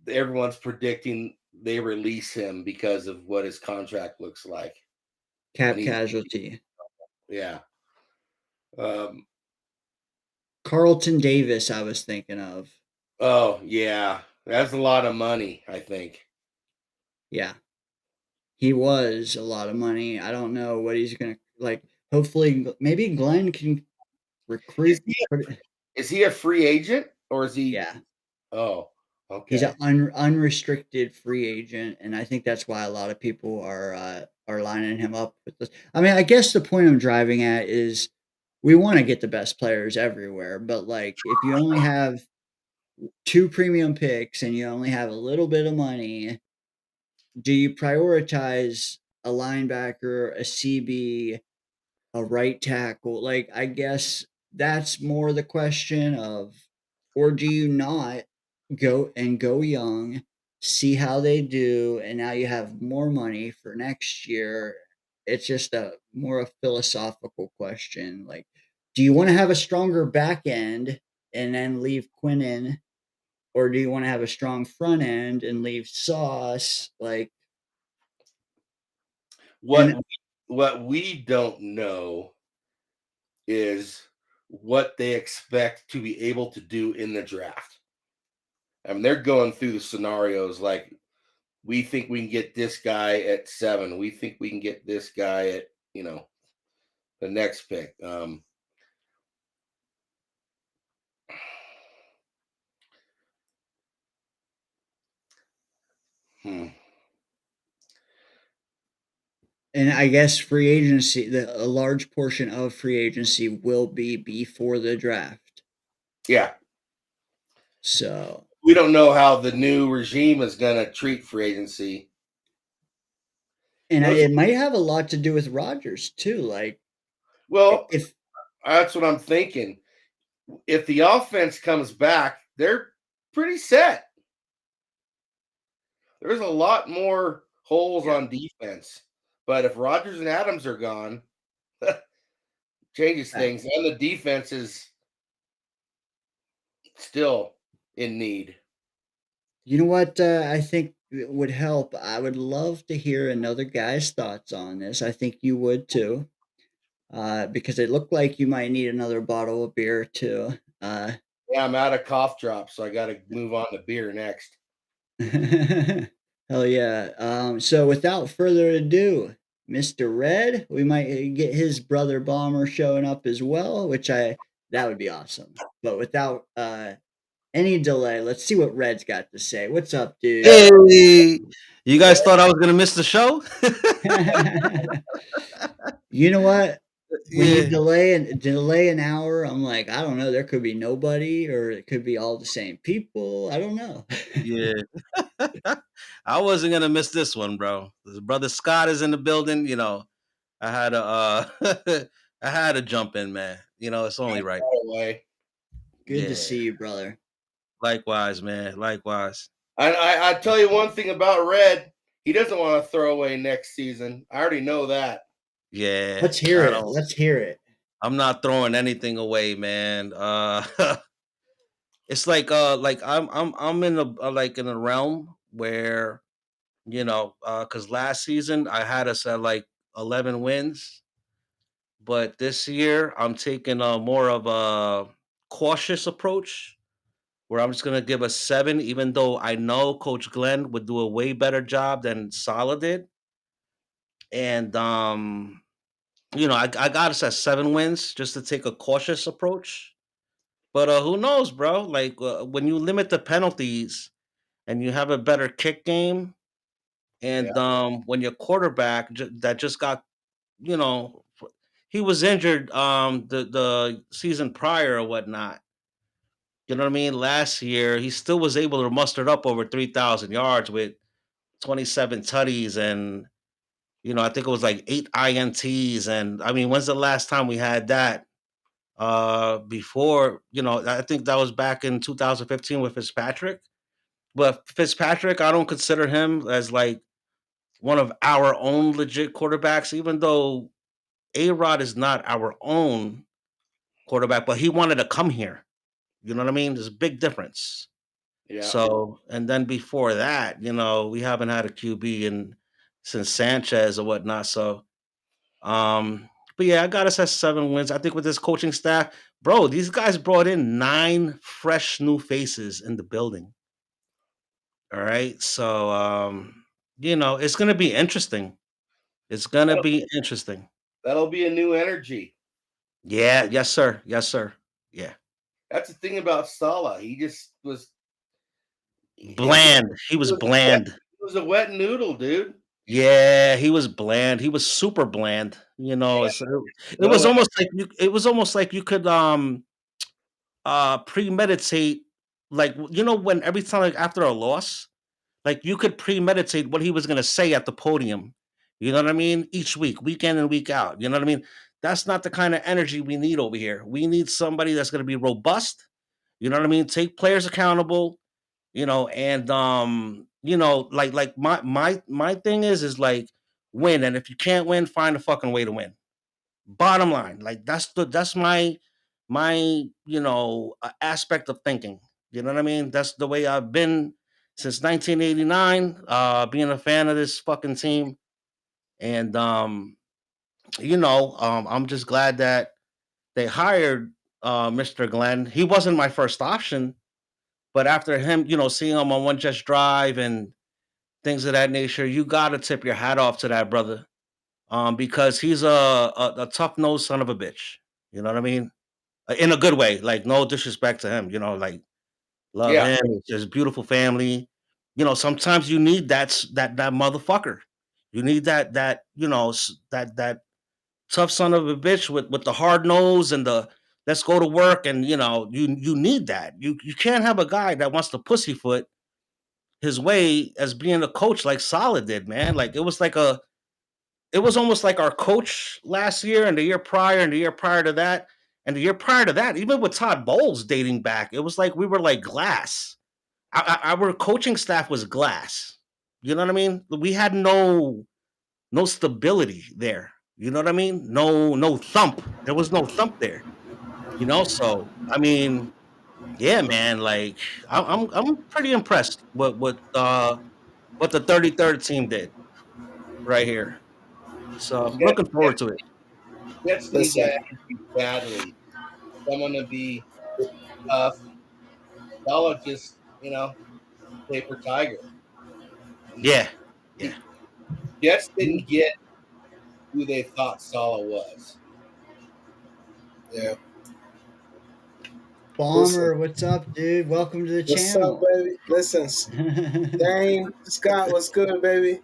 everyone's predicting they release him because of what his contract looks like.
Cap
And
casualty.
yeah. Um,
Carlton Davis, I was thinking of.
oh yeah. That's a lot of money, I think.
Yeah. He was a lot of money. I don't know what he's gonna like. Hopefully, maybe Glenn can
Is
recruit.
he is he a free agent or is he
Yeah,
oh
he's an
okay.
unrestricted free agent, and I think that's why a lot of people are lining him up with this. I mean, I guess the point I'm driving at is we want to get the best players everywhere, but like if you only have two premium picks and you only have a little bit of money, do you prioritize a linebacker, a CB, a right tackle? Like, I guess that's more the question of, or do you not go young, see how they do, and now you have more money for next year? It's just a philosophical question. Like, do you want to have a stronger back end and then leave Quinn in, or do you want to have a strong front end and leave Sauce? Like,
What
and
we, what we don't know is what they expect to be able to do in the draft. I mean, they're going through the scenarios like we think we can get this guy at 7. We think we can get this guy at, the next pick. Hmm.
And I guess free agency, a large portion of free agency will be before the draft.
Yeah.
So
We don't know how the new regime is going to treat free agency.
and
Those,
it might have a lot to do with Rodgers too. Like
well,
if
that's what I'm thinking. If the offense comes back, they're pretty set. There's a lot more holes
yeah,
on defense. But if Rodgers and Adams are gone, changes
yeah.
things. And the defense is still in need.
You know what I think would help? I would love to hear another guy's thoughts on this. I think you would too. Because it looked like you might need another bottle of beer too.
Yeah, I'm out of cough drops, so I got to move on to beer next.
Hell yeah. So without further ado, Mr. Red, we might get his brother Bomber showing up as well, that would be awesome. But without any delay, let's see what Red's got to say. What's up, dude?
Hey, you guys thought I was gonna miss the show?
You know what? When you
Yeah,
delay an hour, I'm like, I don't know, there could be nobody or it could be all the same people. I don't know.
yeah. I wasn't gonna miss this one, bro. His brother Scott is in the building. I had to, I had to jump in, man. It's only right.
Away.
Good to
Yeah.
see you, brother.
Likewise, man. Likewise.
I tell you one thing about Red. He doesn't want to throw away next season. I already know that.
Yeah.
Let's hear
I
it.
don't.
Let's hear it.
I'm not throwing anything away, man. It's like I'm in a realm where because last season I had us at like 11 wins, but this year I'm taking a more of a cautious approach where I'm just gonna give a 7, even though I know Coach Glenn would do a way better job than Salah did. And I got us at 7 wins just to take a cautious approach. But who knows, bro? Like when you limit the penalties and you have a better kick game,
Yeah.
and when your quarterback that just got you know, he was injured the season prior or whatnot. You know what I mean? Last year, he still was able to muster up over 3,000 yards with 27 tutties and I think it was like 8 INTs. And I mean, when's the last time we had that? Before, I think that was back in 2015 with Fitzpatrick. But Fitzpatrick, I don't consider him as like one of our own legit quarterbacks, even though A-Rod is not our own quarterback, but he wanted to come here. You know what I mean? There's a big difference.
Yeah.
So, and then before that, we haven't had a QB since Sanchez or whatnot. So, but yeah, I got us at 7 wins. I think with this coaching staff, bro, these guys brought in 9 fresh new faces in the building. All right. So, it's gonna be interesting. It's gonna
That'll,
be interesting.
that'll be a new energy.
Yeah, yes, sir. Yes, sir. Yeah.
That's the thing about Sala. He just was. He
Bland. He was
was wet.
bland.
He was a wet noodle, dude.
Yeah, he was bland. He was super bland.
Yeah.
It was
No.
almost like you could premeditate, like when every time, like after a loss, like you could premeditate what he was gonna say at the podium. You know what I mean? Each week, week in and week out. You know what I mean? That's not the kind of energy we need over here. We need somebody that's gonna be robust. You know what I mean? Take players accountable, and like my thing is like win. And if you can't win, find a fucking way to win. Bottom line, like that's my aspect of thinking. You know what I mean? That's the way I've been since 1989, being a fan of this fucking team. And I'm just glad that they hired Mr. Glenn. He wasn't my first option, but after him, seeing him on One Just Drive and things of that nature, you gotta tip your hat off to that brother. Because he's a tough nosed son of a bitch. You know what I mean? In a good way. Like no disrespect to him. Like love
Yeah.
him. It's just beautiful family. sometimes you need that motherfucker. You need that that tough son of a bitch with the hard nose and the let's go to work, and you need that. You can't have a guy that wants to pussyfoot his way as being a coach like Solid did, man. Like it was almost like our coach last year and the year prior and the year prior to that and the year prior to that, even with Todd Bowles dating back, it was like we were like glass. Our coaching staff was glass. You know what I mean? We had no stability there. You know what I mean? No thump. There was no thump there. So I mean, yeah, man. Like I'm pretty impressed what the 33rd team did right here. So I'm
Jets,
looking forward to it.
Jets need
Listen,
that badly. Someone to be tough. Y'all are just, paper tiger.
Yeah, yeah.
Jets didn't get who they thought Salah was.
yeah.
Bomber, what's up, dude? Welcome to the
What's
channel.
up, baby? Listen, Dane, Scott, what's good, baby?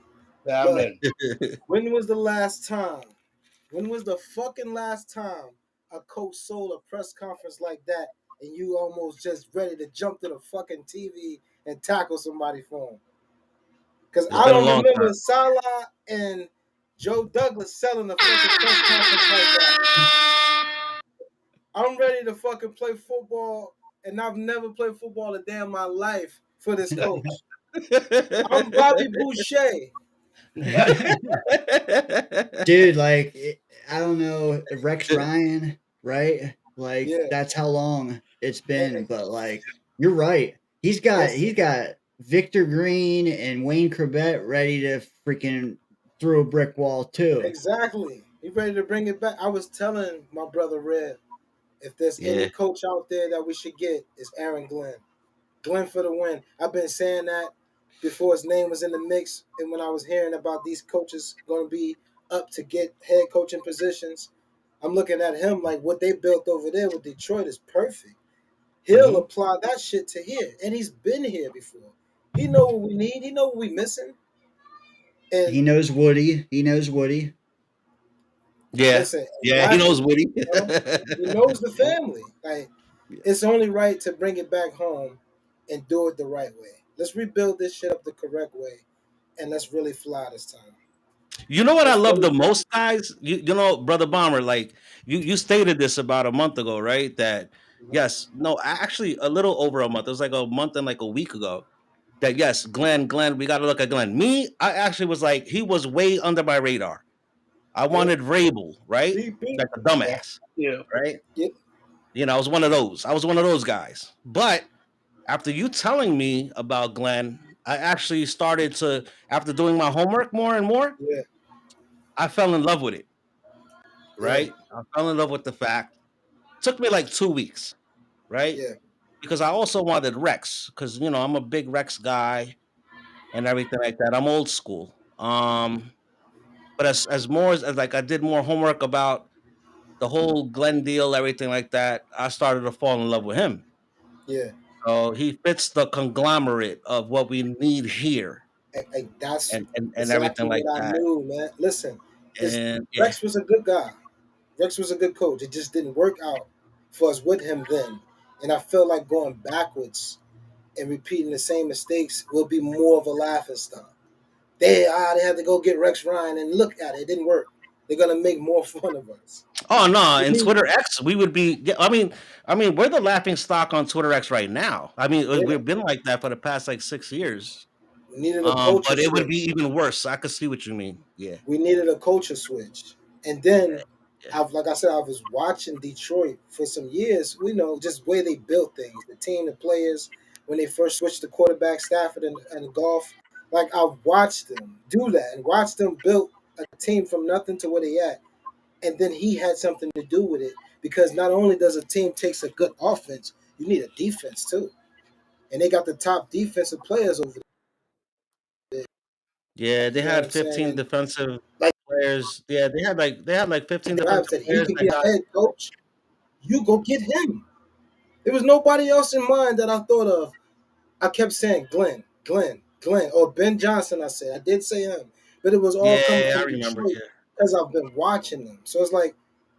Happening.
When was the last time? When was the fucking last time a coach sold a press conference like that and you almost just ready to jump to the fucking TV and tackle somebody for him? Because I
been a
don't
long
remember
time.
Salah and Joe Douglas selling a fucking press conference like that. I'm ready to fucking play football, and I've never played football a day in my life for this coach. I'm Bobby Boucher.
Dude, like I don't know, Rex Ryan, right? Like
Yeah.
that's how long it's been,
Yeah.
but like you're right. He's got Victor Green and Wayne Corbett ready to freaking throw a brick wall too.
Exactly. He ready to bring it back. I was telling my brother Red, if there's any coach out there that we should get, it's Aaron Glenn. Glenn for the win. I've been saying that before his name was in the mix, and when I was hearing about these coaches going to be up to get head coaching positions, I'm looking at him like what they built over there with Detroit is perfect. He'll apply that shit to here, and he's been here before. He know what we need. He know what we missing. And
He knows Woody. He knows Woody.
Yeah,
listen,
yeah. He knows Woody.
he knows the family. Like it's only right to bring it back home and do it the right way. Let's rebuild this shit up the correct way, and let's really fly this time.
You know what I
Let's
love
really
the most, guys? Brother Bomber, like you stated this about a month ago, right? That yes, no, actually a little over a month. It was like a month and like a week ago. That yes, Glenn, we got to look at Glenn. Me, I actually was like, he was way under my radar. I wanted Vrabel, right? Like a dumbass,
Yeah.
right?
Yeah.
I was one of those. I was one of those guys. But after you telling me about Glenn, I actually started to, after doing my homework more and more,
Yeah.
I fell in love with it. Right? I fell in love with the fact. Took me like 2 weeks, right?
Yeah.
Because I also wanted Rex, because I'm a big Rex guy and everything like that. I'm old school. But as more as like I did more homework about the whole Glenn deal, everything like that, I started to fall in love with him.
Yeah.
So he fits the conglomerate of what we need here,
That's
and everything
exactly
like
what I
that.
knew, man. Listen,
And yeah,
Rex was a good guy. Rex was a good coach. It just didn't work out for us with him then. And I feel like going backwards and repeating the same mistakes will be more of a laughing stock. They had to go get Rex Ryan, and look at it. It didn't work. They're gonna make more fun of us.
oh no, in Twitter X, we would be. Yeah, I mean, we're the laughing stock on Twitter X right now. I mean,
Yeah.
we've been like that for the past like 6 years.
We needed a culture
But it would be
switch.
even worse. I could see what you mean. Yeah.
We needed a culture switch. And then,
Yeah.
like I said, I was watching Detroit for some years. Just way they built things, the team, the players, when they first switched to quarterback, Stafford and golf. Like I've watched them do that and watched them build a team from nothing to where they at. And then he had something to do with it because not only does a team takes a good offense, you need a defense too. And they got the top defensive players over there.
Yeah, they
You know what
had
I'm saying?
15
And
defensive
like
players. Yeah, they had like 15
I've
defensive
said, he
players
could
that
be a
got.
head coach. You go get him. There was nobody else in mind that I thought of. I kept saying Glenn, Glenn, Glenn or Ben Johnson. I did say him, but it was all coming
Yeah, I
from
remember.
Detroit
Yeah,
because I've been watching them. So it's like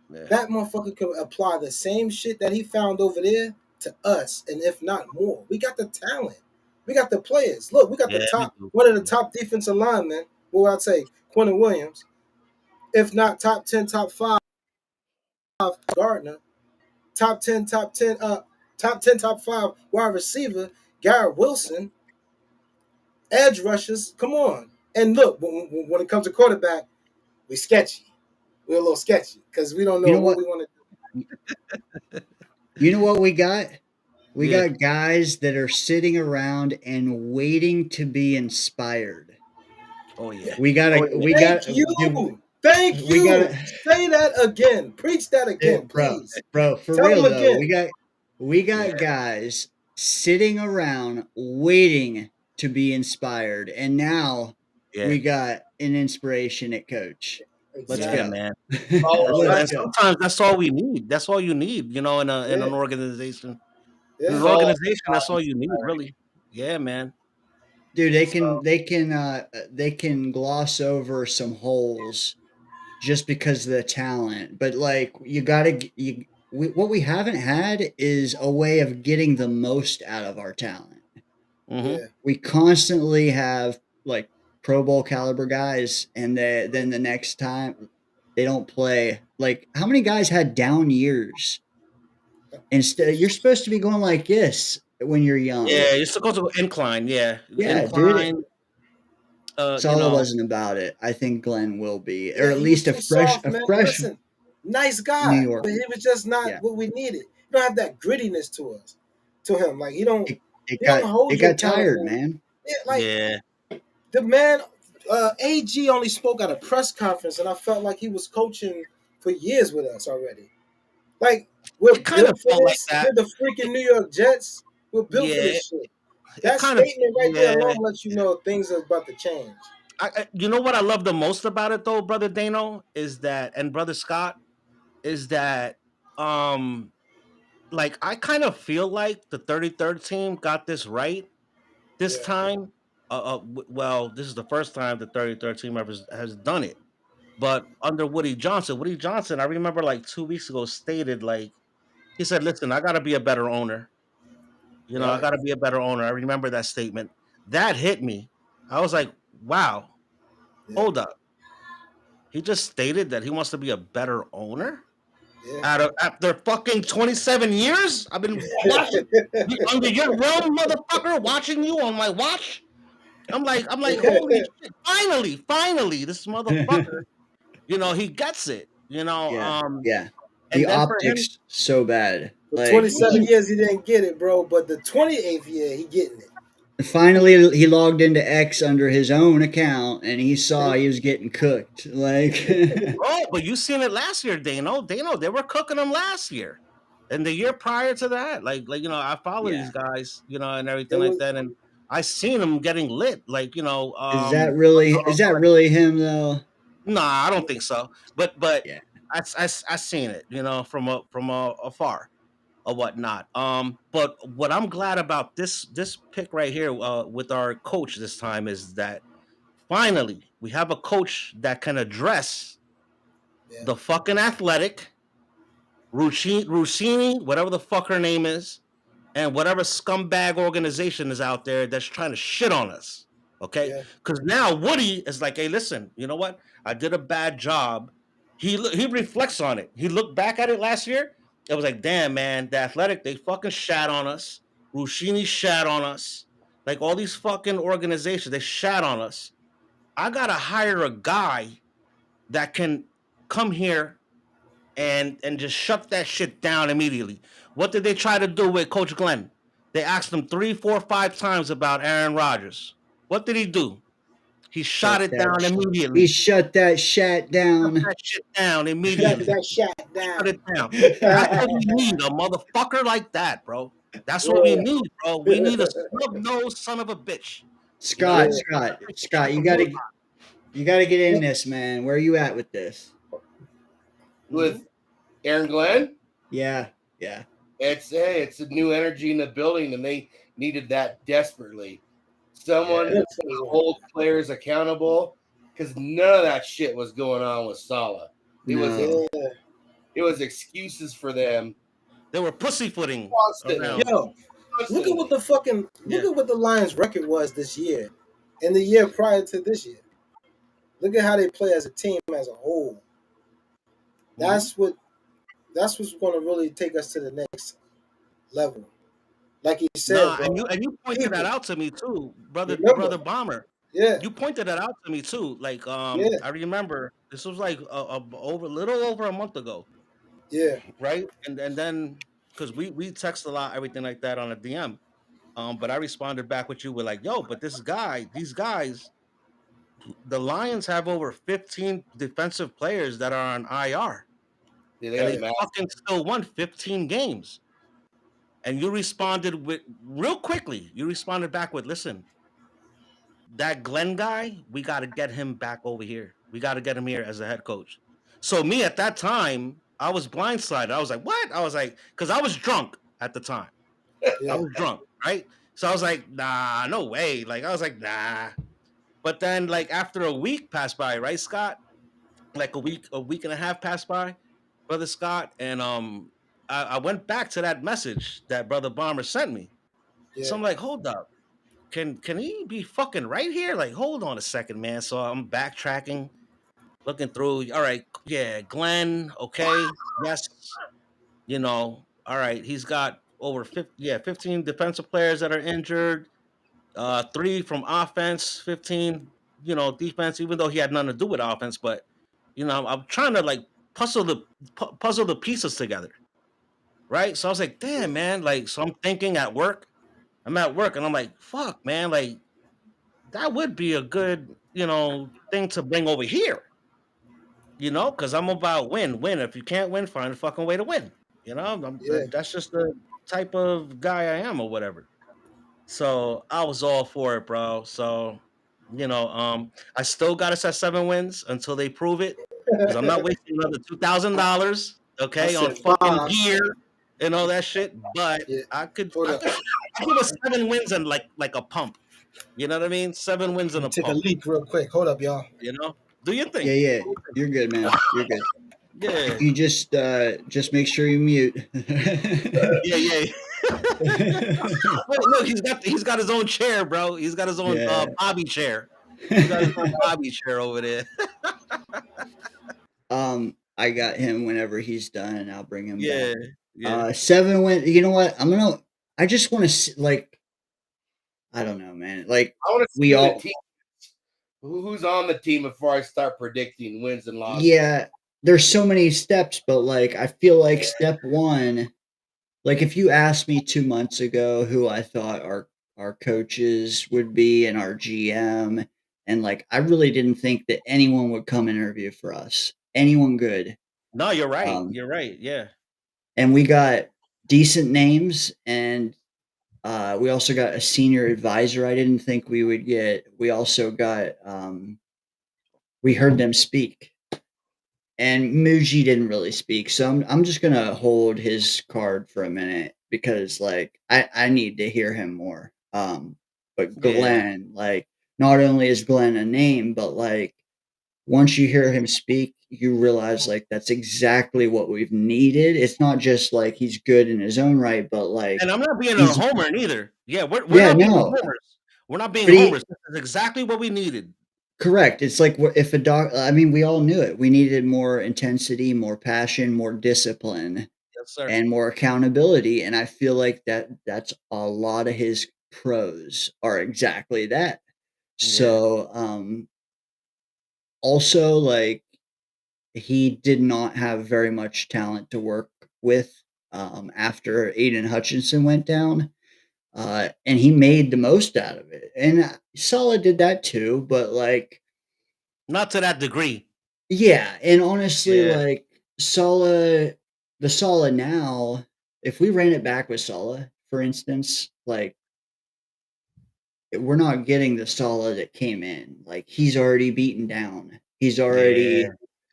yeah,
that motherfucker can apply the same shit that he found over there to us, and if not more. We got the talent. We got the players. Look, we got the
yeah. We
top,
do.
one of the top defensive linemen. What would I say? Quentin Williams. If not top 10, top 5, Gardner. Top 10, top 10, top 5 wide receiver, Garrett Wilson. Edge rushers, come on. And look, when it comes to quarterback, we sketchy. We're a little sketchy because we don't
You
know
know
what
what?
we want to
You know what we got? We
Yeah.
got guys that are sitting around and waiting to be inspired.
Oh yeah.
We
Oh
gotta,
yeah.
we got,
Thank you. Thank
we
you.
gotta,
Say that again. Preach that again, please.
bro, for
Tell
real
them
though,
again.
we
Yeah.
got guys sitting around waiting to be inspired, and now
Yeah.
we got an inspiration at coach. Let's
Yeah,
Exactly.
go.
man.
Oh,
Let's
And
go.
sometimes that's all we need. That's all you need, in
Yeah.
an organization. In an
Yeah.
it's all
organization, that's all you need, really. Yeah, man.
Dude,
So
they can gloss over some holes just because of the talent. But like you got to what we haven't had is a way of getting the most out of our talent.
mhm.
Yeah.
We constantly have like Pro Bowl caliber guys, and then the next time they don't play. Like how many guys had down years? Instead, you're supposed to be going like this when you're young.
Yeah, you're supposed to go incline, yeah.
Yeah, dude.
Incline,
That's all it wasn't about it. I think Glenn will be, or
Yeah,
at
he was
least
too soft,
a
man.
fresh
Listen, nice
New
guy,
York.
but he was just not
Yeah,
what we needed. He don't have that grittiness to us, to him. Like he don't
it
hold your
got
talent,
tired,
man.
man.
Yeah, like
Yeah.
the man, AG only spoke at a press conference, and I felt like he was coaching for years with us already. Like we're
It kind of
built for
felt like
this.
that.
We're the freaking New York Jets. We're built for
Yeah,
this shit.
it
That
kind of
statement right there
yeah.
alone lets you know things are about to change.
You know what I love the most about it though, brother Dano, is that and brother Scott, is that um like I kind of feel like the 33rd team got this right this
Yeah,
time. Well, this is the first time the 33rd team ever has done it. But under Woody Johnson, I remember like 2 weeks ago stated like he said, "Listen, I got to be a better owner. I
right.
got to be a better owner." I remember that statement. That hit me. I was like, "Wow,
Yeah,
hold up." He just stated that he wants to be a better owner
yeah.
out of after fucking 27 years. I've been watching under your realm, motherfucker, watching you on my watch. I'm like, holy shit! Finally, this motherfucker, he gets it.
Yeah, yeah. The
And then for him,
optics so bad.
For
Like
27 years he didn't get it, bro. But the 28th year he getting it.
finally he logged into X under his own account and he saw he was getting cooked. Like
oh, but you seen it last year, Dano, they were cooking them last year, and the year prior to that, I follow
yeah.
these guys, and everything
It
like
was
that, and I seen them getting lit,
Is that really him though?
nah, I don't think so, but
Yeah.
I seen it, from afar or whatnot. But what I'm glad about this pick right here, with our coach this time is that finally we have a coach that can address
yeah,
the fucking athletic Rossini, whatever the fuck her name is, and whatever scumbag organization is out there that's trying to shit on us. Okay,
yeah,
because now Woody is like, hey, listen, you know what? I did a bad job. He reflects on it. He looked back at it last year. It was like, damn, man, the athletic, they fucking shat on us. Rossini shat on us. Like all these fucking organizations, they shat on us. I gotta hire a guy that can come here and just shut that shit down immediately. What did they try to do with Coach Glenn? They asked him 3, 4, 5 times about Aaron Rodgers. What did he do? He shot
Shut
it
that
down
he
immediately.
shut that shat
Shut
down.
that shit down
shut
immediately.
that shot
Shut
down.
it down. That's what we need, a motherfucker like that, bro. That's what we
Yeah,
need, bro. We need a snub nosed son of a bitch.
Scott,
yeah.
Scott,
Get this shit
Scott,
off the road.
you gotta get in this, man. Where are you at with this?
with Aaron Glenn.
Yeah, yeah.
It's a new energy in the building, and they needed that desperately. someone
Good
to
for him.
hold players accountable, because none of that shit was going on with Salah. It was
No.
Yeah.
it was excuses for them
They were pussyfooting
constantly.
around.
Yo, look at what
constantly.
look at what the Lions' record was this year, and the year prior to this year. Look at how they play as a team as a whole. That's what's going to really take us to the next level. Like you said,
Nah,
bro.
and you pointed that
People,
out to me too, brother
remember?
Bomber.
Yeah,
You pointed that out to me too. Like
yeah,
I remember this was like over a little over a month ago,
yeah,
right? And then because we text a lot, everything like that on a DM. But I responded back with you with like, yo, but these guys, the Lions have over 15 defensive players that are on IR,
Yeah, they
and
got
they
mad.
fucking still won 15 games. And you responded with real quickly. You responded back with, listen, that Glenn guy, we got to get him back over here. We got to get him here as a head coach. So me at that time, I was blindsided. I was like, what? I was like, because I was drunk at the time. I
yeah,
was drunk, right? So I was like, nah, no way. Like I was like, nah. But then, like after a week passed by, right, Scott? Like a week and a half passed by, brother Scott, and I went back to that message that brother Bomber sent me.
yeah,
So I'm like, hold up, can he be fucking right here? Like, hold on a second, man. So I'm backtracking, looking through. All right, yeah, Glenn, okay, yes, all right, he's got over 15 defensive players that are injured, three from offense, 15, defense, even though he had nothing to do with offense. But I'm trying to like puzzle the puzzle the pieces together, right? So I was like,
yeah,
damn, man. Like, so I'm thinking at work. I'm at work, and I'm like, fuck, man. Like, that would be a good, thing to bring over here. Because I'm about win. If you can't win, find a fucking way to win.
yeah,
That's just the type of guy I am, or whatever. So I was all for it, bro. So, I still got us at 7 wins until they prove it. Because I'm not wasting another $2,000,
I
okay, on
said
fucking
five.
gear and all that shit. But
Yeah,
I could
hold
I
up.
could I give us 7 wins and like a pump. You know what I mean? 7 wins
Let
and
me
a
take a
pump,
leak real quick. Hold up, y'all.
you know? Do you
Yeah,
think?
yeah. You're good, man. You're good.
Yeah.
You just make sure you mute.
Yeah, yeah. Look, he's got his own chair, bro. He's got his own
Yeah.
Bobby chair. He's got his own Bobby chair over there.
I got him whenever he's done, and I'll bring him back.
Yeah, yeah.
7 win. You know what? I just want to like. I don't know, man. Like
I want to see
we
who the
all.
team, who's on the team before I start predicting wins and losses.
Yeah. There's so many steps, but like I feel like step one. Like if you asked me 2 months ago who I thought our coaches would be and our GM, and like I really didn't think that anyone would come interview for us. Anyone good.
No, you're right.
Um,
You're right. Yeah.
and we got decent names, and we also got a senior advisor I didn't think we would get. We also got we heard them speak. And Muji didn't really speak, so I'm just gonna hold his card for a minute because like I need to hear him more. But
Yeah.
Glenn, like not only is Glenn a name, but like once you hear him speak, you realize like that's exactly what we've needed. It's not just like he's good in his own right, but like
And I'm not being a
he's
homer neither. Yeah, we're
yeah,
not being
no.
homers. We're not being
But he
homers. This is exactly what we needed.
correct. It's like if a doc I mean, we all knew it. We needed more intensity, more passion, more discipline.
Yes, sir.
And more accountability, and I feel like that's a lot of his pros are exactly that.
Yeah.
So, also, like, he did not have very much talent to work with, after Aiden Hutchinson went down, and he made the most out of it, and, Saleh did that too, but, like
Not to that degree.
yeah, and honestly,
Yeah.
like, Saleh now, if we ran it back with Saleh, for instance, like we're not getting the Saleh that came in. Like he's already beaten down. He's
Yeah.
already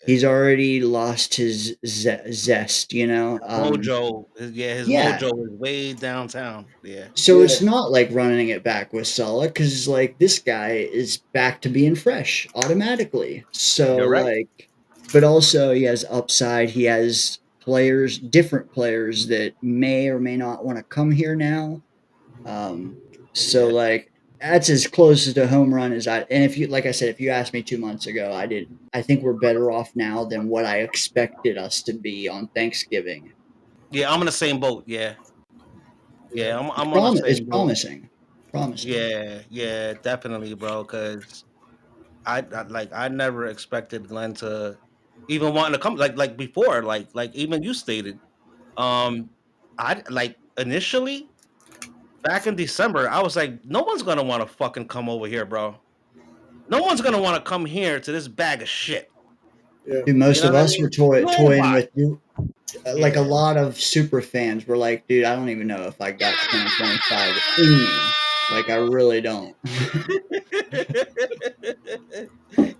He's already lost his zest, you know.
Mojo, his
Yeah.
mojo is way downtown. Yeah.
So it's not like running it back with Salah because like this guy is back to being fresh automatically. So
You're right.
like, but also he has upside. He has players, different players that may or may not want to come here now. Um, so
Yeah.
like that's as close as a home run as I. And if you, like I said, if you asked me 2 months ago, I did. I think we're better off now than what I expected us to be on Thanksgiving.
Yeah, I'm in the same boat. Yeah. Yeah,
It's
I'm on the
it's
same boat.
promising. Promising.
Yeah, yeah, definitely, bro. Because I never expected Glenn to even want to come like before, like even you stated. Um, I like initially back in December, I was like, no one's gonna want to fucking come over here, bro. No one's gonna want to come here to this bag of shit.
Yeah.
Dude,
You
most
know
of
what I
us
mean?
were toying
Nobody.
with you. Like a
Yeah.
lot of super fans were like, dude, I don't even know if I got 2025 in me. Like, I really don't.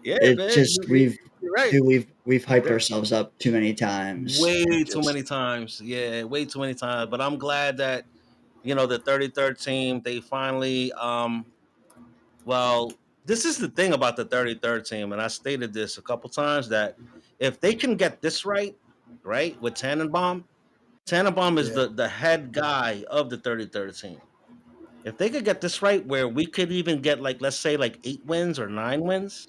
Yeah,
It
man.
just
You're right.
we've hyped ourselves up too many times.
Way
And
too
just
many times. Yeah, way too many times. But I'm glad that the 33rd team, they finally well, this is the thing about the 33rd team, and I stated this a couple times that if they can get this right, with Tannenbaum is
Yeah.
the head guy of the 33rd team. If they could get this right, where we could even get like let's say like 8 wins or 9 wins,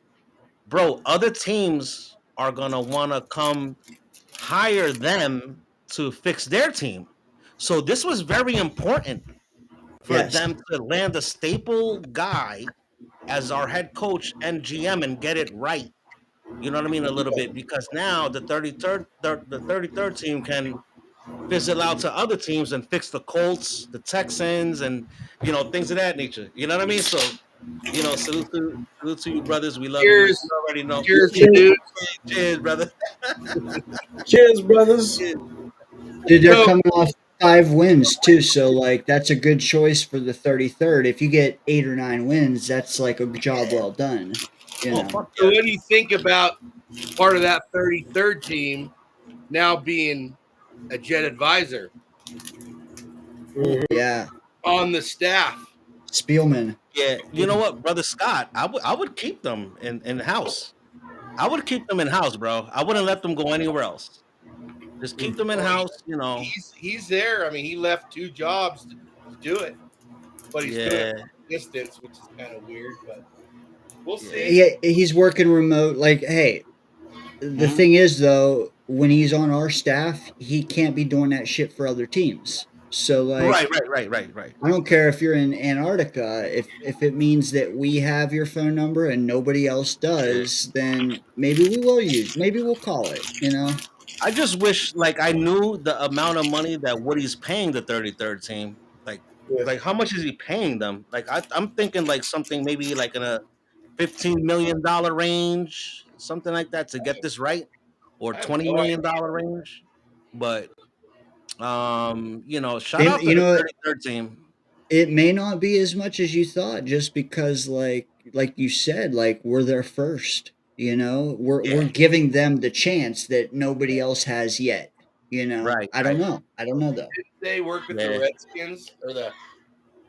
bro, other teams are gonna want to come hire them to fix their team. So this was very important for
yes.
them to land a staple guy as our head coach and GM and get it right. You know what I mean? A little bit because now the 33rd team can fizzle out to other teams and fix the Colts, the Texans, and things of that nature. You know what I mean? So salute to you, brothers. We love you.
Cheers.
You already know.
Cheers, my
Cheers,
dude.
Cheers, brother.
cheers, brothers.
Cheers.
Dude, they're
So
coming off 5 wins too, so like that's a good choice for the 33rd. If you get 8 or 9 wins, that's like a job well done. You
Oh,
know.
fuck
so
yeah.
what do you think about part of that 33rd team now being a Jet advisor
Yeah.
on the staff?
Spielman.
Yeah, you know what, brother Scott? I would keep them in house. I would keep them in house, bro. I wouldn't let them go anywhere else. Just keep them in
Well,
house.
he's there. I mean, he left 2 jobs to do it, but he's doing it
Yeah,
from a distance, which is kind of weird. But we'll
yeah.
see.
Yeah, he's working remote. Like, hey, the
Mhm.
thing is though, when he's on our staff, he can't be doing that shit for other teams. So
Right,
like,
right.
I don't care if you're in Antarctica. If it means that we have your phone number and nobody else
Yeah.
does, then maybe we will use. Maybe we'll call it. You know.
I just wish like I knew the amount of money that Woody's paying the 33rd team. Like,
Yeah.
like how much is he paying them? Like I'm thinking like something maybe like in a $15 million range, something like that to get this right, or
I have
twenty
no
million
idea.
dollar range. But shout
They,
out to
you
the
know,
33rd team.
it may not be as much as you thought, just because, like you said, like we're there first. You know, we're
Yeah,
giving them the chance that nobody else has yet. You know,
right,
I don't
right.
know. I don't know though.
They worked with the
Yeah.
Redskins or the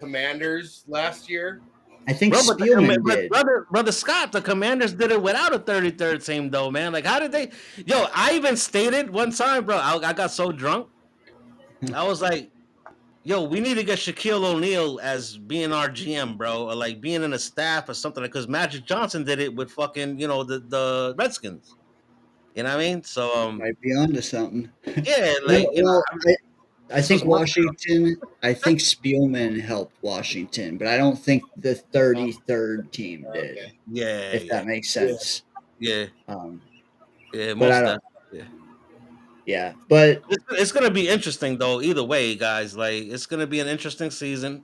Commanders last year.
I think
Bro,
Spielman
but
did.
brother Scott, the Commanders did it without a 33rd team, though, man. Like, how did they? Yo, I even stated one time, bro. I got so drunk, I was like, "Yo, we need to get Shaquille O'Neal as being our GM, bro, or like being in a staff or something." Because Magic Johnson did it with fucking, the Redskins. You know what I mean? So,
Might be onto something.
yeah,
No,
like
well, I
this
think
was months ago.
Washington. I think Spielman helped Washington, but I don't think the
Oh,
33rd team
okay.
did.
Yeah,
If
yeah,
that makes
Yeah.
sense.
yeah,
Um,
yeah.
but I
Most
don't.
definitely. Yeah.
Yeah, but
It's gonna be interesting though. Either way, guys, like it's gonna be an interesting season.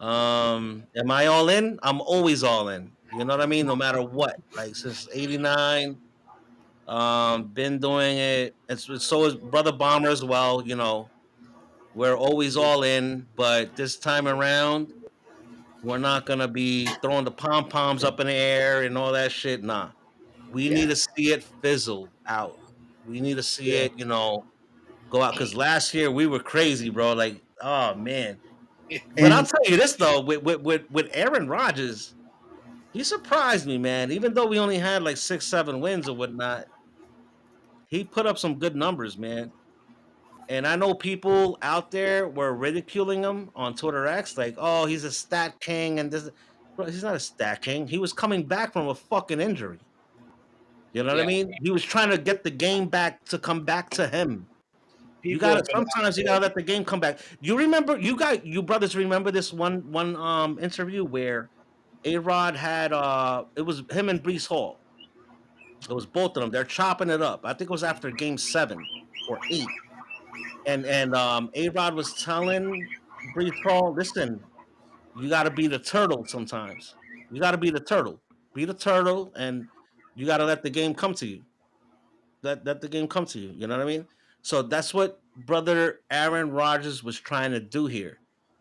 Am I all in? I'm always all in. You know what I mean? No matter what. Like since '89, been doing it. So is Brother Bomber as well. We're always all in, but this time around, we're not gonna be throwing the pom poms up in the air and all that shit. Nah, We need to see it fizzle out. We need to see it, go out. Because last year we were crazy, bro. Like, oh man. But I'll
And
tell you this though, with Aaron Rodgers, he surprised me, man. Even though we only had like 6, 7 wins or whatnot, he put up some good numbers, man. And I know people out there were ridiculing him on Twitter X, like, "Oh, he's a stat king," and this. Bro, he's not a stat king. He was coming back from a fucking injury. You know what I
Yeah,
mean? He was trying to get the game back to come back to him. You
people
gotta
have been out
sometimes you
there.
gotta let the game come back. You remember you brothers remember this one interview where A Rod had it was him and Brees Hall. It was both of them. They're chopping it up. I think it was after game 7 or 8. And A Rod was telling Brees Hall, listen, you gotta be the turtle sometimes. You gotta be the turtle. Be the turtle and you gotta let the game come to you. Let the game come to you. You know what I mean? So that's what brother Aaron Rodgers was trying to do here.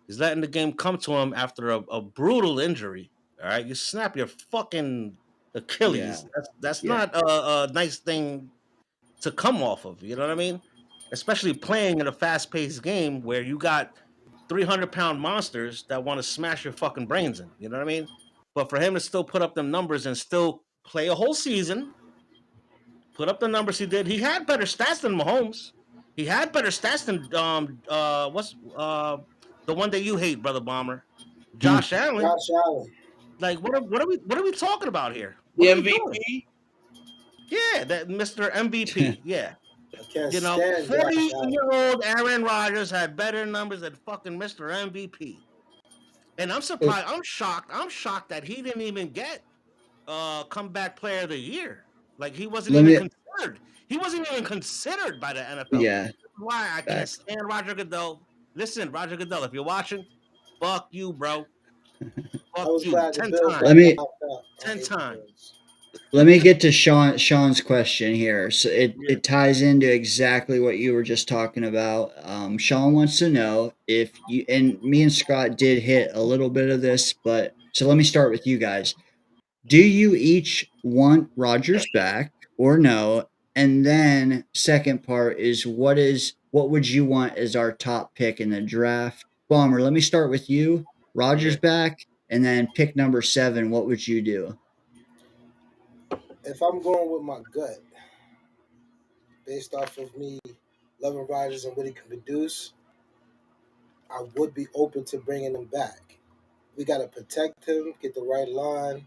He's letting the game come to him after a brutal injury. All right, you snap your fucking
yeah,
Achilles. That's
yeah,
not a nice thing to come off of. You know what I mean? Especially playing in a fast paced game where you got 300-pound monsters that want to smash your fucking brains in. You know what I mean? But for him to still put up them numbers and still play a whole season, put up the numbers he did. He had better stats than Mahomes. He had better stats than what's the one that you hate, brother Bomber,
Hmm.
Josh Allen.
Josh Allen.
Like what are we talking about here?
The
What are we doing?
MVP.
Yeah, that Mr. MVP. Yeah,
I can't stand Josh Allen.
40-year-old Aaron Rodgers had better numbers than fucking Mr. MVP. And I'm surprised. I'm shocked. I'm shocked that he didn't even get comeback player of the year. Like he wasn't
let
even
me.
considered. He wasn't even considered by the NFL.
Yeah,
Why I can't
facts.
stand Roger Goodell. Listen, Roger Goodell, if you're watching, fuck you, bro.
I
Fuck
was
you.
glad the
10
Bills
Let
got
times.
me
knocked out. I
10
hate the
times.
Bills.
let me get to Sean's question here. So
Yeah.
it ties into exactly what you were just talking about. Sean wants to know if you and me and Scott did hit a little bit of this, but so let me start with you guys. Do you each want Rodgers back or no? And then second part is what would you want as our top pick in the draft? Bomber, let me start with you.
Yeah.
Rodgers back, and then pick number 7. What would you do?
If I'm going with my gut, based off of me loving Rodgers and what he can produce, I would be open to bringing him back. We got to protect him, get the right line,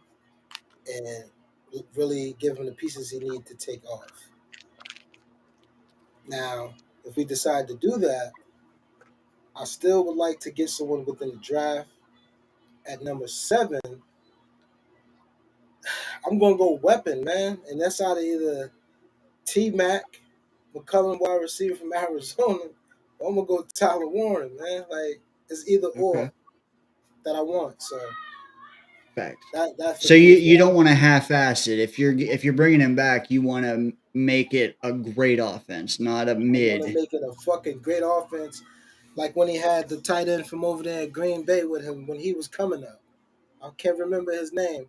and really give him the pieces he needs to take off. Now, if we decide to do that, I still would like to get someone within the draft. At number 7, I'm going to go weapon, man. And that's out of either T Mac, McCullum wide receiver from Arizona, or I'm going to go Tyler Warren, man. Like, it's either
Okay,
or that I want. So
facts.
that for
So
me is
you
what
don't want to half-ass it. If you're bringing him back, you want to make it a great offense, not a
I want to
mid.
make it a fucking great offense. Like when he had the tight end from over there at Green Bay with him when he was coming up. I can't remember his name,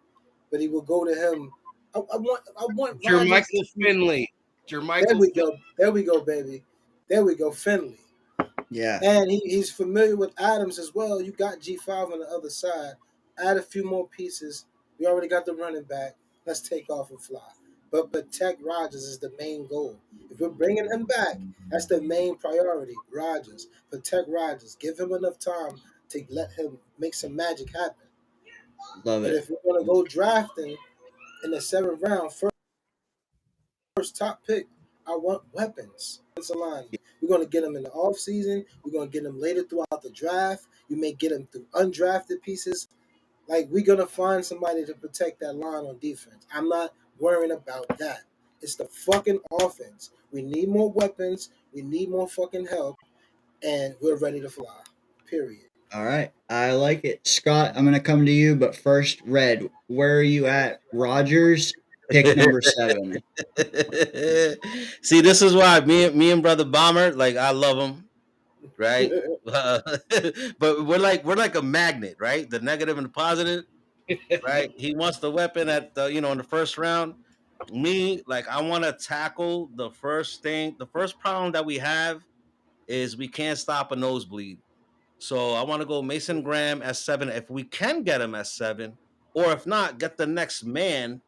but he would go to him. I want Rodgers to
Jermichael
be.
Finley.
There
Jermichael
we
Finley.
go. There we go, baby. There we go, Finley.
Yeah,
And he's familiar with Adams as well. You got G5 on the other side. Add a few more pieces. We already got the running back. Let's take off and fly. But protect Rodgers is the main goal. If we're bringing him back, that's the main priority. Rodgers. Protect Rodgers. Give him enough time to let him make some magic happen.
love
But
it.
if we're going to go drafting in the 7th round, first top pick, I want weapons. Line. We're going to get them in the off season. We're going to get them later throughout the draft. You may get them through undrafted pieces. Like, we're going to find somebody to protect that line on defense. I'm not worrying about that. It's the fucking offense. We need more weapons. We need more fucking help. And we're ready to fly. Period.
All right, I like it. Scott, I'm gonna come to you, but first, Red, where are you at? Rogers, pick number 7.
See, this is why me and brother Bomber, like I love him, right? But we're like a magnet, right? The negative and the positive, right? He wants the weapon at the in the first round. Me, like, I want to tackle the first thing. The first problem that we have is we can't stop a nosebleed. So I want to go Mason Graham S7 if we can get him S7, or if not, get the next man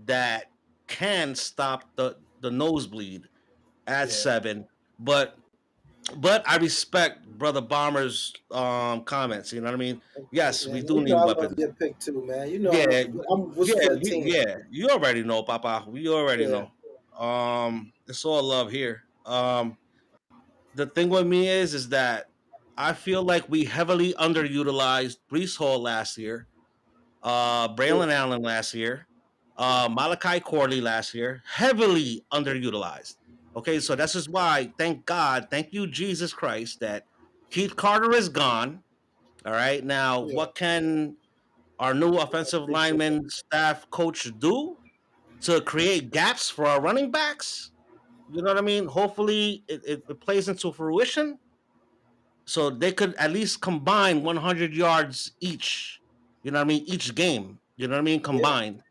that can stop the nosebleed at
Yeah.
7. But I respect Brother Bomber's comments. You know what I mean? Yes,
Yeah,
we
man,
do
you know
need
I love
weapons.
your pick too, man. You know
Yeah,
I'm wishing for the team.
yeah. You already know, Papa. We already
Yeah,
know. It's all love here. The thing with me is that I feel like we heavily underutilized Brees Hall last year,
true.
Braylon Allen last year, Malachi Corley last year, heavily underutilized. Okay, so this is why, thank God, thank you, Jesus Christ, that Keith Carter is gone. All right, now
Yeah,
what can our new offensive
appreciate that.
lineman staff coach do to create gaps for our running backs? You know what I mean? Hopefully, it plays into fruition so they could at least combine 100 yards each. You know what I mean? Each game. You know what I mean?
Yeah,
Combined.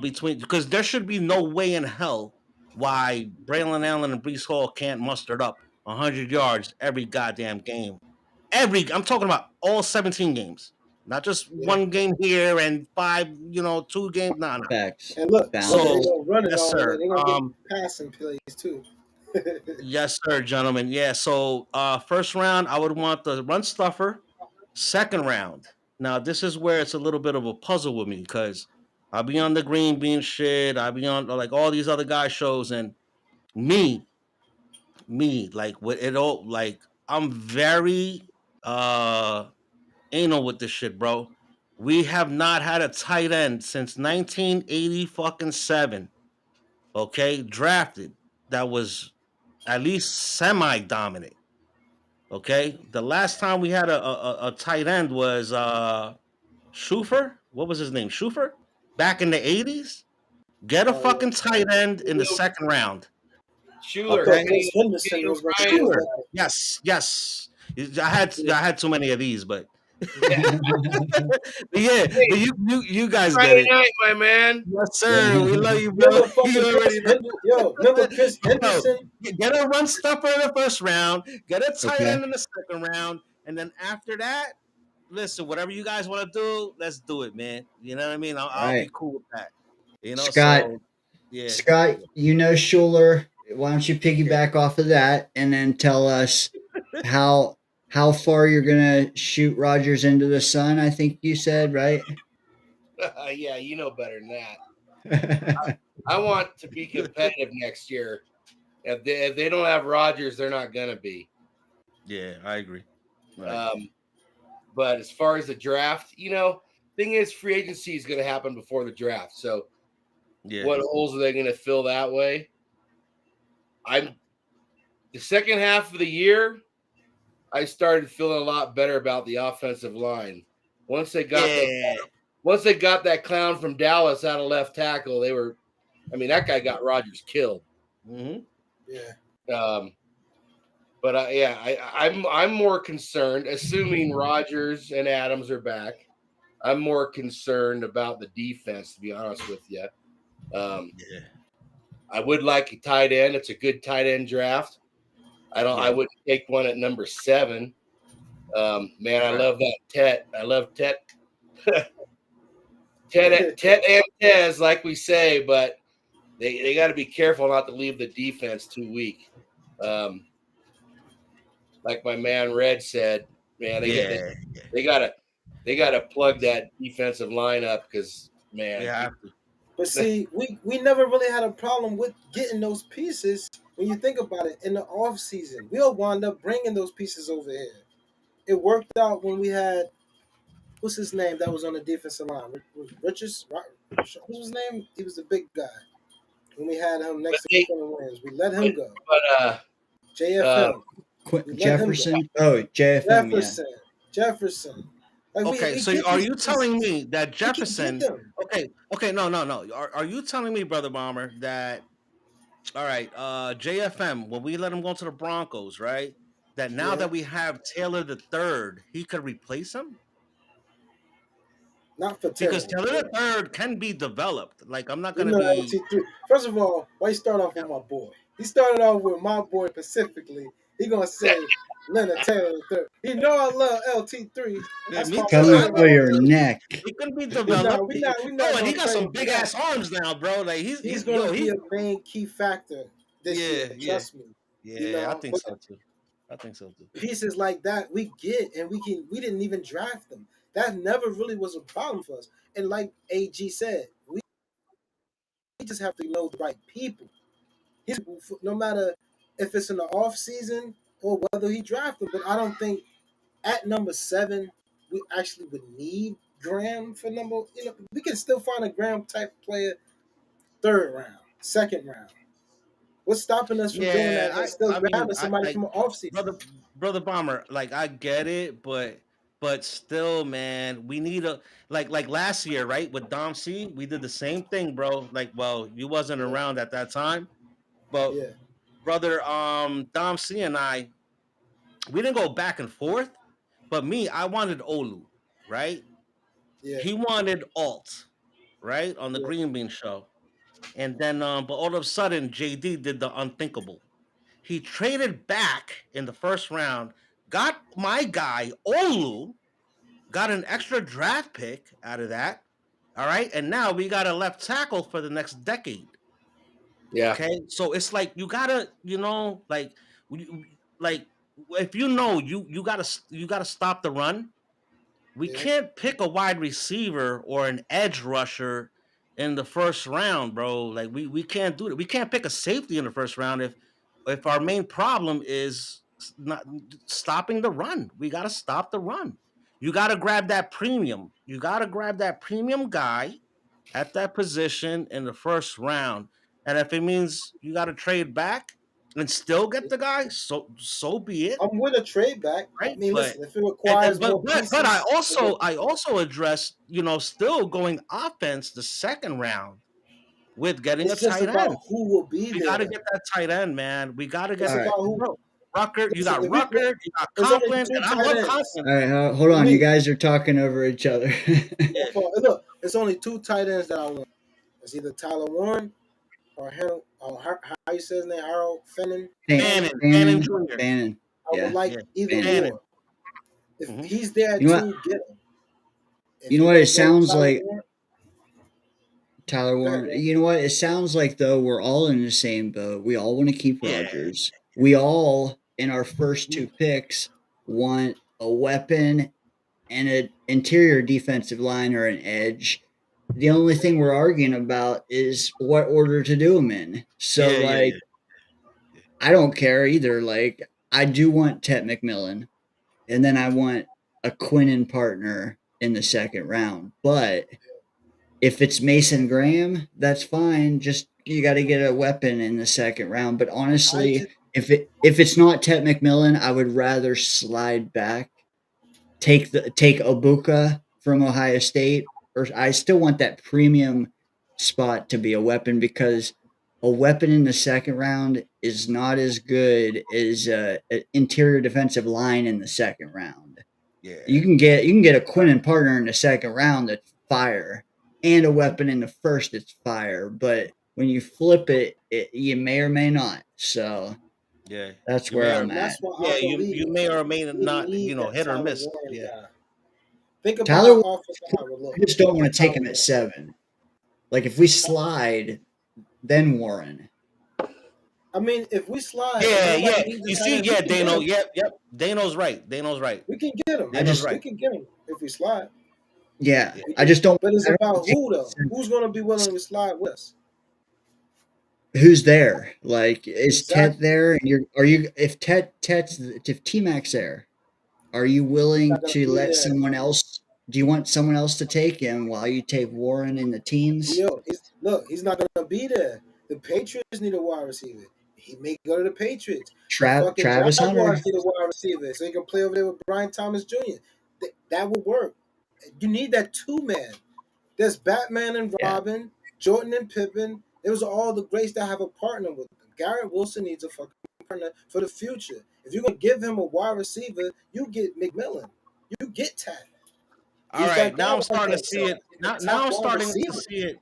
Between because there should be no way in hell why Braylon Allen and Brees Hall can't muster up 100 yards every goddamn game. I'm talking about all 17 games, not just
yeah.
one game here and five, 2 games. Nah, nah.
Facts.
And look, they're
So,
Balance.
gonna run it
yes,
all the way.
sir.
They're gonna get passing plays too.
Yes, sir, gentlemen. Yeah. So first round, I would want the run stuffer. Second round. Now, this is where it's a little bit of a puzzle with me because I'll be on the green bean shit. I'll be on like all these other guys' shows, and me, like with it all, like I'm very anal with this shit, bro. We have not had a tight end since 1980 fucking 7. Okay, drafted that was at least semi dominant. Okay, the last time we had a tight end was Schufer. What was his name? Schufer. Back in the 80s. Get a
Oh yeah.
fucking tight end in the second round.
I
Schuler,
thought
Okay,
Chris Henderson
Kenny
was gonna be
Ryan.
Schuler.
the guy.
Yes, yes.
Yeah,
I had too many of these, but
Yeah.
yeah,
Hey,
but you guys get
Friday
it.
night, my man.
Yes, sir. We
Yeah.
love you, bro.
remember
You
fucking Chris
already know.
Henderson? Yo, remember Chris
Yo,
Henderson?
get a run stuffer in the first round, get a tight
Okay.
end in the second round, and then after that, listen, whatever you guys want to do, let's do it, man. You know what I mean?
All
I'll be
right.
cool with that.
Scott,
So yeah,
Scott, you know Schuler. Why don't you
yeah.
piggyback off of that and then tell us how how far you're gonna shoot Rodgers into the sun? I think you said, right?
Yeah, you know better than that. I want to be competitive next year. If they don't have Rodgers, they're not gonna be.
Yeah, I agree. Right.
But as far as the draft, thing is, free agency is going to happen before the draft. So,
Yeah.
what holes are they going to fill that way? The second half of the year, I started feeling a lot better about the offensive line. Once they got that clown from Dallas out of left tackle, that guy got Rodgers killed.
Mm-hmm.
Yeah.
But I'm more concerned, assuming Rodgers and Adams are back. I'm more concerned about the defense, to be honest with you.
Yeah.
I would like a tight end. It's a good tight end draft. I wouldn't take one at number 7. Man, I love that Tet. I love Tet. Tet and Tez, like we say, but they got to be careful not to leave the defense too weak. Like my man Red said, man, they gotta plug that defensive line up because man,
But see, we never really had a problem with getting those pieces when you think about it in the off season. We'll wind up bringing those pieces over here. It worked out when we had what's his name that was on the defensive line? Richards? What was his name? He was the big guy. When we had him next to Quinn Williams, we let him go.
But
JFM. We let him go.
Jefferson. Oh, JFM.
Jefferson. Like
Okay, so are you telling me that Jefferson? Okay, no. Are you telling me, Brother Bomber, that all right, JFM, when we let him go to the Broncos, right? That now that we have Taylor the third, he could replace him?
Not for
Because
Taylor.
Taylor the third can be developed. Like I'm not
You
gonna
know,
be.
LT3. First of all, why you start off with my boy? He started off with my boy specifically. He gonna say Leonard Taylor the third. He know I love LT3.
Yeah,
That's
me
my
too.
Coming
I
boy
for
love
right
your
there.
neck.
He can be
We
developed.
not we not we
Oh,
not
and he
gonna
got
trade
some
him for
big
that.
ass arms now, bro. Like
He's
yo,
gonna be a main key factor this year.
yeah,
Trust me. You
yeah. I
know,
think
but
so too. I think so too.
pieces like that we get, and we didn't even draft them. That never really was a problem for us. And like AG said, we just have to know the right people. He's no matter if it's in the off season or whether he drafted, but I don't think at number 7 we actually would need Graham for number. You know, we can still find a Graham type player third round, second round. What's stopping us from doing
Yeah,
that and still
I mean,
grabbing
I
somebody
like
from an off season?
brother Bomber. Like I get it, but still, man, we need a like last year, right? With Dom C, we did the same thing, bro. Like, well, you wasn't
Yeah,
around at that time, but
yeah,
brother, Dom C and I, we didn't go back and forth. But me, I wanted Olu, right?
yeah,
He wanted Alt, right, on the
yeah,
Green Bean show. And then, but all of a sudden, JD did the unthinkable. He traded back in the first round, got my guy Olu, got an extra draft pick out of that. All right, and now we got a left tackle for the next decade.
Yeah.
Okay, so it's like you gotta, like if you gotta stop the run. We
yeah.
can't pick a wide receiver or an edge rusher in the first round, bro. Like we can't do it. We can't pick a safety in the first round if our main problem is not stopping the run. We got to stop the run. You got to grab that premium. You got to grab that premium guy at that position in the first round. And if it means you got to trade back and still get the guy, so be it,
I'm with a trade back. I
right?
mean,
But
listen, if it
and
requires
but
more
but I
pieces,
also I also addressed still going offense the second round with getting a
it's just
tight end.
about who will be
We got to
there.
get that tight end, man. We got to
It's
get
All right.
about who.
bro. Rucker, you
Listen,
got
if we
Rucker, you got
there's only
Conklin,
two
and I
tight
love
ends
Conklin.
All right, hold
for
on. You
me.
guys are talking over each other.
Look, it's only two tight ends that I want. It's either Tyler Warren or Harold, or how you say his name, Harold Fennon.
Fan-
Fanning.
Fannin
Fannin,
Jr.
Fannin.
I would
Yeah,
like
Yeah,
either
Fannin.
Fannin.
or. If
hmm
he's there at
You know what?
2, get him. If
You know
you're
what? It
gonna go
sounds
Tyler
like
Warren,
Tyler
go ahead,
Warren.
man.
You know what? It sounds like though we're all in the same boat. We all want to keep
Yeah.
Rodgers. We all, in our first two picks, want a weapon and an interior defensive line or an edge. The only thing we're arguing about is what order to do them in. So,
Yeah, yeah,
like,
yeah.
I don't care either. Like, I do want Tet McMillan, and then I want a Quinnen partner in the second round. But if it's Mason Graham, that's fine. Just you got to get a weapon in the second round. But
I
honestly,
just
if it's not Tet McMillan, I would rather slide back, take Obuka from Ohio State, or I still want that premium spot to be a weapon because a weapon in the second round is not as good as an interior defensive line in the second round.
Yeah.
You can get a Quinnen partner in the second round that's fire, and a weapon in the first that's fire. But when you flip it, you may or may not. So
Yeah.
that's
You
where
may or
I'm
and
at.
that's why I
yeah, you
believe
may or may
we
not,
need that
hit or
Tyler
miss.
Warren
Yeah.
guy. Think about
Tyler,
how offensive line would look
I just don't want
with
to take
Tyler
him at
Warren.
7. Like if we slide, then Warren.
I mean, if we slide and
Yeah,
nobody
yeah.
needs
You
a tight
see,
end, we
yeah,
can get
Dano.
him.
Yep. Dano's right. Dano's right.
We can get him.
I
Dano's
just
right.
We can get him if we slide.
yeah,
Yeah.
We
I
can,
just don't.
but it's
I don't
about
wanna take
who
him at
though.
7.
Who's going to be willing to slide with us?
Who's there? Like is Tet
Exactly.
there? And are you if T Mac's there? Are you
He's
willing
not going to
to
be
let
there.
someone else? Do you want someone else to take him while you take Warren in the teens?
Yo, look, he's not going to be there. The Patriots need a wide receiver. He may go to the Patriots. The fucking
Travis Hunter.
Jaguars need a wide receiver so he can play over there with Brian Thomas Jr. That would work. You need that 2-man. There's Batman and
Yeah.
Robin, Jordan and Pippen. Those are all the greats that have a partner with them. Garrett Wilson needs a fucking partner for the future. If you're gonna give him a wide receiver, you get McMillan. You get Tad.
All right, now I'm starting to see it. Now I'm
wide
starting to
receiver.
see it.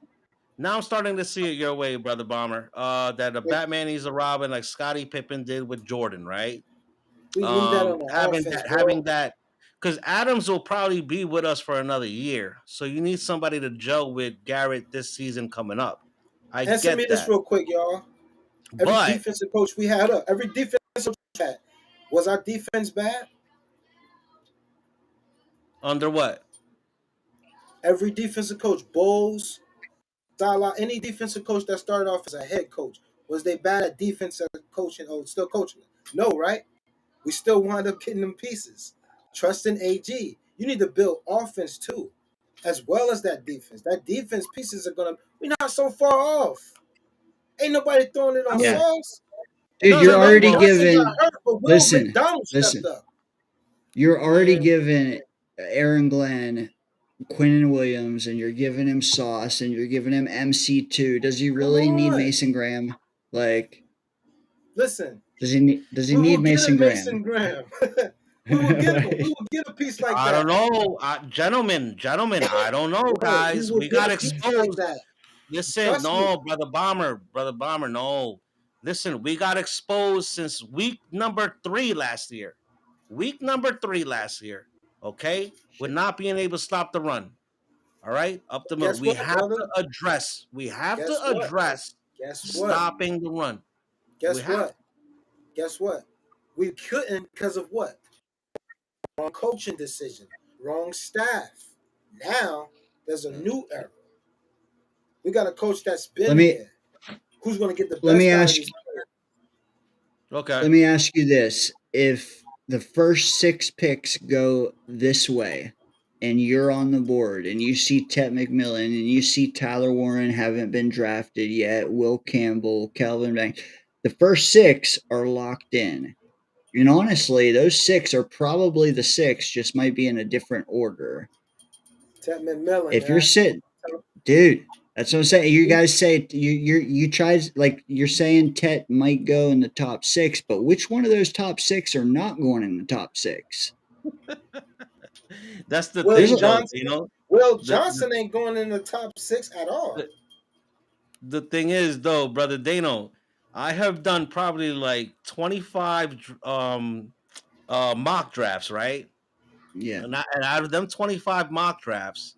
Now I'm starting to see it your way, brother Bomber. That the Batman needs a Robin like Scottie Pippen did with Jordan, right?
We need that on the offense, bro.
Having that, because Adams will probably be with us for another year, so you need somebody to gel with Garrett this season coming up. I
Answer me
get
this
that,
real quick, y'all. Every
but
defensive coach we had up, every defensive coach we had, was our defense bad?
under what?
Every defensive coach, Bowles, Salah, any defensive coach that started off as a head coach, was they bad at defensive coaching or still coaching? No, right? We still wind up getting them pieces. Trust in AG. You need to build offense too, as well as that defense. That defense pieces are gonna. We're not so far off. Ain't nobody throwing it on
Yeah.
Sauce.
Dude,
No,
you're
no, no,
already
well,
Johnson
giving.
got hurt, but Will
Listen,
McDonald stepped up.
You're already
Yeah.
giving Aaron Glenn, Quinnen Williams, and you're giving him Sauce, and you're giving him MC2. Does he really need
on.
Mason Graham? Like,
Listen,
does he need
we will
Mason
get a
Graham?
Mason Graham. we will get him. We will get a piece like
I
that.
don't know, gentlemen. I don't know, guys. We got exposed.
Like
Listen,
Trust
no,
me.
brother Bomber, no. Listen, we got exposed since week number 3 last year. Week number 3 last year. Okay, with not being able to stop the run. All right, up the middle.
Guess
We
what,
have
brother?
to address. We have
Guess
to
what?
address
Guess what?
stopping the run.
Guess
We have
what? Guess what? We couldn't because of what? Wrong coaching decision, wrong staff. Now there's a new era. We got a coach that's been here. Who's going to get the best
Let me
out
ask.
of these players?
Okay.
Let me ask you this: if the first 6 picks go this way, and you're on the board, and you see Tet McMillan, and you see Tyler Warren haven't been drafted yet, Will Campbell, Calvin Banks, the first 6 are locked in. And honestly, those 6 are probably the 6, just might be in a different order.
Tet McMillan.
If you're sitting, dude, that's what I'm saying. You guys say you tried, like, you're saying Tet might go in the top 6, but which one of those top 6 are not going in the top 6?
That's the
Will
thing,
Johnson,
though. You know,
Will Johnson ain't going in the top 6 at all.
the thing is, though, brother Dano, I have done probably like 25 mock drafts, right?
Yeah.
And out of them 25 mock drafts,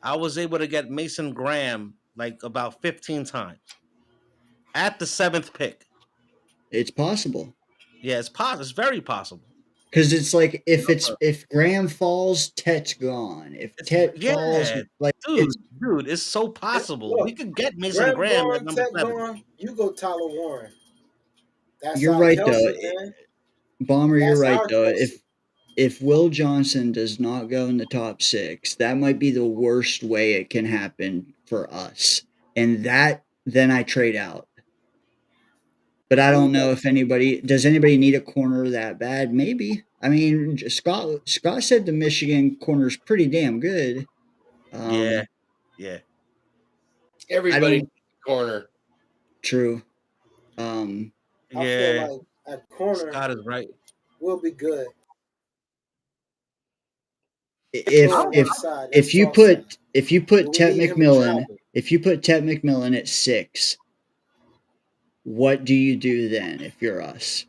I was able to get Mason Graham like about 15 times at the 7th pick.
It's possible.
Yeah, it's possible. It's very possible.
Because it's like if Graham falls, Tet's gone. If Tet falls, like,
dude, it's so possible. We could get Mason Graham at number 7.
Gone, you go Tyler Warren. That's
you're right,
Kelsey,
though.
man.
Bomber, you're right, though.
Kelsey.
If Will Johnson does not go in the top 6, that might be the worst way it can happen for us. And then I trade out. But I don't know if does anybody need a corner that bad? Maybe. I mean, Scott said the Michigan corner's pretty damn good.
Yeah.
Everybody needs a corner.
True.
I feel like at corner,
Scott is right.
We'll be good.
If you put Tet McMillan at 6, what do you do then if you're us?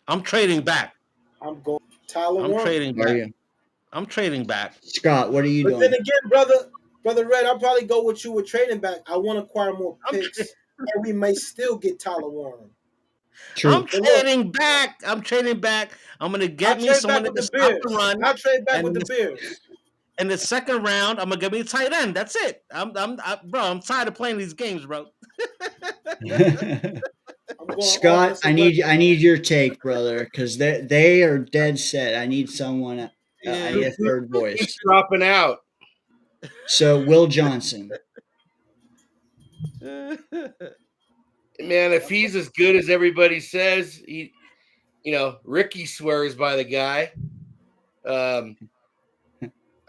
I'm trading back.
I'm going Tyler
I'm trading back. I'm trading back.
Scott, what are you doing?
But then again, brother Red, I'll probably go with you with trading back. I want to acquire more picks, and we may still get Tyler Warren.
True.
I'm trading back. I'm gonna get me someone that can stop the run.
I'll trade back with the Bears.
In the second round, I'm gonna give me a tight end. That's it. I'm tired of playing these games, bro.
Scott, I need your take, brother, because they are dead set. I need someone. I need a third voice.
He's dropping out.
So Will Johnson.
Man, if he's as good as everybody says, Ricky swears by the guy.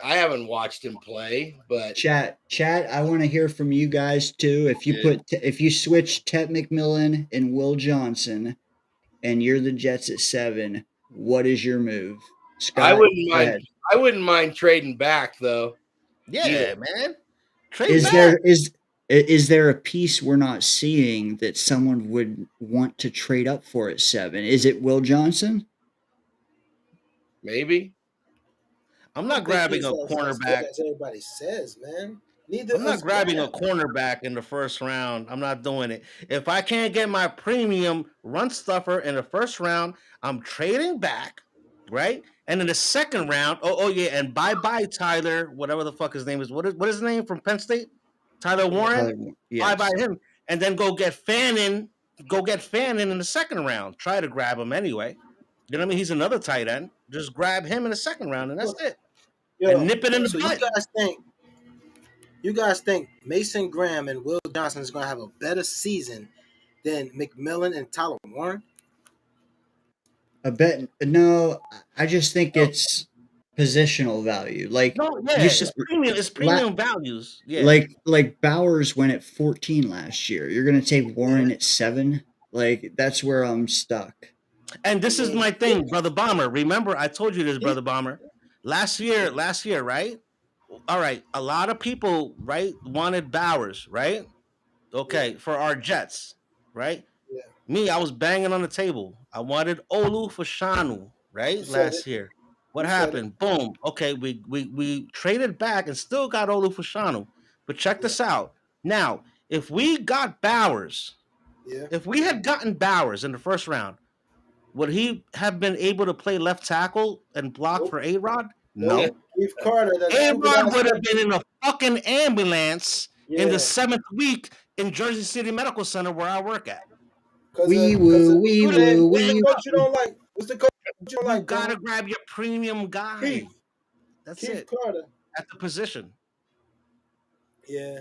I haven't watched him play, but
chat. I want to hear from you guys too. If you switch Tet McMillan and Will Johnson, and you're the Jets at 7, what is your move? Scott,
I wouldn't mind trading back though.
Yeah, man. Trade
Is
back.
there is there a piece we're not seeing that someone would want to trade up for at 7? Is it Will Johnson?
Maybe.
I'm
I
not
don't think
grabbing
he's
a
as good
cornerback.
as everybody says, man. Neither
I'm not
is
grabbing a
Graham.
cornerback in the first round. I'm not doing it. If I can't get my premium run stuffer in the first round, I'm trading back, right? And in the second round, oh yeah, and bye Tyler, whatever the fuck his name is. What is his name from Penn State? Tyler Warren. Bye
Yes.
him, and then go get Fannin. Go get Fannin in the second round. Try to grab him anyway. You know what I mean? He's another tight end. Just grab him in the second round, and that's it. And
Yo,
nip it in the
so
butt.
you guys think Mason Graham and Will Johnson is going to have a better season than McMillan and Tyler Warren?
I bet no. I just think it's positional value. Like
No, yeah,
you
it's premium. It's premium values. Yeah,
like Bowers went at 14 last year. You're gonna take Warren at 7. Like that's where I'm stuck.
and this is my thing, brother Bomber. Remember, I told you this, brother Bomber. Last year, right? All right, a lot of people, right, wanted Bowers, right? Okay, for our Jets, right?
Yeah.
Me, I was banging on the table. I wanted Olu for Shanu, right?
You said
Last
it.
year. What
You said
happened? Boom. Okay, we traded back and still got Olu for Shanu. But check this out. Now, if we got Bowers,
Yeah.
if we had gotten Bowers in the first round, would he have been able to play left tackle and block
Nope.
for A-Rod?
Nope.
No.
Keith Carter, that stupid
A-Rod
ass.
would have been in a fucking ambulance in
Yeah.
the 7th week in Jersey City Medical Center where I work at.
Wee woo, wee woo,
What's the
wee.
coach you don't like? What's the coach you don't
You
like,
gotta
bro?
grab your premium guy.
Keith.
That's
Keith
it.
Carter.
At the position.
Yeah.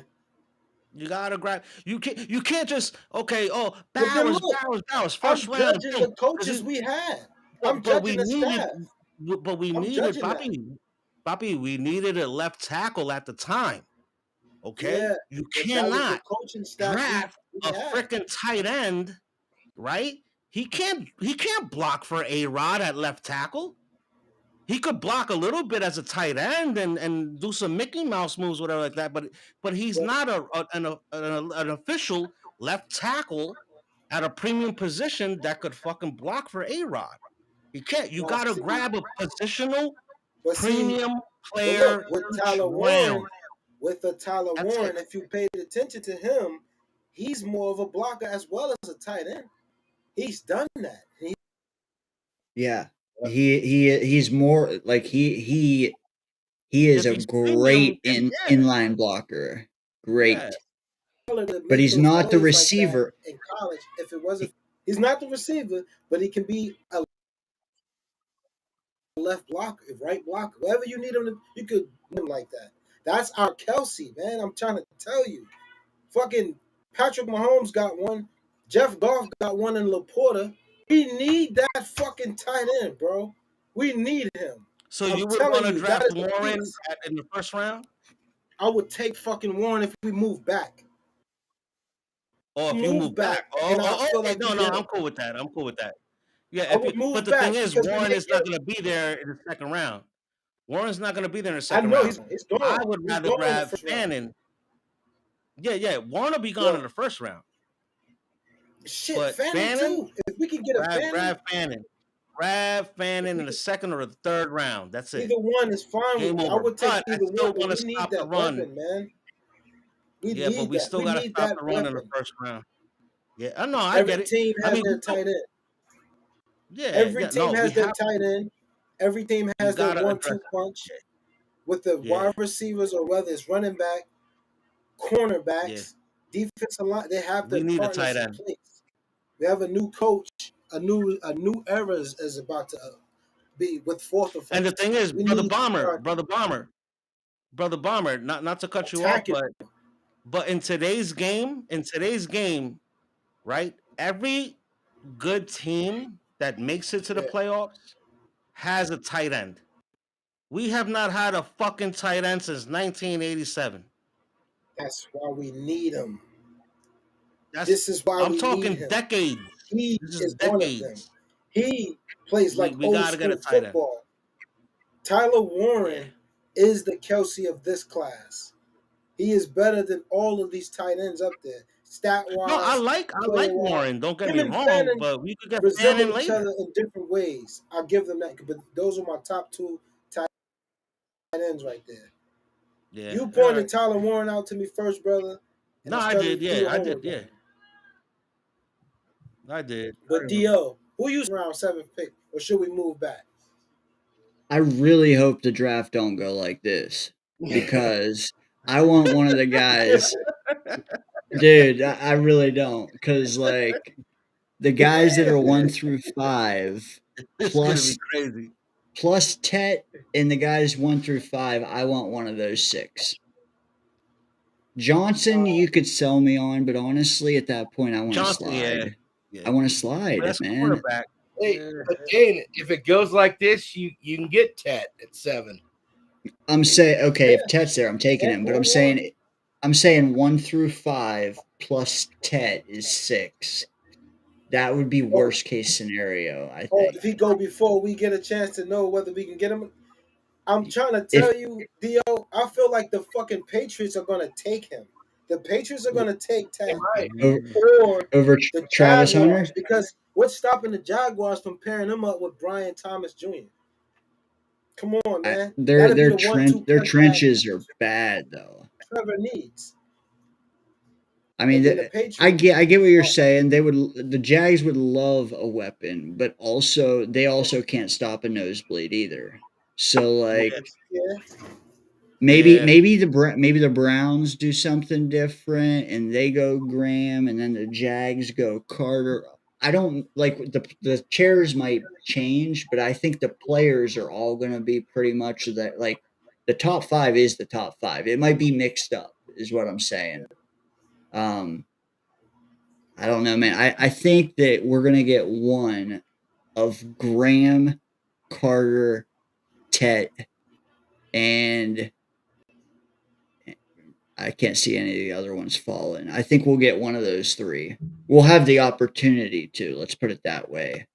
You gotta grab. You can't just okay. Oh,
But then
Bowers.
look, I'm
First round.
judging the coaches we had. I'm
But we
judging the
needed.
staff.
But we
I'm
needed
judging that.
Bobby. We needed a left tackle at the time. Okay,
Yeah,
you
but that was the
cannot
coaching staff
draft
we
a
had.
freaking tight end, right? He can't block for A-Rod at left tackle. He could block a little bit as a tight end and do some Mickey Mouse moves, whatever like that. But he's not an official left tackle at a premium position that could fucking block for A-Rod. You can't. You
Now,
gotta
see,
grab a positional
but see,
premium
but
player
look, with
each
Tyler
round.
Warren,
That's it.
if you paid attention to him, he's more of a blocker as well as a tight end. He's done that.
Yeah. He's more like he is
If
a
he's
great
premium,
inline blocker. Great.
yeah.
But he's not the receiver.
Like in college, if it wasn't, he's not the receiver, but he can be a left blocker, right blocker, wherever you need him to, you could do him like that. That's our Kelsey, man. I'm trying to tell you. Fucking Patrick Mahomes got one. Jeff Goff got one in Laporta. We need that fucking tight end, bro. We need him.
So
I'm
you would
telling
want to
you,
draft
that is the
Warren
piece.
in the first round?
I would take fucking Warren if we move back.
Or if you move back.
and I feel
Okay.
like
No,
we get
I'm
him.
cool with that. I'm cool with that. Yeah,
I would move
but the
back
thing is,
because we
Warren
didn't
is not
get
going to be there in the second round. Warren's not going to be there in the
I
second
know
round.
he's gone.
I would
He's
rather
gone in the
grab
first round.
Fannin. Yeah. Warren will be gone in the first round.
Shit,
But
Fannin too. If we can get a Fannin,
grab Fannin. Grab Fannin in the second or the third round. That's it.
either one is fine with
Game
me. I
over.
would take
But I
either
still
one, but
want
we
to
need
stop the
that
run.
weapon, man. We
Yeah,
need
but we
that.
still
We
got to
need
stop
that
the run in the
weapon.
first round. Yeah, no, I
Every
get it.
team
I
has
mean,
their tight end.
yeah,
Every team has their tight end. Every team has their
gotta
1-2 punch with the
Yeah.
wide receivers or whether it's running back, cornerbacks, defensive line. They have
We
their
need a
partners
tight
in
end.
place. We have a new coach. A new era is about to be with fourth offense.
And the thing is,
We
brother
need to start
Bomber, not to cut you off,
attacking.
but in today's game, right? Every good team that makes it to the playoffs has a tight end. We have not had a fucking tight end since 1987.
That's why we need him. This is why
I'm
we
talking
need him.
decades.
He
This
is
decades.
one of them. He plays like
we
old
gotta
school
get a tight end.
football. Tyler Warren is the Kelsey of this class. He is better than all of these tight ends up there, stat
No, I
wise,
like
player wise.
Warren. Don't get
Him
me
and
wrong,
Fannin
but we could get
resemble
Fannin
each
later.
other in different ways. I'll give them that. But those are my top two tight ends right there.
Yeah.
You pointed Tyler Warren out to me first, brother.
No, I did. Yeah, I did. Yeah, I did.
But DO, who you around 7th pick, or should we move back?
I really hope the draft don't go like this because I want one of the guys. Dude, I really don't, because like the guys that are 1 through 5
It's gonna be crazy.
plus Tet and the guys 1 through 5, I want one of those 6. Johnson, you could sell me on, but honestly, at that point, I want to slide.
Yeah.
I want to slide,
Best
man.
quarterback.
Hey, but Dane, if it goes like this, you can get Tet at 7.
I'm saying, okay, if Tet's there, I'm taking him, but I'm saying 1 through 5 plus Tet is 6. That would be worst case scenario, I think.
If he go before we get a chance to know whether we can get him, I'm trying to tell you, Dio, I feel like the fucking Patriots are gonna take him. The Patriots are gonna take Ted
over
the
Travis
Jaguars,
Hunter,
because what's stopping the Jaguars from pairing him up with Brian Thomas Jr.? Come on, man.
their trenches are bad though.
Trevor needs.
I mean, I get what you're saying. The Jags would love a weapon, but they also can't stop a nosebleed either. So like, maybe the Browns do something different and they go Graham, and then the Jags go Carter. I don't like the chairs might change, but I think the players are all going to be pretty much that. Like the top 5 is the top 5. It might be mixed up, is what I'm saying. I don't know, man. I think that we're gonna get one of Graham, Carter, Tet, and I can't see any of the other ones falling. I think we'll get one of those 3. We'll have the opportunity to. Let's put it that way.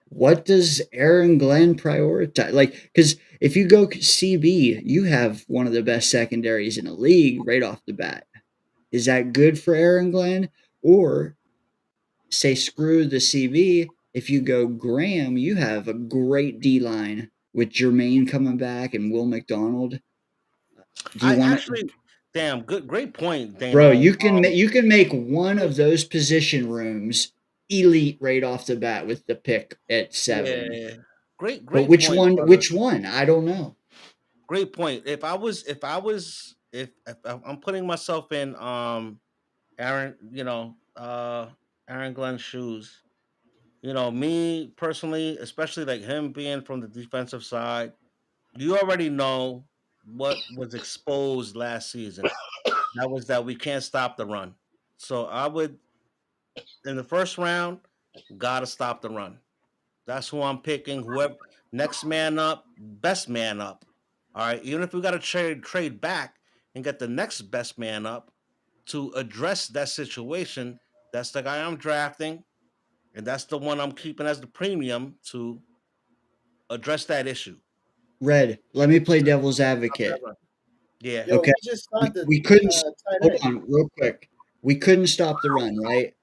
What does Aaron Glenn prioritize? Like, because if you go CB, you have one of the best secondaries in the league right off the bat. Is that good for Aaron Glenn? Or say screw the CB, if you go Graham, you have a great D line with Jermaine coming back and Will McDonald.
Great point, Dano.
Bro, you can make one of those position rooms elite right off the bat with the pick at 7.
Yeah. Great
but which
point,
one?
brother.
Which one? I don't know.
Great point. If I'm putting myself in Aaron, Aaron Glenn's shoes, me personally, especially like him being from the defensive side, you already know what was exposed last season. That was that we can't stop the run. So I would, in the first round, gotta stop the run. That's who I'm picking. Whoever next man up, best man up. All right. Even if we got to trade back and get the next best man up to address that situation, that's the guy I'm drafting, and that's the one I'm keeping as the premium to address that issue.
Red, let me play devil's advocate.
Yeah.
Yo,
okay.
We just started
we couldn't. Hold on, real quick. We couldn't stop the run, right?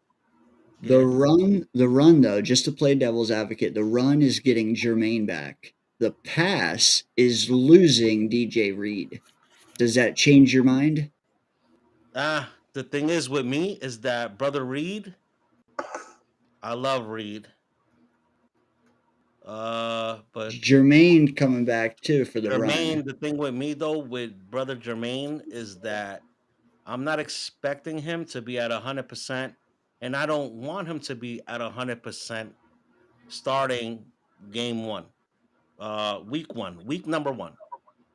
The run though, just to play devil's advocate, the run is getting Jermaine back. The pass is losing DJ Reed. Does that change your mind?
The thing is with me is that brother Reed, I love Reed. But
Jermaine coming back too for the
Jermaine,
run.
the thing with me though, with brother Jermaine, is that I'm not expecting him to be at 100%, and I don't want him to be at 100% starting game 1, week number 1.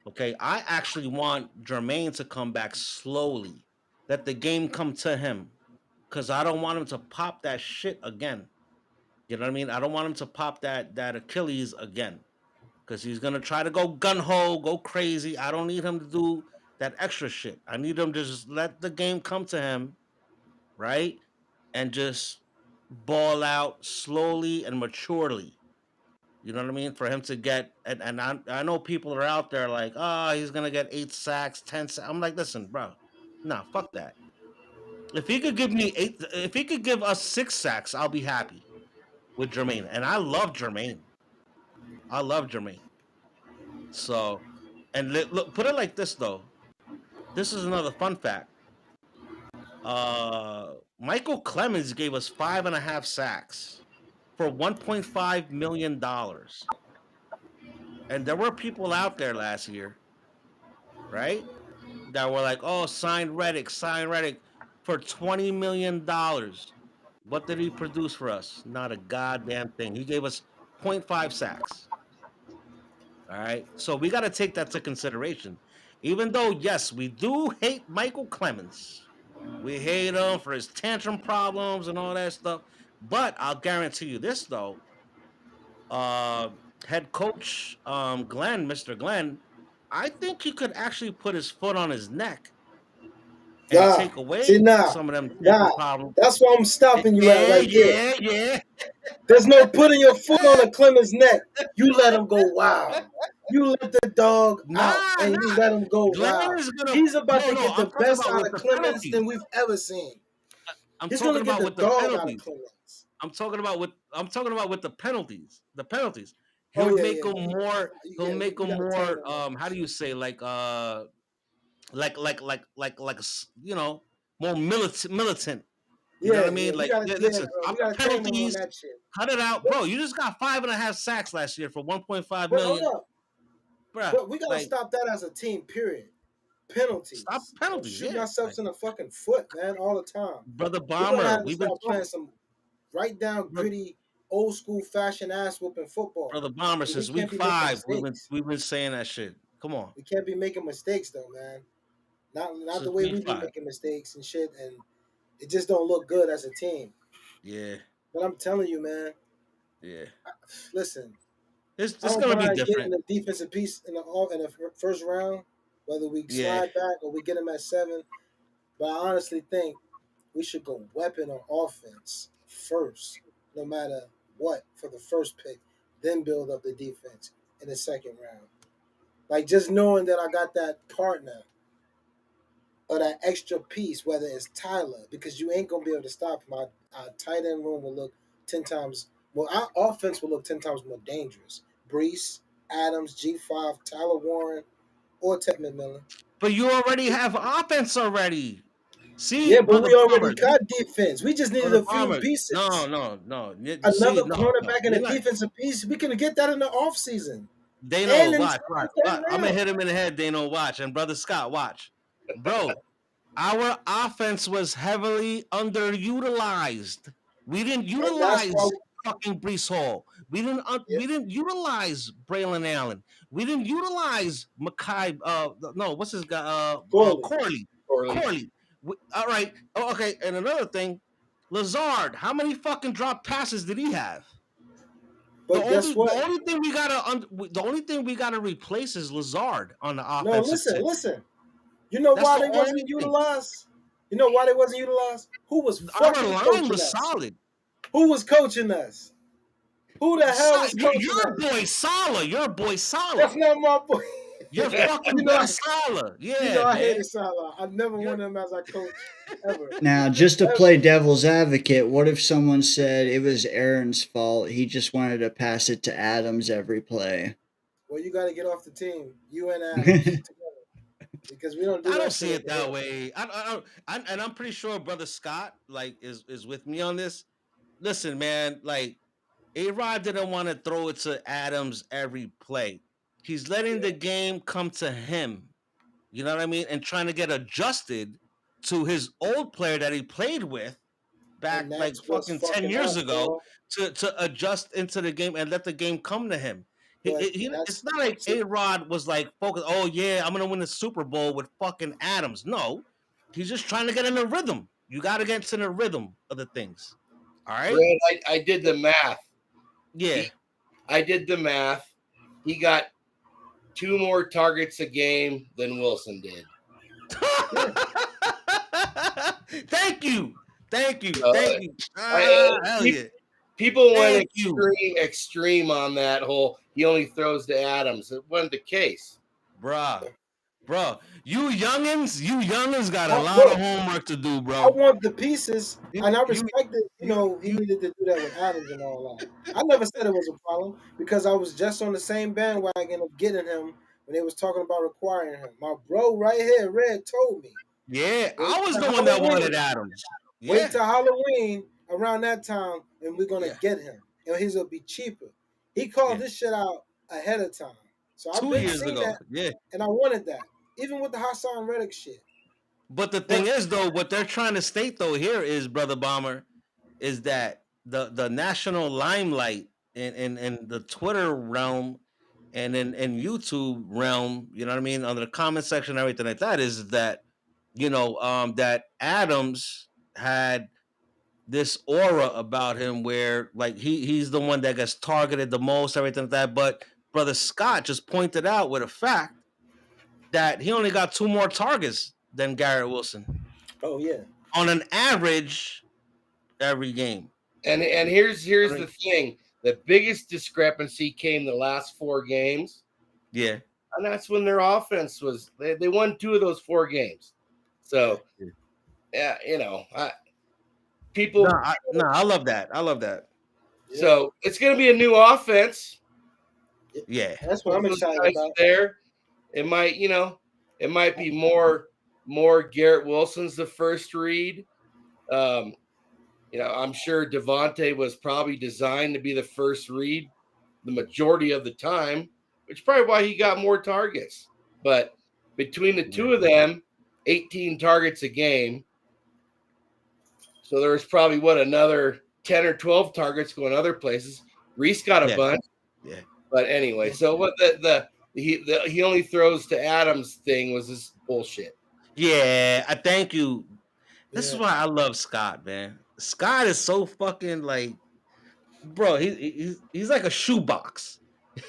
Okay, I actually want Jermaine to come back slowly, let the game come to him, because I don't want him to pop that shit again. You know what I mean? I don't want him to pop that Achilles again, because he's gonna try to go gun ho, go crazy. I don't need him to do that extra shit. I need him to just let the game come to him, right? And just ball out slowly and maturely. You know what I mean? For him to get, and I know people are out there like, oh, he's gonna get 8 sacks, 10 sacks. I'm like, listen, bro, nah, fuck that. If he could give me 8, if he could give us 6 sacks, I'll be happy with Jermaine. And I love Jermaine. I love Jermaine. So, and look, put it like this though. This is another fun fact. Michael Clemens gave us 5.5 sacks for $1.5 million. And there were people out there last year, right? That were like, oh, sign Reddick for $20 million. What did he produce for us? Not a goddamn thing. He gave us 0.5 sacks. All right. So we got to take that to consideration. Even though, yes, we do hate Michael Clemens. We hate him for his tantrum problems and all that stuff. But I'll guarantee you this, though. Head coach Glenn, Mr. Glenn, I think he could actually put his foot on his neck and take away some of them problems.
That's why I'm stopping you at right there.
Yeah.
There's no putting your foot on a Clemens' neck. You let him go wild. You let the dog out and you let him go wild. He's about to get the best out of Clemens than we've ever seen. He's going to get the dog out of Clemens.
I'm talking about with the penalties. The penalties. He'll make them more. He'll make them more. How do you say like you know, more militant. You know what I mean? Like, listen, penalties. Cut it out, bro. You just got 5.5 sacks last year for 1.5 million.
Hold up. Bro, we gotta stop that as a team. Period. Penalties.
Stop penalties.
Shooting ourselves in the fucking foot, man, all the time.
Brother Bomber,
we've been playing some right down gritty, old school fashion ass whooping football.
Brother Bomber, since week 5, we've been saying that shit. Come on.
We can't be making mistakes though, man. Not the way we've been making mistakes and shit, and it just don't look good as a team.
Yeah.
But I'm telling you, man.
Yeah.
Listen.
It's gonna be different.
Getting the defensive piece in the first round, whether we slide back or we get them at 7. But I honestly think we should go weapon on offense first, no matter what, for the first pick, then build up the defense in the second round. Like just knowing that I got that partner or that extra piece, whether it's Tyler, because you ain't gonna be able to stop him. Our tight end room will look 10 times. Well, our offense will look 10 times more dangerous. Brees, Adams, G5, Tyler Warren, or Ted McMillan.
But you already have offense already. See,
yeah, but we already got defense. We just needed a few pieces.
No.
Another cornerback and a defensive piece. We can get that in the offseason.
Dano, watch. I'm going to hit him in the head, Dano, watch. And Brother Scott, watch. Bro, our offense was heavily underutilized. We didn't utilize fucking Brees Hall. We didn't utilize Braylon Allen. We didn't utilize Mackay. What's his guy? Corley. All right. Oh, okay. And another thing, Lazard. How many fucking drop passes did he have?
But
the only thing we gotta replace is Lazard on the offense.
No, listen. You know why they wasn't utilized? Who was fucking coaching us? Solid. Who was coaching us? Who the hell was coaching us?
Your boy Salah.
That's not my boy.
You're fucking boy Salah. Yeah,
I hated Salah. I never wanted him as a coach ever.
Now, just to play devil's advocate, what if someone said it was Aaron's fault? He just wanted to pass it to Adams every play.
Well, you got to get off the team. You and Adams together. Because we don't.
I don't see it that way. And I'm pretty sure Brother Scott is with me on this. Listen, man, A-Rod didn't want to throw it to Adams every play. He's letting the game come to him. You know what I mean? And trying to get adjusted to his old player that he played with back fucking 10 years ago to adjust into the game and let the game come to him. It's not like A-Rod was focused, oh yeah, I'm going to win the Super Bowl with fucking Adams. No, he's just trying to get in the rhythm. You got to get into the rhythm of the things. All right?
Brad, I did the math.
Yeah.
I did the math. He got 2 more targets a game than Wilson did.
Thank you.
Hell yeah. People went
Thank you.
extreme on that whole. He only throws to Adams. It wasn't the case.
Bruh. Bro, you youngins got a lot
Look,
of homework to do,
I
bro.
want the pieces, and I
You
respected. You know, he needed to do that with Adams and all that. I never said it was a problem because I was just on the same bandwagon of getting him when they was talking about requiring him. My bro right here, Red, told me.
Yeah,
Wait
I was
till
the one that
Halloween.
wanted Adams.
Wait
Yeah,
till Halloween around that time, and we're gonna
yeah,
get him, and he's gonna be cheaper. He called
yeah.
this shit out ahead of time, so I've
2
been
years
seeing
ago.
that,
Yeah.
and I wanted that, even with the Hassan Reddick shit.
But the thing
But
is, though, what they're trying to state though here is, brother Bomber, is that the national limelight in the Twitter realm and in YouTube realm, you know what I mean, under the comment section and everything like that, is that that Adams had this aura about him where like he's the one that gets targeted the most, everything like that. But brother Scott just pointed out with a fact that he only got 2 more targets than Garrett Wilson
oh yeah,
on an average every game.
And here's the thing: the biggest discrepancy came the last 4 games,
Yeah,
and that's when their offense was. They won 2 of those 4 games. So yeah, people.
I love that. I love that.
So it's going to be a new offense.
Yeah,
that's what I'm
Those
excited
guys
about.
there. It might, it might be more Garrett Wilson's the first read. I'm sure Devontae was probably designed to be the first read the majority of the time, which is probably why he got more targets. But between the two of them, 18 targets a game. So there was probably another 10 or 12 targets going other places. Reese got a bunch.
Yeah.
But anyway, so what he only throws to Adams thing was this bullshit.
Yeah, I thank you. This is why I love Scott, man. Scott is so fucking like, bro. He's like a shoebox.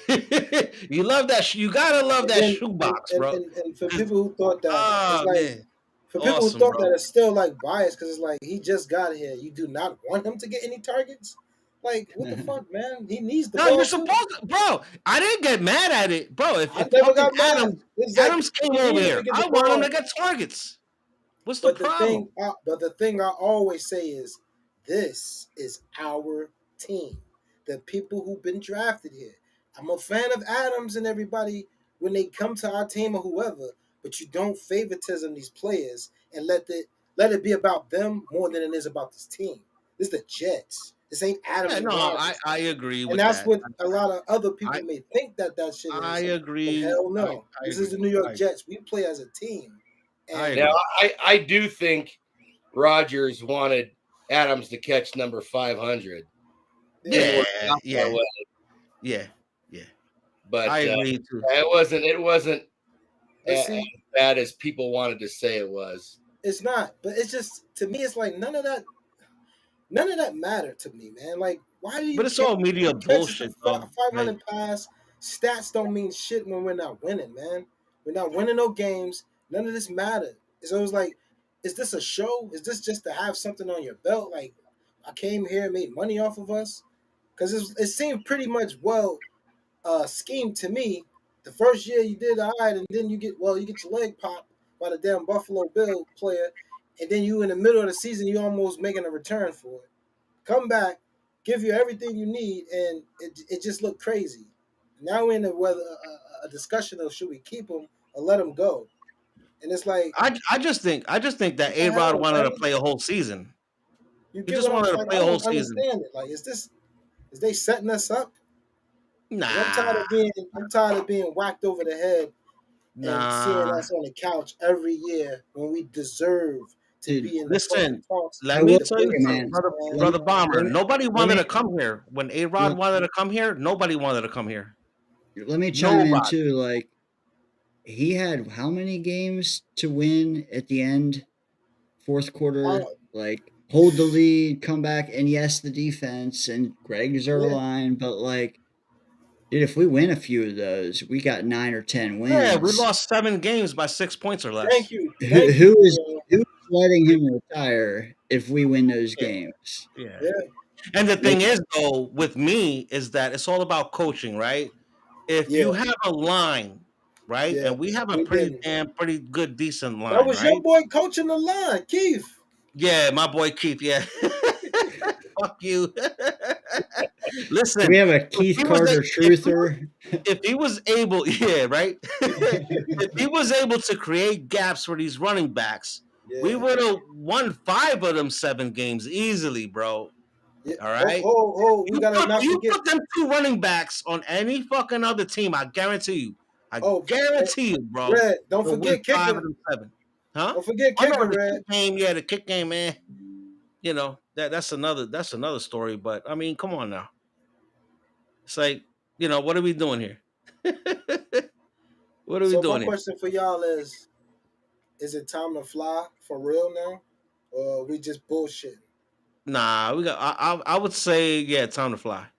You love that. You gotta love that shoebox, bro.
And for people who thought that, it's like
man.
for people
Awesome,
who thought
bro.
that, it's still like biased because it's like he just got here. You do not want him to get any targets. Like what the fuck, man? He needs the
No,
ball.
you're supposed to, bro. I didn't get mad at it, bro. If
I never
fucking
got mad. It's like
Adams came
he
over
needed
here,
to get
I
the
want him
ball.
to get targets. What's the
But
problem?
the thing I always say is, this is our team. The people who've been drafted here. I'm a fan of Adams and everybody when they come to our team or whoever, but you don't favoritism these players and let it be about them more than it is about this team. This is the Jets. This ain't Adams and
No,
Rodgers.
I agree
And
with
that's
that.
what a lot of other people
I
may think that shit is.
I
And
agree.
hell no.
I
This is the
agree.
New York Jets. We play as a team. And
Now, I do think Rodgers wanted Adams to catch number 500.
Yeah.
But
I agree too.
it wasn't as
see,
bad as people wanted to say it was.
it's not. But it's just, to me, it's like none of that mattered to me, man. Like, why do you?
But it's all media bullshit, though.
500 pass stats don't mean shit when we're not winning, man. We're not winning no games. None of this mattered. So it was like, is this a show? Is this just to have something on your belt? Like, I came here and made money off of us? Because it seemed pretty much schemed to me. The first year you did all right, and then you get your leg popped by the damn Buffalo Bill player, and then you in the middle of the season you almost making a return for it. Come back, give you everything you need, and it just looked crazy. Now we're in a discussion of should we keep him or let him go, and it's like
I just think that A-Rod wanted to play a whole season.
You
He
get
just
what I'm
wanted to
saying?
play
I
a whole
don't
season.
understand it. Like, is they setting us up?
Nah.
I'm tired of being whacked over the head and seeing
Nah.
us on the couch every year when we deserve to be in the
Listen,
talks.
let me tell you
man.
something, brother Bomber. Nobody wanted to come here. When A-Rod
let-
wanted to come here, nobody wanted to come here.
Let me chime in
Nobody.
too. Like, he had how many games to win at the end? Fourth quarter, like hold the lead, come back, and yes, the defense and Greg Zerline, but like, dude, if we win a few of those, we got 9 or 10 wins.
Yeah, we lost 7 games by 6 points or less.
Thank you.
Who is letting him retire if we win those games?
Yeah. And the thing
Make
is, though, with me is that it's all about coaching, right? If you
Yeah,
have a line, right,
yeah.
and we have a
We didn't.
pretty good, decent
That
line,
was your
right?
boy coaching the line, Keith.
Yeah, my boy Keith. Yeah, fuck you.
Do we
Listen,
have a
if
Keith
he was
Carter
if he was
truther?
if he was able, yeah, right. If he was able to create gaps for these running backs, we
Yeah,
would have won 5 of them 7 games easily, bro.
yeah.
All right.
We gotta not
You
forget.
put them 2 running backs on any fucking other team, I guarantee you. I
Oh, eh,
guarantee you, bro.
Red. Don't
We'll win
forget
5 of
kicker.
them 7. Huh?
Don't forget
Oh no,
kicker,
the
Red.
kick game, yeah, the kick game, man. You know, that's another story. But I mean, come on now. It's like, what are we doing here? What are we
So my
doing here?
question for y'all is it time to fly for real now? Or we just bullshit?
Nah, we got I would say, yeah, time to fly.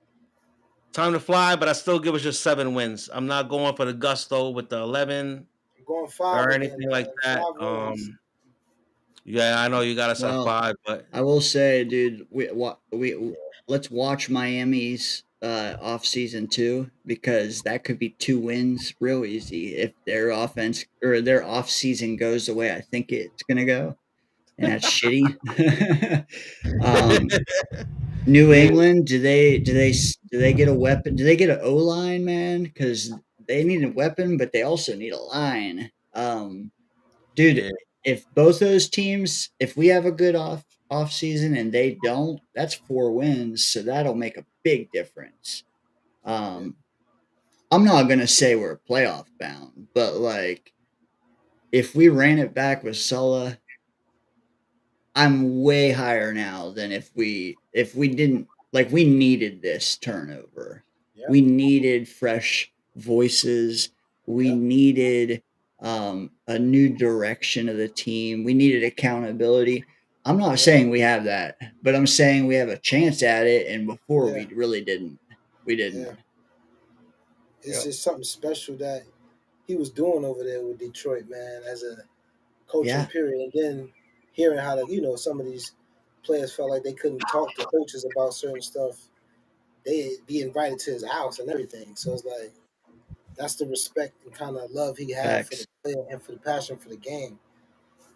Time to fly, but I still give us just 7 wins. I'm not going for the gusto with the 11
I'm going five
or
again,
anything like
man.
that.
5 wins.
Yeah, I know you got us at
Well,
5, but
I will say, dude, we let's watch Miami's off season too, because that could be 2 wins real easy if their offense or their off season goes the way I think it's gonna go, and that's shitty. um, New
yeah,
England, do they get a weapon? Do they get an O line, man? Because they need a weapon, but they also need a line. Dude,
yeah,
if both those teams, if we have a good off season and they don't, that's 4 wins, so that'll make a big difference.
Yeah,
Um, I'm not gonna say we're playoff bound, but like if we ran it back with Sulla, I'm way higher now than if we didn't like we needed this turnover.
yeah,
We needed fresh voices. We
yeah,
needed a new direction of the team. We needed accountability. I'm not
yeah,
saying we have that, but I'm saying we have a chance at it and before
yeah,
we really didn't. We didn't.
yeah. It's
Yep.
just something special that he was doing over there with Detroit, man, as a coaching
Yeah.
period. And then hearing how some of these players felt like they couldn't talk to coaches about certain stuff. They be invited to his house and everything. So it's like that's the respect and kind of love he had for the
Facts.
player and for the passion for the game.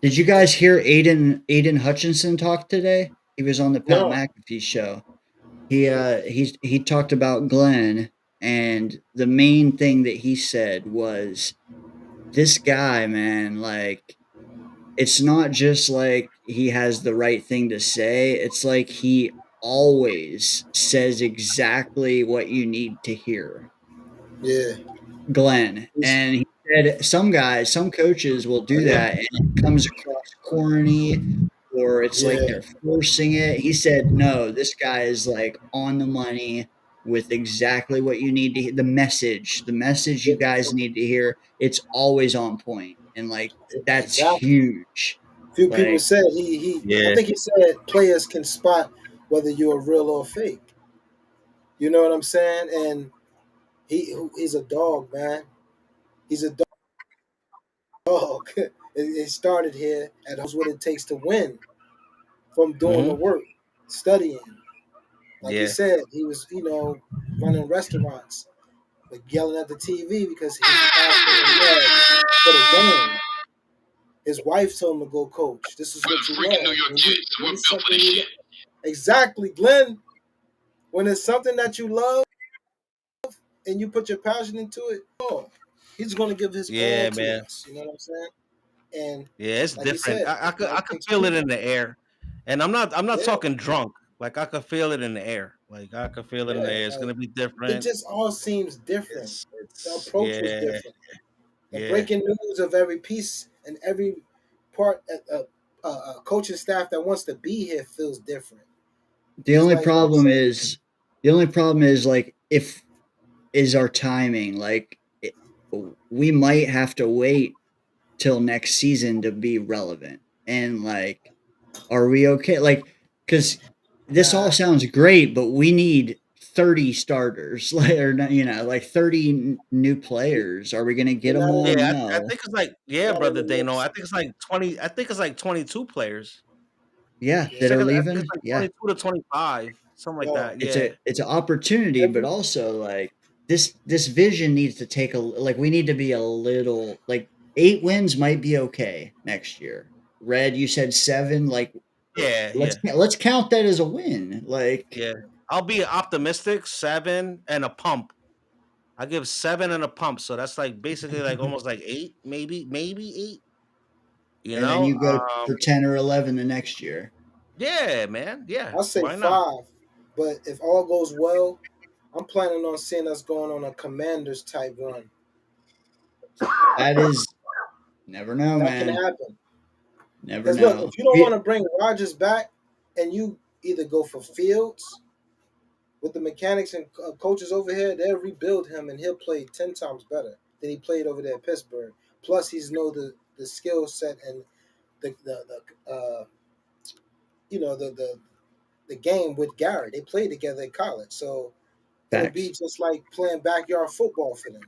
Did you guys hear Aiden Hutchinson talk today? He was on the Pat
No,
McAfee show. He talked about Glenn, and the main thing that he said was this guy, man, like it's not just like he has the right thing to say, it's like he always says exactly what you need to hear.
yeah,
Glenn,
he's,
and he said some coaches will do
yeah,
that and it comes across corny or it's like
yeah,
they're forcing it. He said, "No, this guy is like on the money with exactly what you need to hear. The message you guys need to hear. It's always on point, and like that's
exactly.
huge.
Few people
Like,
said he I
yeah,
think he said players can spot whether you're real or fake. You know what I'm saying? And he's a dog, man. He's a dog. It started here and knows what it takes to win from doing the
hmm
work, studying. Like he
yeah,
said, he was, running restaurants, but yelling at the TV because his passion and love for the game. His wife told him to go coach. This is what you love. When it's something you love. Exactly, Glenn. When it's something that you love and you put your passion into it, he's going to give his all
yeah,
to
man.
us. You know what I'm saying? And
Yeah, it's
like you
different.
said,
I
it
could
takes
feel it
people.
in the air, and I'm not
Yeah,
talking drunk. Like I could feel it in the air. Like I could feel it in the
yeah.
air. It's
Like
gonna be
it
different.
just all seems different. The
It's
approach was
yeah,
different. The
yeah.
breaking news of every piece and every part, coaching staff that wants to be here feels different.
the
It's
only
like you
problem
said,
is, the only problem is like if is our timing. Like, we might have to wait till next season to be relevant. And like, are we okay? Like, because this all
nah,
sounds great, but we need 30 starters, like, or like 30 new
we,
players. Are we going to get
we're
them
not
all?
in
Yeah, I
No.
think it's like yeah,
not in
brother
the
Dano. I
mix.
think it's like 20. I think it's like 22 players.
Yeah,
Yeah,
that are
I think it's
leaving.
like
Yeah.
22 to 25. something like
Yo,
that. Yeah,
it's an opportunity, but also like this vision needs to take a like we need to be a little like 8 wins might be okay next year. Red, you said 7. Like
yeah, yeah,
let's count that as a win. Like
yeah. I'll be optimistic. 7 and a pump. I give 7 and a pump, so that's like basically like almost like 8, maybe 8. You
and then
know,
you go for 10 or 11 the next year.
yeah, man, yeah.
I'll say
Why not?
5. But if all goes well, I'm planning on seeing us going on a Commanders type run.
That is never know,
That can
man.
happen.
Never
Because look,
know.
if you don't want to bring Rodgers back, and you either go for Fields with the mechanics and coaches over here, they'll rebuild him and he'll play 10 times better than he played over there at Pittsburgh. Plus, he's know the skill set and the you know the game with Gary. They played together in college, so it'll be
Facts.
just like playing backyard football for them,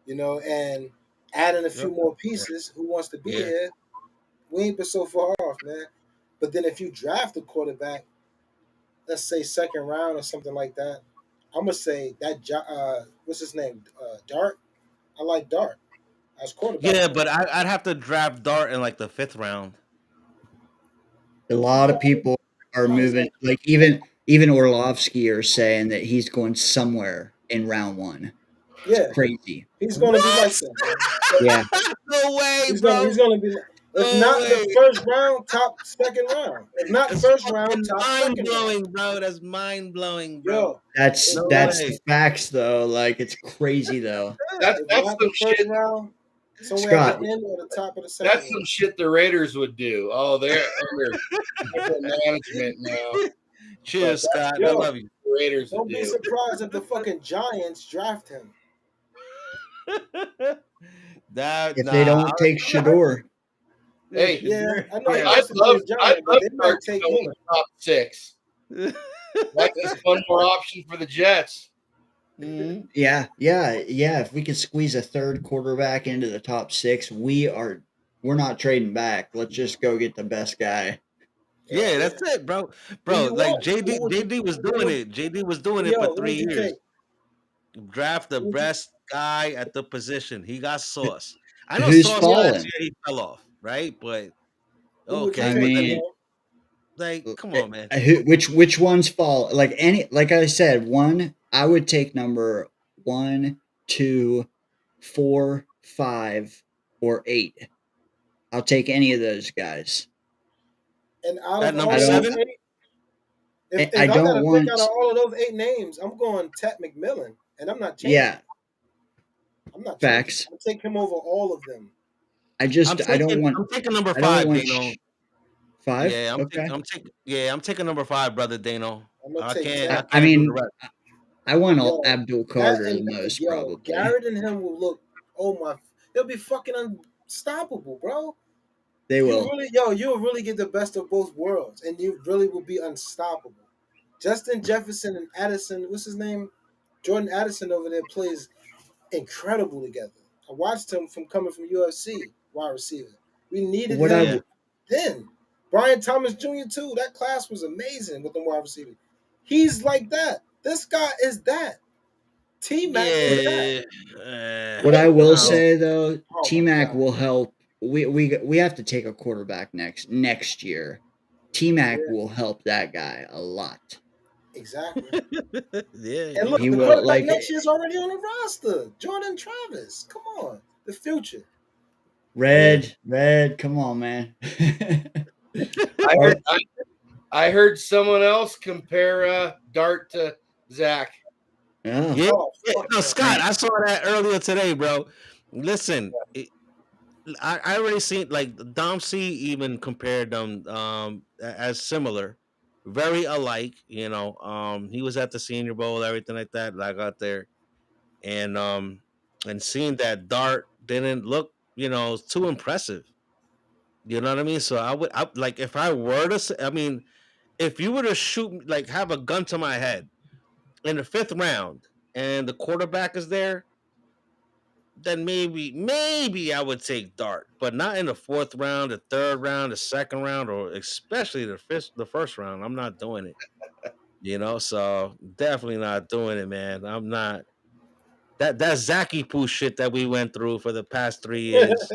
and adding a few
Yep.
more pieces. Who wants to be
Yeah.
here? We ain't been so far off, man. But then if you draft a quarterback, let's say second round or something like that, I'm gonna say that what's his name? Dart. I like Dart as quarterback.
Yeah, but I'd have to draft Dart in like the 5th round.
A lot of people are
How is
moving.
that?
Like even Orlovsky are saying that he's going somewhere in round 1. It's
Yeah,
crazy.
he's gonna be like
What?
that, man.
Yeah.
No way,
He's
bro.
gonna be if
No
not
way.
the first round, top second round. If not
That's
first round,
fucking
top
mind
second round.
blowing, bro. That's mind blowing, bro.
Yo,
That's
if
No
not
that's
way.
the facts though. Like it's crazy though.
That's
if
that's
not
some
the first
shit.
round, somewhere at the
Scott,
end or the top of the second
That's some
round.
shit the Raiders would do. Oh, they're under micromanagement now. But
Cheers,
that's
Scott. I
Yo,
love you.
what the Raiders would
don't be
do.
surprised if the fucking Giants draft him.
That
if they don't take Shador,
Hey,
Yeah, I know he
Yeah.
I'd
wants to be a
I'd
Giant, but
love
they
Dart
might
to
take
go in
him.
the top 6. That's one more option for the Jets.
Mhm.
yeah. If we can squeeze a third quarterback into the top 6, we're not trading back. Let's just go get the best guy.
Yeah,
Yeah.
that's it, bro.
Who
Bro,
you
like
want?
JD,
Who would you?
JD was
Who
doing
would?
it. JD was doing it for
Yo, who
3
would you
years.
take?
Draft the
Who would you?
best guy at the position. He got Sauce. I know
Who's
Sauce last
falling?
year he fell off, right? But
Who would you
okay,
I
but
take,
I
mean,
mean,
Dino?
like, come on, man.
which ones fall? Like any, like I said, I would take number 1, 2, 4, 5, or 8. I'll take any of those guys.
And out
At
of
number
I
all of those
don't.
7,
8,
I
if I
don't
gotta pick out of
want.
all of those 8 names, I'm going Ted McMillan, and I'm not changing.
Yeah,
I'm not changing.
facts.
I'll take him over all of them.
I don't want.
I'm taking number
I don't
5,
want
Dano.
5.
Yeah,
Okay.
I'm taking number 5, brother Dano.
I'm gonna
I
take
can't
Ted.
I
I
can't do the
mean,
rest.
I want
Yo,
Abdul
that
Carter the
and
most
yo,
probably.
Garrett and him will look. Oh my, they'll be fucking unstoppable, bro.
They
You
will.
really, you'll really get the best of both worlds, and you really will be unstoppable. Justin Jefferson and Addison, what's his name? Jordan Addison over there plays incredible together. I watched him from coming from UFC wide receiver. We needed
What I
him
Yeah.
w-
then. Brian Thomas Jr. too. That class was amazing with the wide receiver. He's like that. This guy is that. T Mac is
what
that.
Yeah.
what I will
No.
say though,
Oh
T
my
Mac
god.
will help. We have to take a quarterback next year. T Mac
Yeah,
will help that guy a lot.
exactly.
Yeah,
And
yeah.
look,
He
the
will
quarterback
like
next year is already on the roster. Jordan Travis. Come on. The future.
Yeah.
red. Come on, man.
I
Our,
heard I heard someone else compare Dart to Zach.
oh,
Yeah.
Oh
Yeah.
fuck
No,
no.
Scott, I saw that earlier today, bro. Listen, I already seen like Dom C even compared them as similar, very alike. He was at the Senior Bowl, everything like that. I got there, and seeing that Dart didn't look, too impressive. You know what I mean? So like if I were to, I mean, if you were to shoot like have a gun to my head in the 5th round and the quarterback is there, then maybe I would take Dart, but not in the 4th round, the 3rd round, the 2nd round, or especially the first round. I'm not doing it. So definitely not doing it, man. I'm not that Zaki Poo shit that we went through for the past 3 years.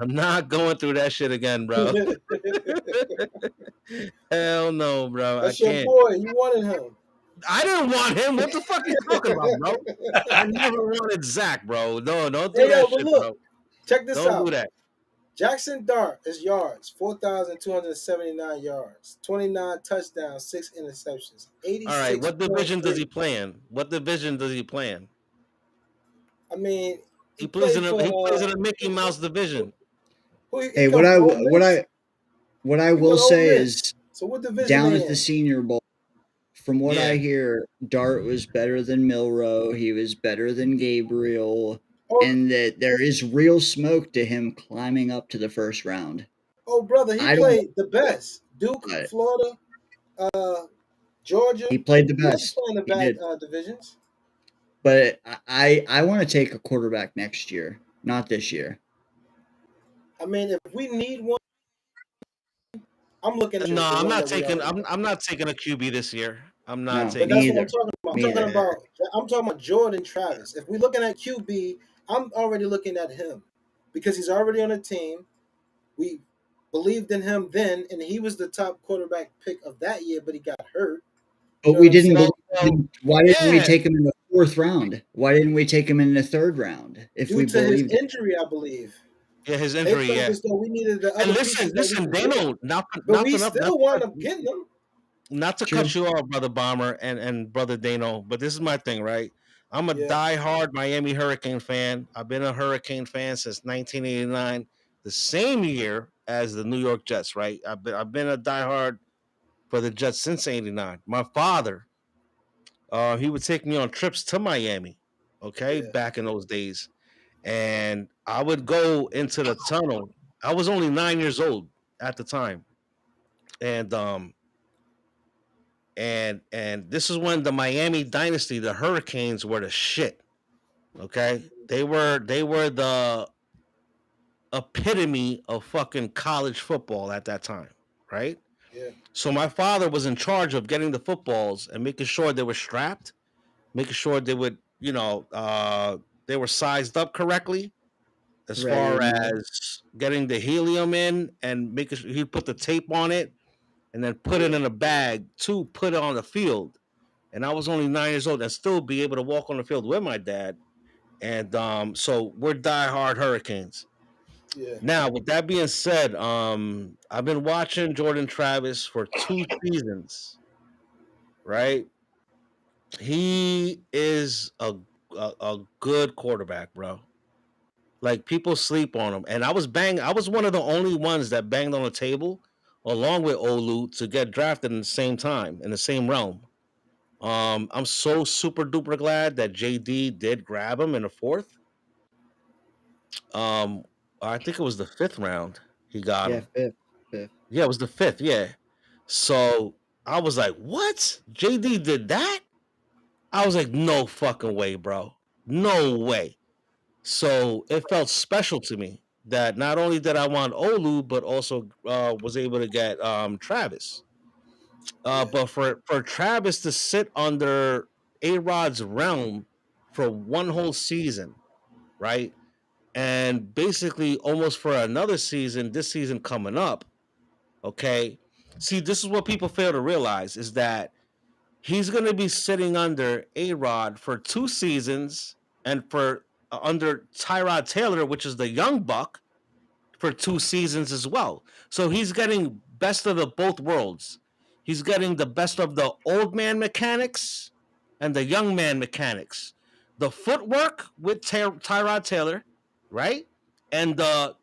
I'm not going through that shit again, bro. Hell no, bro. I
That's your
can't.
boy. You wanted him.
I didn't want him. What the fuck are you talking about, bro? I never wanted Zach, bro. No, don't do
Hey, yo,
that
but
shit,
look,
bro.
check this
Don't do
out.
that.
Jackson Dart is yards, 4,279 yards, 29 touchdowns, 6 interceptions,
All right. What division does he
86.3.
play in? What division does he play in?
I mean, he
He plays in
played
a
for
he plays in a Mickey Mouse division.
who he
Hey,
come from? Ole Miss?
what I
He went
will
to Ole
say
Miss.
is
So what division
down
they
at the
in?
Senior Bowl, from what I
Yeah.
hear, Dart was better than Milrow. He was better than Gabriel,
Oh,
and that there is real smoke to him climbing up to the first round.
oh, brother, he
I don't,
played the best. Duke,
but
Florida, Georgia.
he played the
He wasn't
best.
playing the
He
bad
did.
divisions.
But I want to take a quarterback next year, not this year.
I mean, if we need one, I'm looking at
No,
the
I'm
one
not
that we
taking.
already
I'm
got.
I'm not taking a QB this year. I'm not
No,
But
taking
me
that's
it.
what I'm
either.
talking about.
Me either.
I'm talking about Jordan Travis. If we're looking at QB, I'm already looking at him because he's already on a team. We believed in him then, and he was the top quarterback pick of that year, but he got hurt. You
But
know what
we
I'm
didn't
saying?
believe.
Well,
Why didn't we
yeah,
take him in the fourth round? Why didn't we take him in the third round if
Due
we
to his
believed it?
injury, I believe.
yeah, his
They
injury,
felt
yeah.
as though we needed the
And
other
listen,
pieces that we
listen,
could get.
Dano,
But
not
we
for nothing,
still wound up getting them.
not to cut
True.
you off, brother Bomber and brother Dano, but this is my thing, right? I'm a
Yeah.
die-hard Miami Hurricane fan. I've been a Hurricane fan since 1989, the same year as the New York Jets, right? I've been a die-hard for the Jets since '89. My father, he would take me on trips to Miami, okay,
Yeah.
back in those days, and I would go into the tunnel. I was only 9 years old at the time, and and this is when the Miami dynasty, the Hurricanes, were the shit. Okay, they were the epitome of fucking college football at that time, right?
Yeah.
So my father was in charge of getting the footballs and making sure they were strapped, making sure they would, they were sized up correctly, as
Threaded
far
in there.
as getting the helium in and making sure he'd put the tape on it and then put it
Yeah.
in a bag to put it on the field. And I was only 9 years old and still be able to walk on the field with my dad. And so we're diehard Hurricanes.
Yeah.
Now, with that being said, I've been watching Jordan Travis for 2 seasons, right? He is a good quarterback, bro. Like people sleep on him, and I was one of the only ones that banged on the table, along with Olu, to get drafted in the same time in the same realm. I'm so super duper glad that JD did grab him in the fourth. Um, I think it was the fifth round he got
Yeah,
him.
fifth, fifth.
Yeah, it was the fifth. Yeah. So I was like, what? JD did that? I was like, no fucking way, bro. No way. So it felt special to me that not only did I want Olu, but also was able to get Travis.
Yeah.
But for Travis to sit under A Rod's realm for one whole season, right? And basically almost for another season, this season coming up, okay? See, this is what people fail to realize is that he's going to be sitting under A Rod for 2 seasons and for under Tyrod Taylor, which is the young buck, for 2 seasons as well. So he's getting best of the both worlds. He's getting the best of the old man mechanics and the young man mechanics. The footwork with Tyrod Taylor, right? And the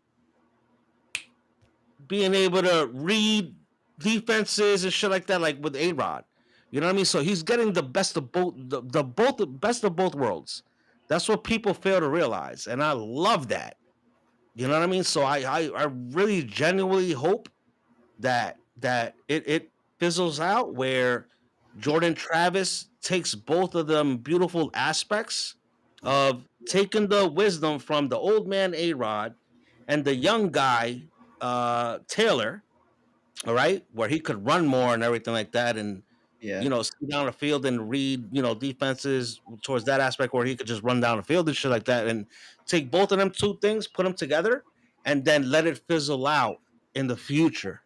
being able to read defenses and shit like that, like with A Rod. You know what I mean? So he's getting the best of both the best of both worlds. That's what people fail to realize. And I love that. You know what I mean? So I really genuinely hope that it fizzles out where Jordan Travis takes both of them beautiful aspects of taking the wisdom from the old man A Rod and the young guy Taylor, all right, where he could run more and everything like that, and
Yeah.
see down the field and read, defenses towards that aspect where he could just run down the field and shit like that, and take both of them two things, put them together, and then let it fizzle out in the future.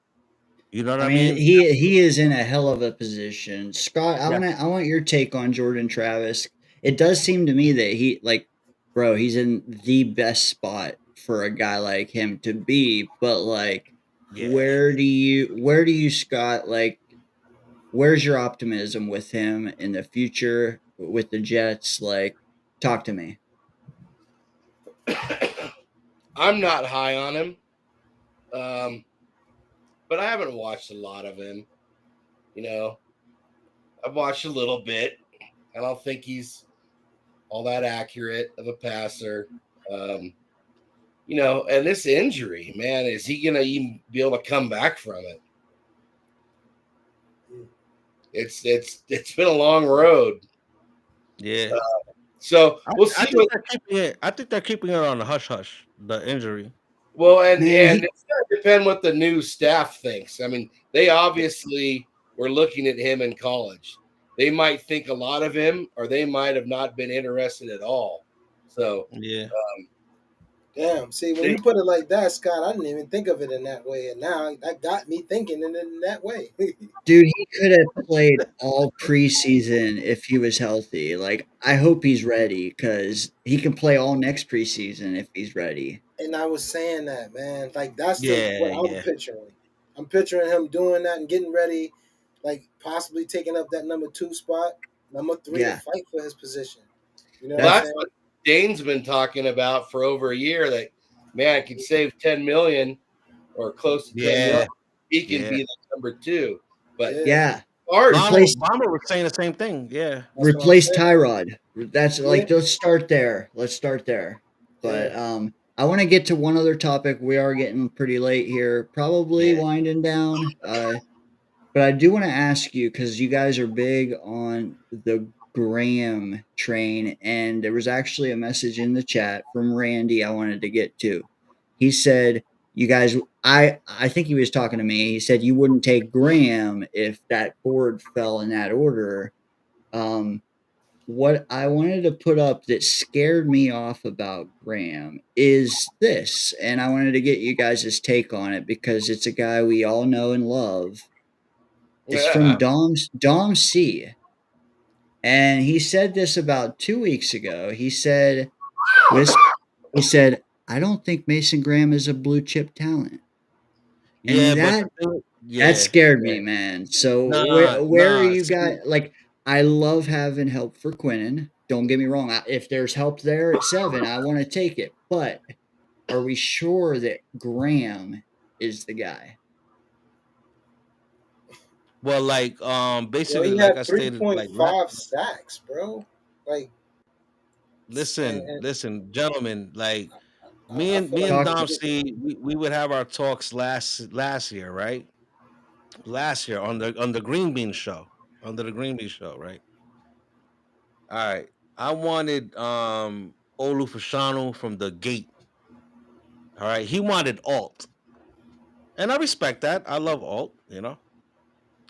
You know what
I
I
mean,
mean?
he is in a hell of a position. Scott,
Yes.
I want your take on Jordan Travis. It does seem to me that bro, he's in the best spot for a guy like him to be, but like
Yeah.
where do you, Scott, like where's your optimism with him in the future with the Jets? Like, talk to me.
I'm not high on him, but I haven't watched a lot of him. I've watched a little bit. I don't think he's all that accurate of a passer. And this injury, man, is he going to even be able to come back from it? It's been a long road.
Yeah.
So we'll see.
I think they're keeping it on the hush hush, the injury.
Well, and
Man,
it's going to depend what the new staff thinks. I mean, they obviously were looking at him in college. They might think a lot of him, or they might have not been interested at all. So,
Yeah.
Damn. See, when you put it like that, Scott, I didn't even think of it in that way, and now that got me thinking in that way.
dude, he could have played all preseason if he was healthy. Like, I hope he's ready because he can play all next preseason if he's ready.
And I was saying that, man. Like that's what
Yeah,
I'm
yeah.
picturing. I'm picturing him doing that and getting ready, like possibly taking up that number 2 spot, number 3 to
Yeah.
fight for his position. You know
well,
what I'm
that's
saying?
what Dane's been talking about for over a year. That man, I could save 10 million or close to 10 million.
Yeah.
He can
Yeah.
be the number 2. But
Yeah.
hard.
Bomber was saying the same thing. Yeah.
That's what I'm
Replace
saying.
Tyrod. That's
Yeah.
let's start there. Let's start there. But
Yeah.
I want to get to one other topic. We are getting pretty late here, probably
Yeah.
winding down. But I do want to ask you because you guys are big on the Graham train, and there was actually a message in the chat from Randy I wanted to get to. He said, "You guys, I think he was talking to me. He said you wouldn't take Graham if that board fell in that order." What I wanted to put up that scared me off about Graham is this, and I wanted to get you guys' take on it because it's a guy we all know and love. It's from
Yeah.
Dom C. And he said this about 2 weeks ago. He said, I don't think Mason Graham is a blue chip talent.
Yeah,
And
but
that scared
yeah.
me, man. So where are
Nah.
you
See,
guys? Like, I love having help for Quinnen. Don't get me wrong. If there's help there at 7, I want to take it. But are we sure that Graham is the guy?
well, like,
Well,
basically,
he
like I
had
stated, like,
3.5 sacks, bro. Like, and
listen, gentlemen, like
I feel
me
like
and
Talk
it's
to
Dom
ridiculous.
C, we would have our talks last year, right? Last year on the Green Bean show, under the Green Bean show, right? All right. I wanted Olu Fashanu from the gate. All right. He wanted alt. And I respect that. I love alt,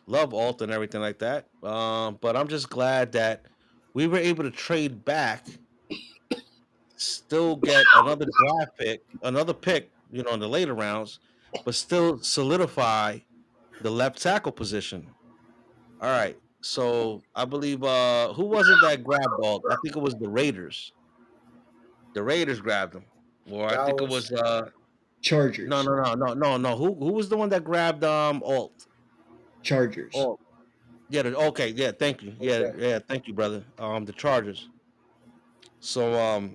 Love alt and everything like that. But I'm just glad that we were able to trade back, still get another draft pick, another pick, in the later rounds, but still solidify the left tackle position. All right. So I believe who was it that grabbed alt? I think it was the Raiders. The Raiders grabbed him. Or I
That
think it
was
was no
Chargers.
no no no no no. Who was the one that grabbed alt?
Chargers.
Alt. Yeah, okay, yeah, thank you. Yeah,
okay.
yeah, thank you, brother. The Chargers. So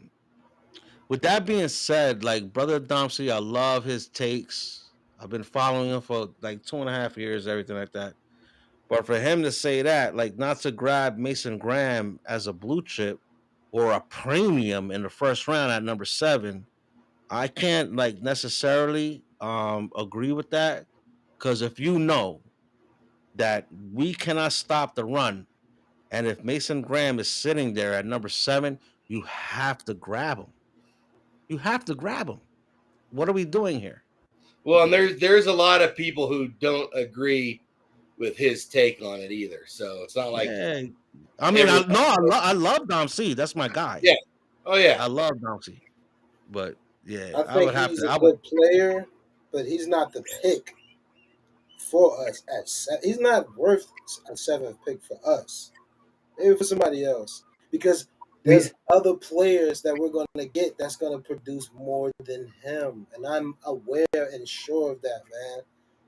with that being said, like brother Domsey, I love his takes. I've been following him for like 2.5 years, everything like that. But for him to say that, like not to grab Mason Graham as a blue chip or a premium in the first round at number 7, I can't like necessarily agree with that. Because if you know that we cannot stop the run, and if Mason Graham is sitting there at number 7, you have to grab him. You have to grab him. What are we doing here?
Well, and there's a lot of people who don't agree with his take on it either. So it's not like
I mean, I love Dom C. That's my guy.
Yeah. Oh yeah.
I love Dom C. But
I think he's a good player, but he's not the pick for us at 7. He's not worth a 7th pick for us. Maybe for somebody else, because there's other players that we're going to get that's going to produce more than him, and I'm aware and sure of that, man.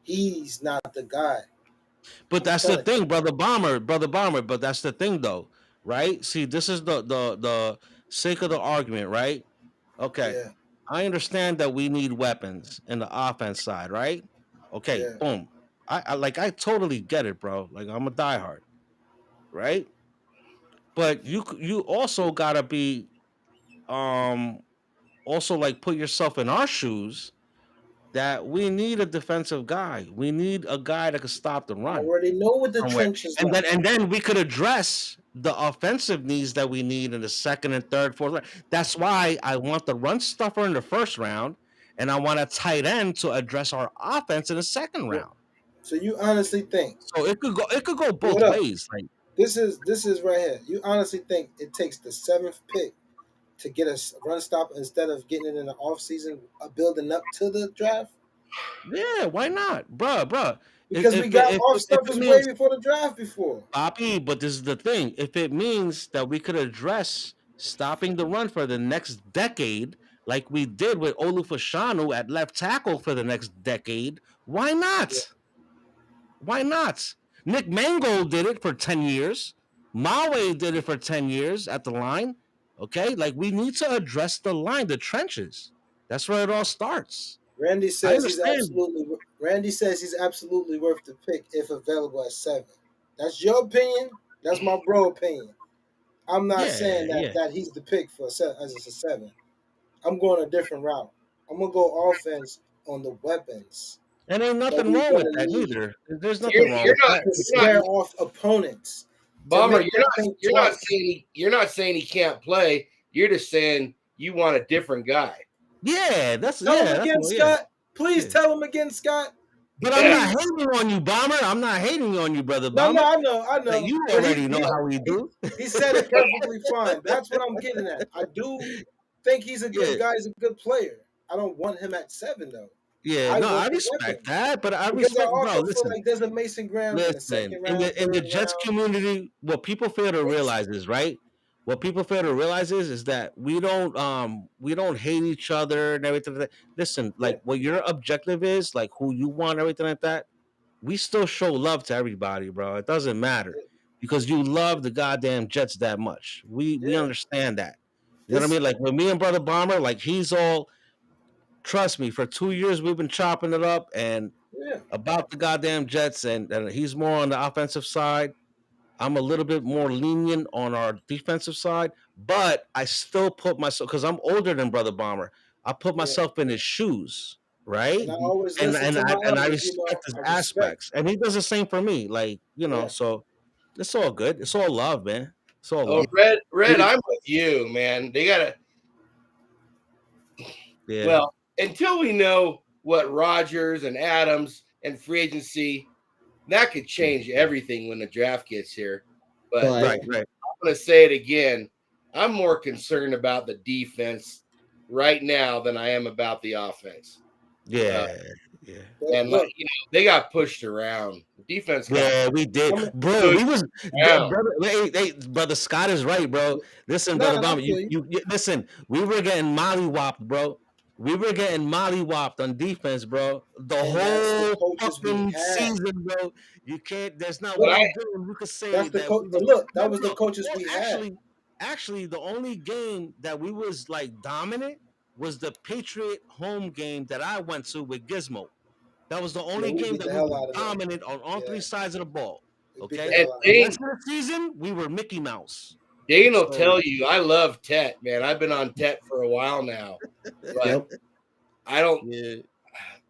He's not the guy.
But that's the thing, brother Bomber. But that's the thing, though, right? See, this is the sake of the argument, right? Okay,
Yeah.
I understand that we need weapons in the offense side, right? Okay,
Yeah.
boom. I totally get it, bro. Like I'm a diehard, right? But you also gotta be also like put yourself in our shoes that we need a defensive guy. We need a guy that can stop the
I
run.
already know what the trenches
And
like.
then we could address the offensive needs that we need in the second and third, fourth round. That's why I want the run stuffer in the first round, and I want a tight end to address our offense in the second round.
So you honestly think?
So it could go both ways. Like
this is right here. You honestly think it takes the 7th pick to get a run stop instead of getting it in the offseason, building up to the draft?
Yeah, why not, bruh?
Because we got off stuffers way before the draft before.
Poppy, but this is the thing. If it means that we could address stopping the run for the next decade, like we did with Olufashanu at left tackle for the next decade, why not? Yeah. Why not? Nick Mangold did it for 10 years. Mawe did it for 10 years at the line. Okay, like we need to address the line, the trenches. That's where it all starts.
Randy says he's absolutely worth the pick if available at 7. That's your opinion. That's my bro opinion. I'm not saying that he's the pick for as a 7. I'm going a different route. I'm gonna go offense on the weapons.
And ain't nothing wrong with that either. There's nothing wrong with that.
To scare off opponents.
Bomber, you're not saying he can't play. You're just saying you want a different guy.
Yeah,
tell him again, Scott. Please tell him again, Scott.
But I'm not hating on you, Bomber. I'm not hating on you, brother Bomber.
No, I know.
Like, you already know how we do.
He said it perfectly fine. That's what I'm getting at. I do think he's a good guy. He's a good player. I don't want him at 7 though.
Yeah, I respect that, but I respect.
Listen, like there's a Mason Graham in the second round.
In the Jets community, what people fail to realize is What people fail to realize is that we don't hate each other and everything like that. Listen, like what your objective is, like who you want, everything like that. We still show love to everybody, bro. It doesn't matter because you love the goddamn Jets that much. We understand that. You know what I mean? Like with me and brother Bomber, like he's all. Trust me, for 2 years we've been chopping it up and about the goddamn Jets, and he's more on the offensive side. I'm a little bit more lenient on our defensive side, but I still put myself because I'm older than Brother Bomber. I put myself in his shoes, right?
And I always
and I respect his aspects, and he does the same for me. Like so it's all good. It's all love, man. It's all love.
Red, I'm with you, man. They gotta.
Yeah.
Well, until we know what Rodgers and Adams and free agency, that could change everything when the draft gets here. But
right.
I'm going to say it again. I'm more concerned about the defense right now than I am about the offense.
Yeah.
And they got pushed around. The defense.
We did, bro. We was, brother Scott is right, bro. Listen, brother Bomber, you listen. We were getting mollywopped, bro. We were getting mollywopped on defense, bro. The whole fucking season, bro. You can't. There's not one game you could say
that was the coaches we had.
Actually, the only game that we was like dominant was the Patriot home game that I went to with Gizmo. That was the only game that we were dominant on all 3 sides of the ball. Okay, and the rest of the season we were Mickey Mouse.
Dane will tell you I love Tet, man. I've been on Tet for a while now, but I don't. Yeah.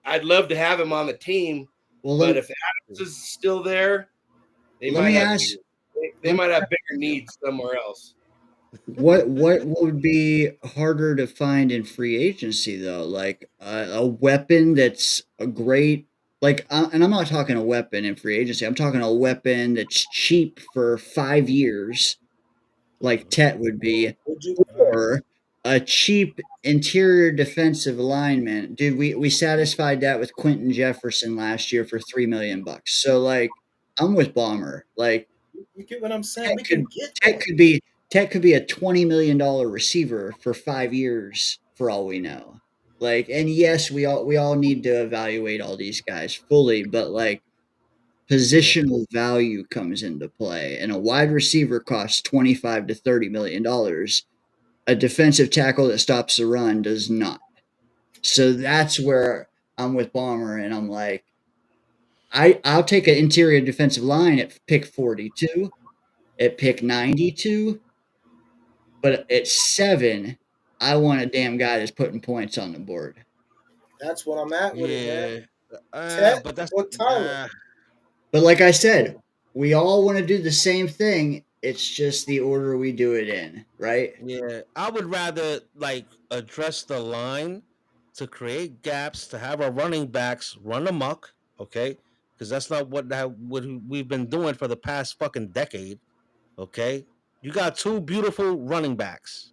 I'd love to have him on the team, but if Adams is still there, they might have bigger needs somewhere else.
What would be harder to find in free agency though? Like a weapon that's a great Like, and I'm not talking a weapon in free agency. I'm talking a weapon that's cheap for 5 years, like Tet would be, or a cheap interior defensive lineman. Dude, we satisfied that with Quentin Jefferson last year for $3 million. So, like, I'm with Bomber. Like,
You get what I'm saying?
Tet
We
could
can get
Tet
that.
could be Tet could be a $20 million receiver for 5 years for all we know. Like, and yes, we all need to evaluate all these guys fully, but like positional value comes into play, and a wide receiver costs 25 to 30 million dollars. A defensive tackle that stops the run does not. So that's where I'm with Bomber, and I'm like, I'll take an interior defensive line at pick 42, at pick 92, but at 7, I want a damn guy that's putting points on the board.
That's what I'm at with it, man.
Yeah,
Tet
but that's
or Tyler.
But like I said, we all want to do the same thing. It's just the order we do it in, right?
yeah. I would rather like address the line to create gaps to have our running backs run amok, okay? Because that's not what we've been doing for the past fucking decade, okay? You got two beautiful running backs,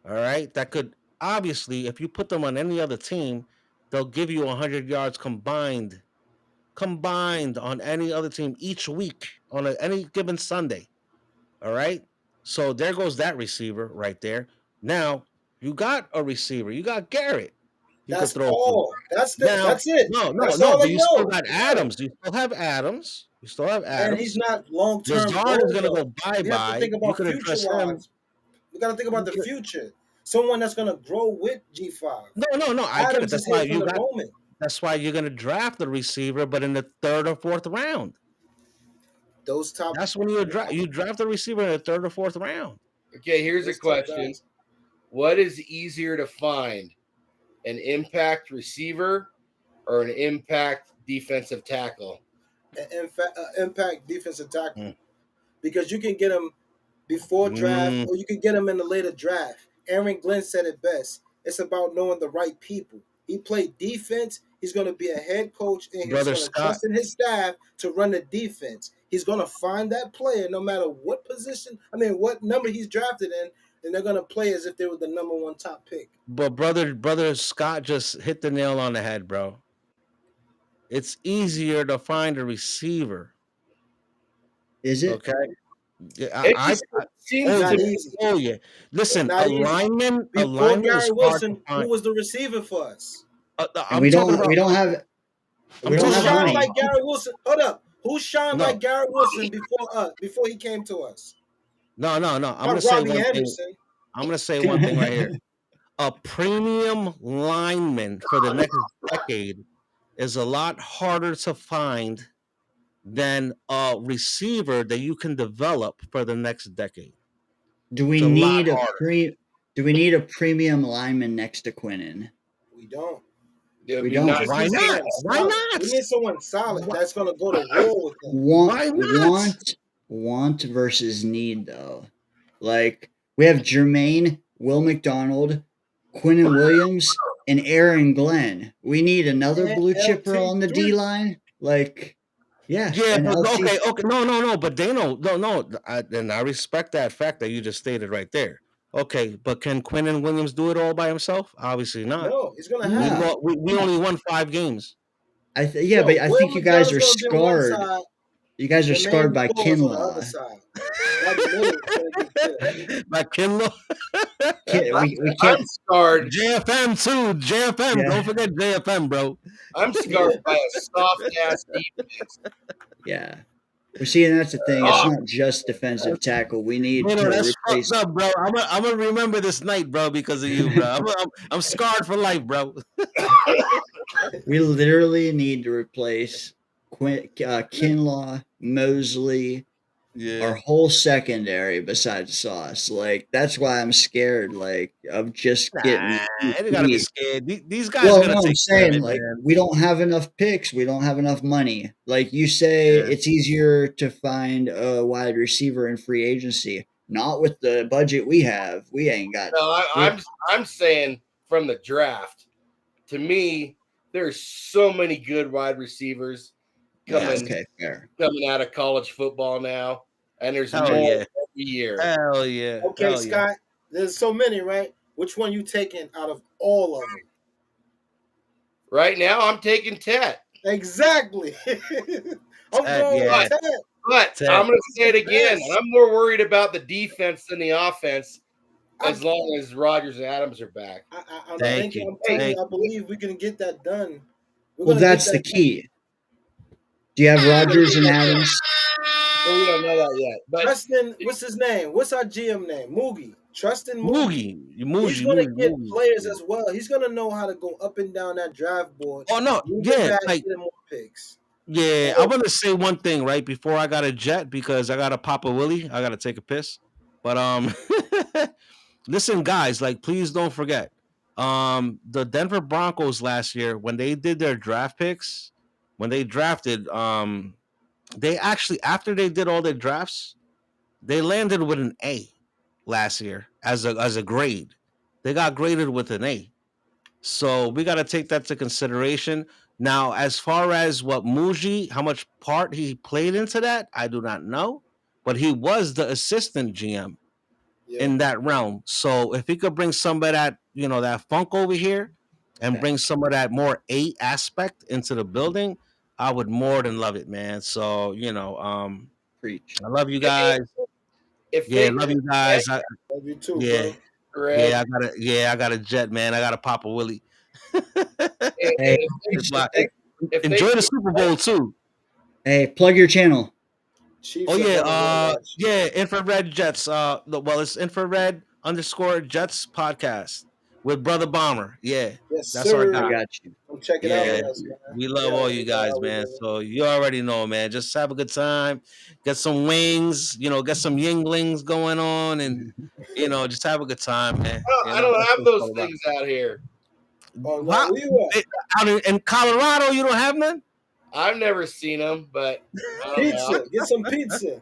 all right? That could obviously, if you put them on any other team, they'll give you 100 yards combined on any other team each week on any given Sunday. All right. So there goes that receiver right there. Now you got a receiver. You got Garrett. You could
That's
throw to.
all. That's
Now,
it. That's
no.
all
But
I
you still
know.
got Adams. You still have Adams. You still have
And he's
Adams.
not long term
Lazard is
goal
gonna
though.
go bye
We have to
bye.
think
You
about
could
future
address him.
wise. We got to think about the future. Someone that's gonna grow with G5.
No. I get it.
Adams
That's
is
why
here for
you
the
got.
moment.
That's why you're gonna draft the receiver, but in the 3rd or 4th round.
Those top.
That's when you draft the receiver in the 3rd or 4th round.
Okay, here's a
Those top
question.
guys.
What is easier to find? An impact receiver or an impact defensive tackle?
Impact defensive tackle.
Mm.
Because you can get him before draft or you can get him in the later draft. Aaron Glenn said it best. It's about knowing the right people. He played defense. He's going to be a head coach, and he's
Brother
going to
Scott.
trust in his staff to run the defense. He's going to find that player no matter what position, what number he's drafted in, and they're going to play as if they were the number 1 top pick.
But brother Scott just hit the nail on the head, bro. It's easier to find a receiver.
Is it?
Okay. Yeah,
It seems
not
to
easy.
Oh yeah. Listen,
Not
a
easy.
lineman
Before
is
Gary
hard
Wilson,
to
who
find.
was the receiver for us?
And
I'm
we
talking
don't
about.
we don't have
I'm
we don't
Who
talking
have
shined
money.
like Gary Wilson? Hold up. Who shined
No.
like Gary Wilson before he came to us?
No. I'm
Not
gonna say
Robbie
one
Anderson.
thing. I'm gonna say one thing right here. A premium lineman for the next decade is a lot harder to find than a receiver that you can develop for the next decade.
Do we
It's a lot
need
harder.
do we need a premium lineman next to Quinnen?
We don't.
It would
We
be
don't.
nice.
Why not? Why not?
We need someone solid
Why-
that's going to go to war with them.
Why not?
Want versus need though. Like we have Jermaine, Will McDonald, Quinnen Williams, and Aaron Glenn. We need another
And
blue chipper
LT3.
on the D line. Like, yeah.
Yeah,
and
but
LT
okay, no, but they know, no. And I respect that fact that you just stated right there. Okay, but can Quinnen Williams do it all by himself? Obviously not.
No, he's going to have
No.
We only won 5 games.
but I
Will
think you guys
McDonald's
are
gonna be on one
scarred.
side,
You guys are
Jermaine
scarred by
McCall on the other
Kinlaw.
side. That middle is going to be killed.
By Kinlaw.
We
I'm
can't.
scarred.
JFM too. JFM.
Yeah.
Don't forget JFM, bro.
I'm scarred by a soft ass defense.
Yeah. We're seeing that's the thing. It's not just defensive tackle. We need to
That's
replace.
fucked up, bro. I'm gonna remember this night, bro, because of you, bro. I'm scarred for life, bro.
We literally need to replace Kinlaw, Mosley, our whole secondary besides Sauce. Like that's why I'm scared. Like of just getting.
You gotta be scared. These guys
Well,
are gonna
no, I'm
take care of
saying
it,
like
man.
we don't have enough picks. We don't have enough money. Like you say, it's easier to find a wide receiver in free agency. Not with the budget we have. We ain't got.
No, I'm saying from the draft. To me, there's so many good wide receivers coming
Okay, fair.
coming out of college football now, and there's
Hell
more
yeah.
every year.
Hell yeah.
Okay,
Hell yeah.
Scott. There's so many, right? Which one you taking out of all of them?
Right now, I'm taking Tet.
Exactly. I'm going
yeah.
with Ted.
But
Ted.
I'm going to say it again.
Yes.
I'm more worried about the defense than the offense as long as Rodgers and Adams are back.
I'm
Thank
thinking,
you.
I believe we can get that done.
Well, that's the key. Do you have Rodgers and Adams?
Well, we don't know that yet. But
Trustin, what's his name? What's our GM name? Moogie. Trustin Moogie.
Moogie.
He's going to get players as well. He's going to know how to go up and down that draft board.
Oh, no. Yeah. Like,
get more picks.
Yeah, I want to say one thing right before I got a jet because I got to pop a willy. I got to take a piss. But listen, guys, like please don't forget. The Denver Broncos last year when they did their draft picks, when they drafted, they actually after they did all their drafts, they landed with an A last year as a grade. They got graded with an A. So we got to take that to consideration. Now, as far as what Muji, how much part he played into that, I do not know. But he was the assistant GM in that realm. So if he could bring some of that, that funk over here and bring some of that more A aspect into the building, I would more than love it, man. So,
Preach.
I love you guys. Love you guys.
Love you too, bro.
I got a jet, man. I got to pop a willy. Enjoy the Super Bowl too.
Hey, plug your channel.
Chiefs
Infrared Jets. It's Infrared_Jets podcast with Brother Bomber. Yeah,
yes,
that's
sir.
our guy.
I got you.
Come check it out.
We love all you guys, man. So you already know, man. Just have a good time. Get some wings. Get some Yinglings going on, and just have a good time, man.
I don't have those things out here.
Wow.
Out in Colorado, you don't have none?
I've never seen them, but
pizza. Get some pizza.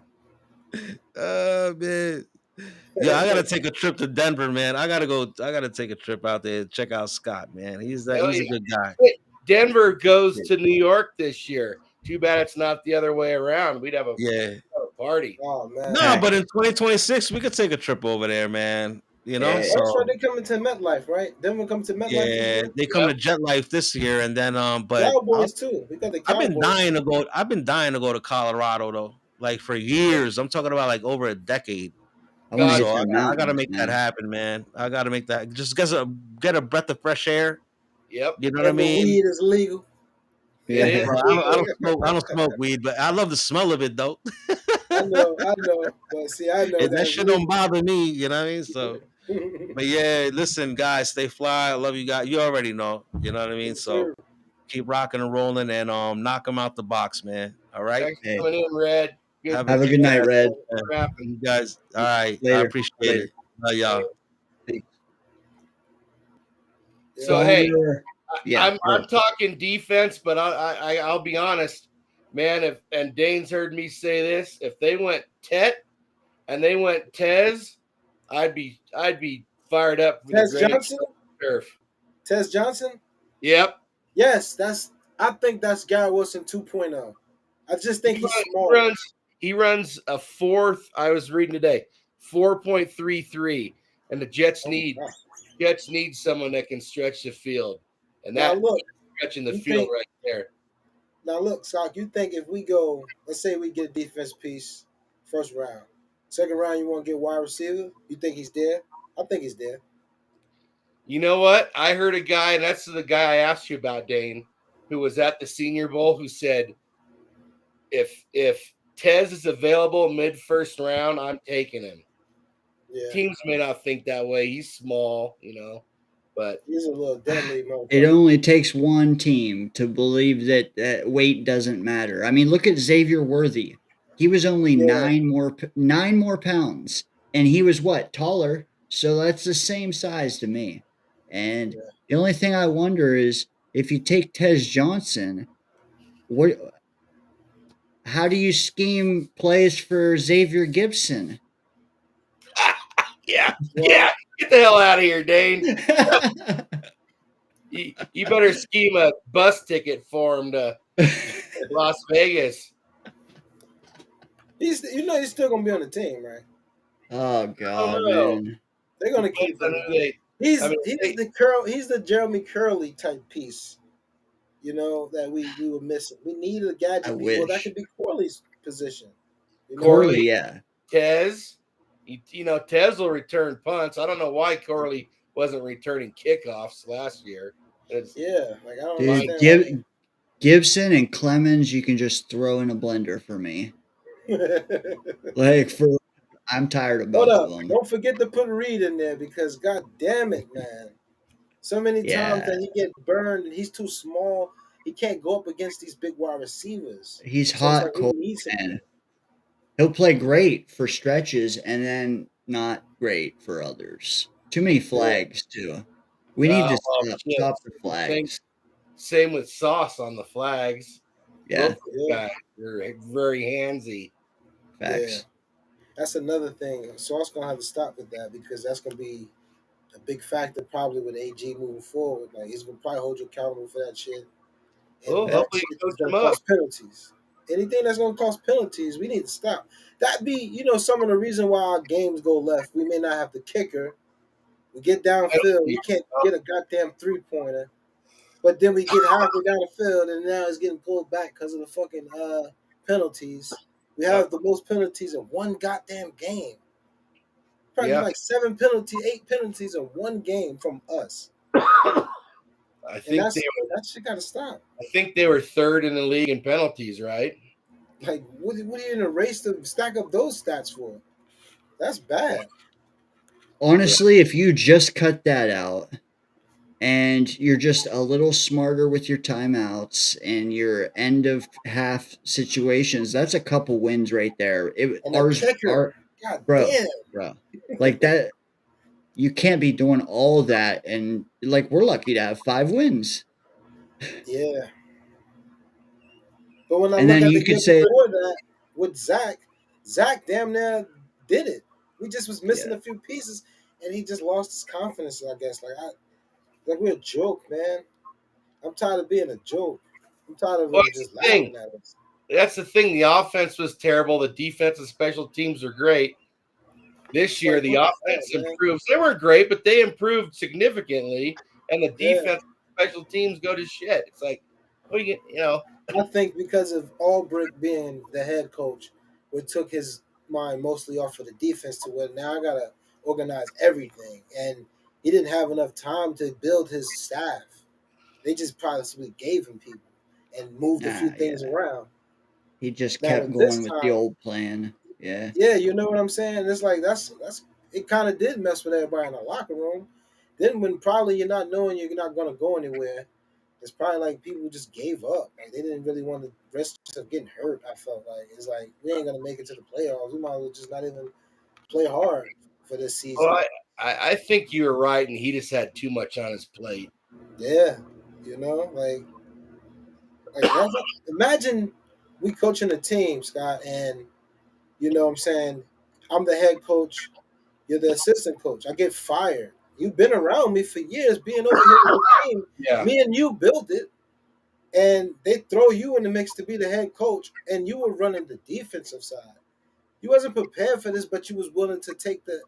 Man. Yeah, I gotta take a trip to Denver, man. I gotta take a trip out there and check out Scott, man. He's a good guy.
Denver goes to New York this year. Too bad it's not the other way around. We'd have a party.
Oh man.
No, but in 2026 we could take a trip over there, man. So
that's right. They coming to MetLife, right? Denver come to MetLife.
Yeah, they come to Jet Life this year, and then but
Cowboys too. We got the Cowboys.
I've been dying to go to Colorado though, like for years. I'm talking about like over a decade. I gotta make that happen, man. I gotta make that. Just get a breath of fresh air.
Yep.
You know what I mean?
Weed is legal.
Yeah. Bro, I don't smoke weed, but I love the smell of it though.
I know. But see, I know
that shit don't bother me. You know what I mean? So. But yeah, listen, guys, stay fly. I love you guys. You already know. You know what I mean? So keep rocking and rolling and knock them out the box, man. All right.
Thanks for coming in, Red.
Have a good night, Red.
You guys. All right.
Later.
I appreciate it. Love y'all.
So hey, I'm talking defense, but I'll be honest, man. And Dane's heard me say this. If they went Tet and they went Tez, I'd be fired up. For
Tez Johnson. Tez Johnson.
Yep.
Yes, I think that's Garrett Wilson 2.0. I just think he's smart.
He runs a fourth. I was reading today, 4.33, and the Jets need someone that can stretch the field, and that stretching the field right there.
Now look, Scott, you think if we go, let's say we get a defense piece, first round, second round, you want to get wide receiver? You think he's there? I think he's there.
You know what? I heard a guy, and that's the guy I asked you about, Dane, who was at the Senior Bowl, who said, if Tez is available mid-first round, I'm taking him. Yeah. Teams may not think that way. He's small, but
he's a little deadly.
It only takes one team to believe that weight doesn't matter. I mean, look at Xavier Worthy. He was only 9 more pounds, and he was taller. So that's the same size to me. And the only thing I wonder is if you take Tez Johnson, how do you scheme plays for Xavier Gibson?
Yeah. Get the hell out of here, Dane. You better scheme a bus ticket for him to Las Vegas.
He's still gonna be on the team, right?
Oh God,
no.
man.
They're gonna keep him. He's the Jeremy Curley type piece, that we were missing. We need a
I
gadget piece. Well, that
wish.
could be Corley's position.
Corley, yeah.
Tez, Tez will return punts. I don't know why Corley wasn't returning kickoffs last year.
I don't
Dude,
understand.
Gibson and Clemens, you can just throw in a blender for me. I'm tired of
Hold
both
up!
of them.
Don't forget to put Reed in there because God damn it, man! So many times that he get burned and he's too small. He can't go up against these big wide receivers.
He's
So it's like
hot,
he
cold,
needs him.
and he'll play great for stretches and then not great for others. Too many flags too. We need to stop the flags.
Same with Sauce on the flags.
Yeah.
Both guys are very handsy.
Facts.
Yeah. That's another thing. Sauce gonna have to stop with that because that's gonna be a big factor probably with AG moving forward. Like he's gonna probably hold you accountable for that shit. And that
Hopefully
shit
coach
is gonna
him up.
cost penalties. Anything that's gonna cost penalties, we need to stop. That be, some of the reason why our games go left. We may not have the kicker. We get downfield, we can't get a goddamn 3-pointer. But then we get halfway down the field and now it's getting pulled back because of the fucking penalties. We have the most penalties in one goddamn game. Probably like 8 penalties in one game from us.
I think
that shit gotta stop.
I think they were third in the league in penalties, right?
Like, what are you in a race to stack up those stats for? That's bad.
Honestly, if you just cut that out and you're just a little smarter with your timeouts and your end of half situations, that's a couple wins right there. Bro, like that. You can't be doing all of that, and like we're lucky to have 5 wins.
Yeah. But when I
And
look
then
at
you
the
could
game
say,
before that with Zach damn near did it. We just was missing a few pieces, and he just lost his confidence. I guess like we're a joke, man. I'm tired of being a joke. I'm tired of them just laughing at us.
That's the thing. The offense was terrible. The defense and special teams are great. This year, the offense improves. They weren't great, but they improved significantly. And the defense and special teams go to shit. It's like, what do you get,
I think because of Albrecht being the head coach, what took his mind mostly off of the defense to where now I got to organize everything. And he didn't have enough time to build his staff. They just possibly gave him people and moved a few things around.
He just kept going with the old plan. Yeah.
Yeah, you know what I'm saying? It's like that's it kind of did mess with everybody in the locker room. Then when probably you're not knowing you're not going to go anywhere, it's probably like people just gave up. Like they didn't really want to risk of getting hurt. I felt like it's like we ain't gonna make it to the playoffs. We might as well just not even play hard for this season.
Well, I think you were right, and he just had too much on his plate.
Yeah, like imagine we coaching a team, Scott, and you know what I'm saying, I'm the head coach, you're the assistant coach. I get fired. You've been around me for years, being over here with the team.
Yeah.
Me and you built it. And they throw you in the mix to be the head coach, and you were running the defensive side. You wasn't prepared for this, but you was willing to take the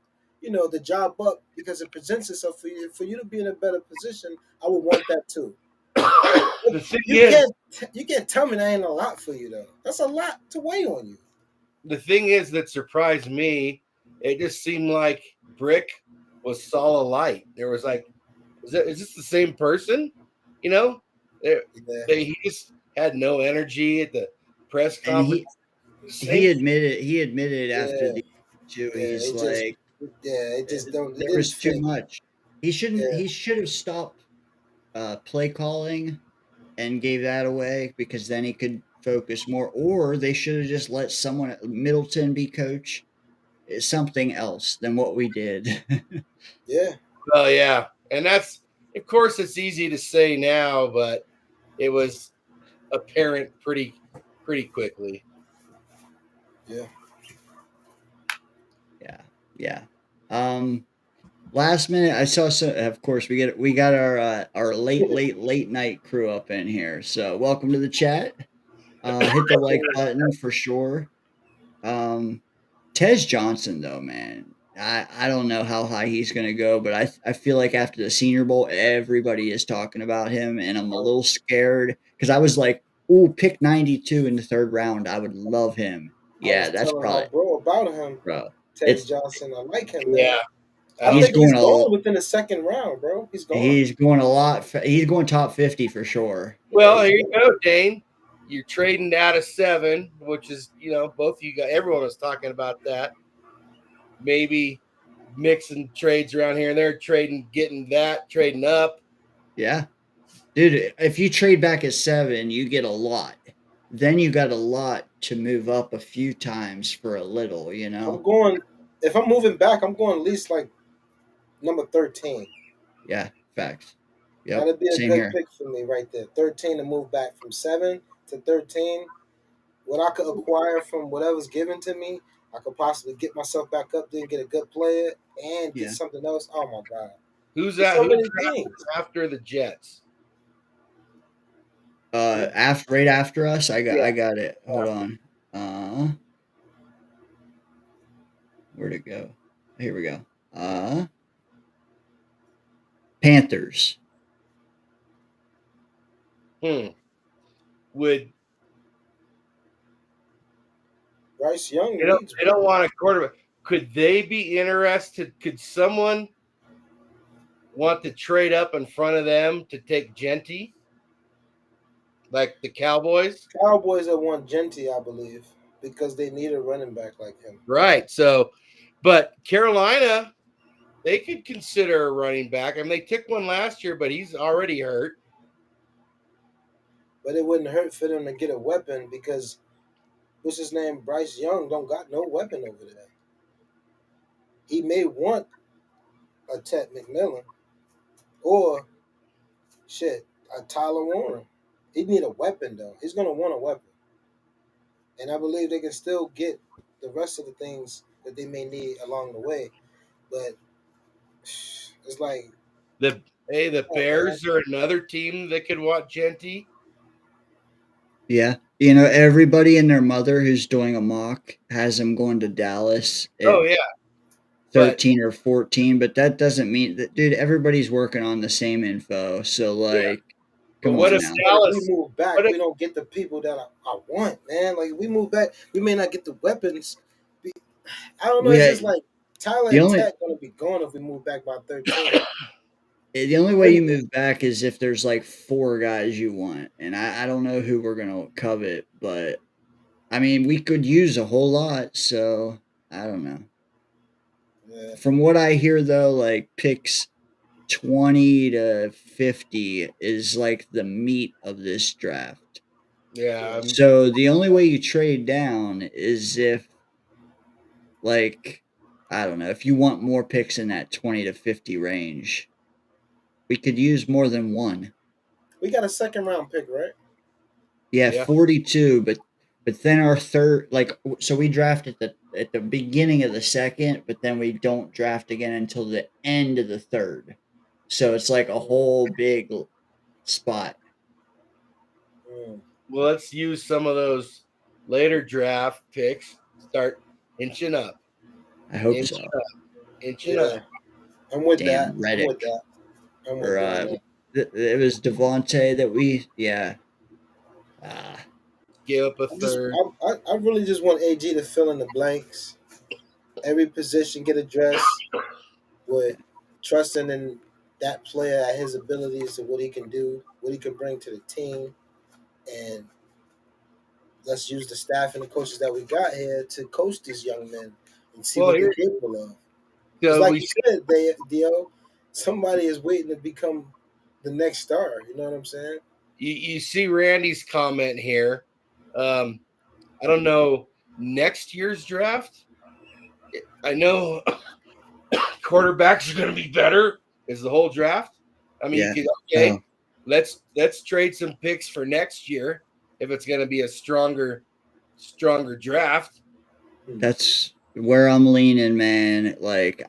job up because it presents itself for you. For you to be in a better position, I would want that too.
The thing is,
you can't tell me that ain't a lot for you though. That's a lot to weigh on you.
The thing is that surprised me. It just seemed like Brick was Saul light. There was like, is this the same person? He just had no energy at the press conference.
He admitted after the issue, he's like,
it just don't.
There was too much. He should have stopped play calling and gave that away because then he could focus more. Or they should have just let someone Middleton be coach. Something else than what we did.
Yeah.
Oh yeah, and that's of course it's easy to say now, but it was apparent pretty quickly.
Yeah.
Yeah. last minute, I saw some. Of course, we got our late night crew up in here. So welcome to the chat. Hit the like button for sure. Tez Johnson, though, man, I don't know how high he's going to go, but I feel like after the Senior Bowl, everybody is talking about him, and I'm a little scared because I was like, "Ooh, pick 92 in the third round. I would love him."
I
Yeah,
was
that's
telling my
probably
bro about him,
bro.
Tez
It's
Johnson. I like him, man.
Yeah.
I
he's
think he's
going
going within the second round, bro. He's gone.
he's going a lot. He's going top 50 for sure.
Well, here you go, Dane. You're trading out of 7, which is, both of you guys, everyone was talking about that. Maybe mixing trades around here and there, getting that, trading up.
Yeah, dude. If you trade back at 7, you get a lot. Then you got a lot to move up a few times for a little.
I'm going. If I'm moving back, I'm going at least like number 13.
Yeah, facts. Yep,
That'd be a
same
good
here.
pick for me right there. 13 to move back from 7 to 13. What I could acquire from whatever's given to me, I could possibly get myself back up there and get a good player and get
Yeah.
something else. Oh my god.
Who's
There's
that?
so
Who's
many things.
after the Jets?
Right after us, I
Yeah.
got it. Hold on. Where'd it go? Here we go. Panthers.
Would
Bryce Young
they don't want a quarterback. Could they be interested? Could someone want to trade up in front of them to take Genty? Like the Cowboys?
Cowboys that want Genty, I believe, because they need a running back like him.
Right. So, but Carolina, they could consider a running back. I mean, they took one last year, but he's already hurt.
But it wouldn't hurt for them to get a weapon because what's his name? Bryce Young don't got no weapon over there. He may want a Ted McMillan or a Tyler Warren. He'd need a weapon though. He's gonna want a weapon. And I believe they can still get the rest of the things that they may need along the way. But it's like
The Bears are another team that could want Genty.
Yeah. Everybody and their mother who's doing a mock has him going to Dallas.
Oh, yeah.
13 or 14, but that doesn't mean that, dude, everybody's working on the same info. So, like, come
what
on
if
now.
Dallas, if we move back, we don't get the people that I want, man. Like, we move back, we may not get the weapons. I don't know. It's just like Tyler and Ted going to be gone if we move back by 13.
The only way you move back is if there's like 4 guys you want. And I don't know who we're going to covet, but I mean, we could use a whole lot. So, I don't know. Yeah. From what I hear, though, like picks 20 to 50 is like the meat of this draft.
Yeah.
So the only way you trade down is if, like, I don't know, if you want more picks in that 20 to 50 range, we could use more than one.
We got a second round pick, right?
Yeah. 42, but then our third, like, so we draft at the beginning of the second, but then we don't draft again until the end of the third. So it's like a whole big spot.
Well, let's use some of those later draft picks. Start inching up.
I hope so.
Inching up.
I'm with
that.
Reddick.
It was Devontae that we,
give up a third.
I really just want AG to fill in the blanks. Every position get addressed with trusting in that player at his abilities and what he can do, what he can bring to the team. And let's use the staff and the coaches that we got here to coach these young men and see what they're capable of. So like you said, Dio, somebody is waiting to become the next star. You know what I'm saying?
You see Randy's comment here. I don't know next year's draft. I know quarterbacks are going to be better as the whole draft. I mean, let's trade some picks for next year if it's going to be a stronger draft.
where I'm leaning, man. Like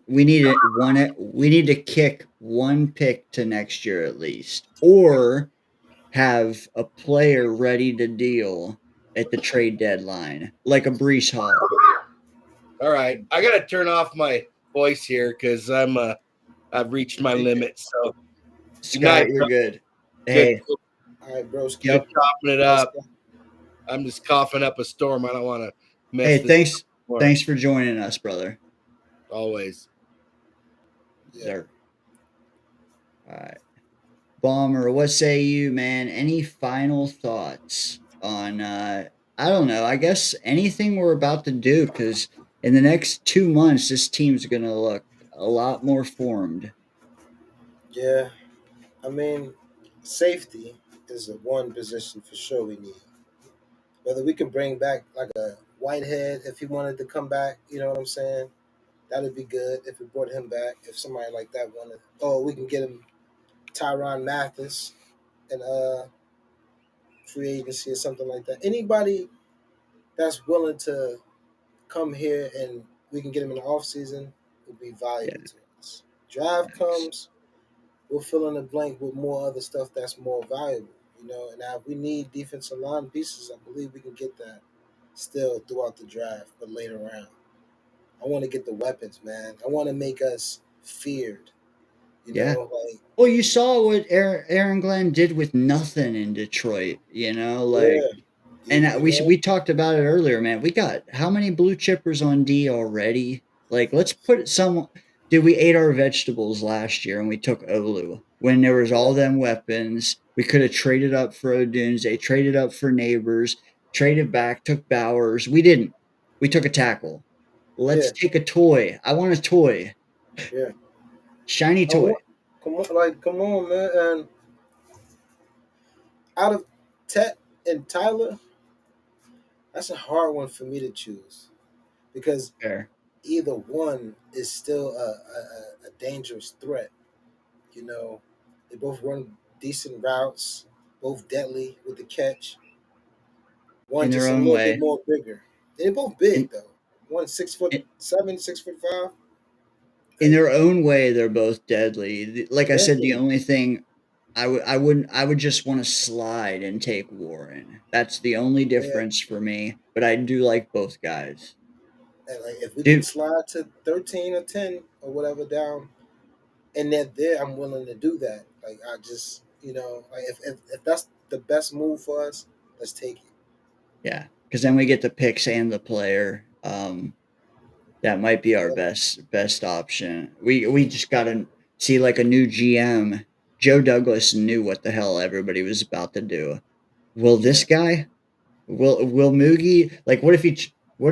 we need to kick one pick to next year at least, or have a player ready to deal at the trade deadline, like a Brees Hall.
All right, I gotta turn off my voice here because I've reached my limit. So good
Scott,
night,
you're
bro.
good.
Good,
Hey,
All right, broski.
good
yep.
coughing it up. I'm just coughing up a storm. I don't want to mess
Hey,
this up more.
thanks for joining us, brother.
Always.
Yeah.
Sir. All right. Bomber, what say you, man? Any final thoughts on I don't know, I guess anything we're about to do, because in the next 2 months this team's gonna look a lot more formed.
Yeah. I mean, safety is the one position for sure we need. Whether we can bring back like a Whitehead if he wanted to come back, you know what I'm saying? That'd be good if we brought him back. If somebody like that wanted, oh, we can get him Tyron Mathis and free agency or something like that. Anybody that's willing to come here and we can get him in the off season would be
Yeah,
valuable to us. Draft
thanks.
comes, we'll fill in the blank with more other stuff that's more valuable, you know. And now if we need defensive line pieces, I believe we can get that still throughout the draft, but later round. I want to get the weapons, man. I want to make us feared, you
Yeah.
know, like
Well, you saw what Aaron Glenn did with nothing in Detroit, like,
yeah,
and
you
we
know,
talked about it earlier, man. We got how many blue chippers on D already? Like, let's put some. Did we ate our vegetables last year and we took Olu when there was
yeah,
all them weapons? We could have traded up for Odunze, traded up for Neighbors, traded back, took Bowers. We didn't. We took a tackle.
yeah,
Let's take a toy. I want a toy,
yeah.
shiny
I want,
toy.
come on, man. And out of Tet and Tyler, that's a hard one for me to choose because
Fair.
either one is still a dangerous threat. You know, they both run decent routes, both deadly with the catch. One
In their
just a
own
little bit
way.
more bigger. They're both big
In,
though. One 6 foot
in,
7, 6 foot 5.
in
Like
their own way, they're both deadly. Like I said, the
deadly.
only thing I would just want to slide and take Warren. That's the only
Yeah.
difference for me. But I do like both guys.
And like if we can
Dude,
slide to 13 or 10 or whatever down and they're there, I'm willing to do that. Like I just like if that's the best move for us, let's take it.
yeah, because then we get the picks and the player. That might be our
Yeah,
best option. We just gotta see like a new GM. Joe Douglas knew what the hell everybody was about to do. Will
yeah,
this guy? Will Moogie like what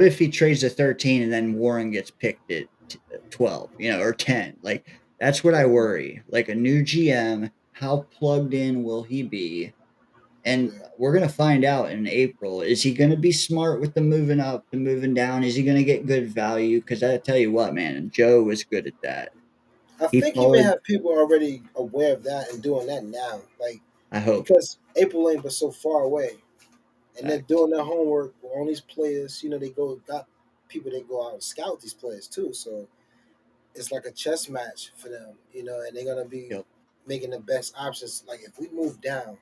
if he trades to 13 and then Warren gets picked at 12, or 10? Like that's what I
yeah,
worry. Like a new GM, how plugged in will he be? And
yeah.
we're gonna find out in April. Is he gonna be smart with the moving up, the moving down? Is he gonna get good value? Because I tell you what, man, Joe was good at that.
I
He
think he may
followed.
have people already aware of that and doing that now. Like
I hope.
because April ain't but so far away. And they're
Facts.
doing their homework on these players. You know, they got people they go out and scout these players too. So it's like a chess match for them, and they're gonna be
Yep.
making the best options. Like if we move down,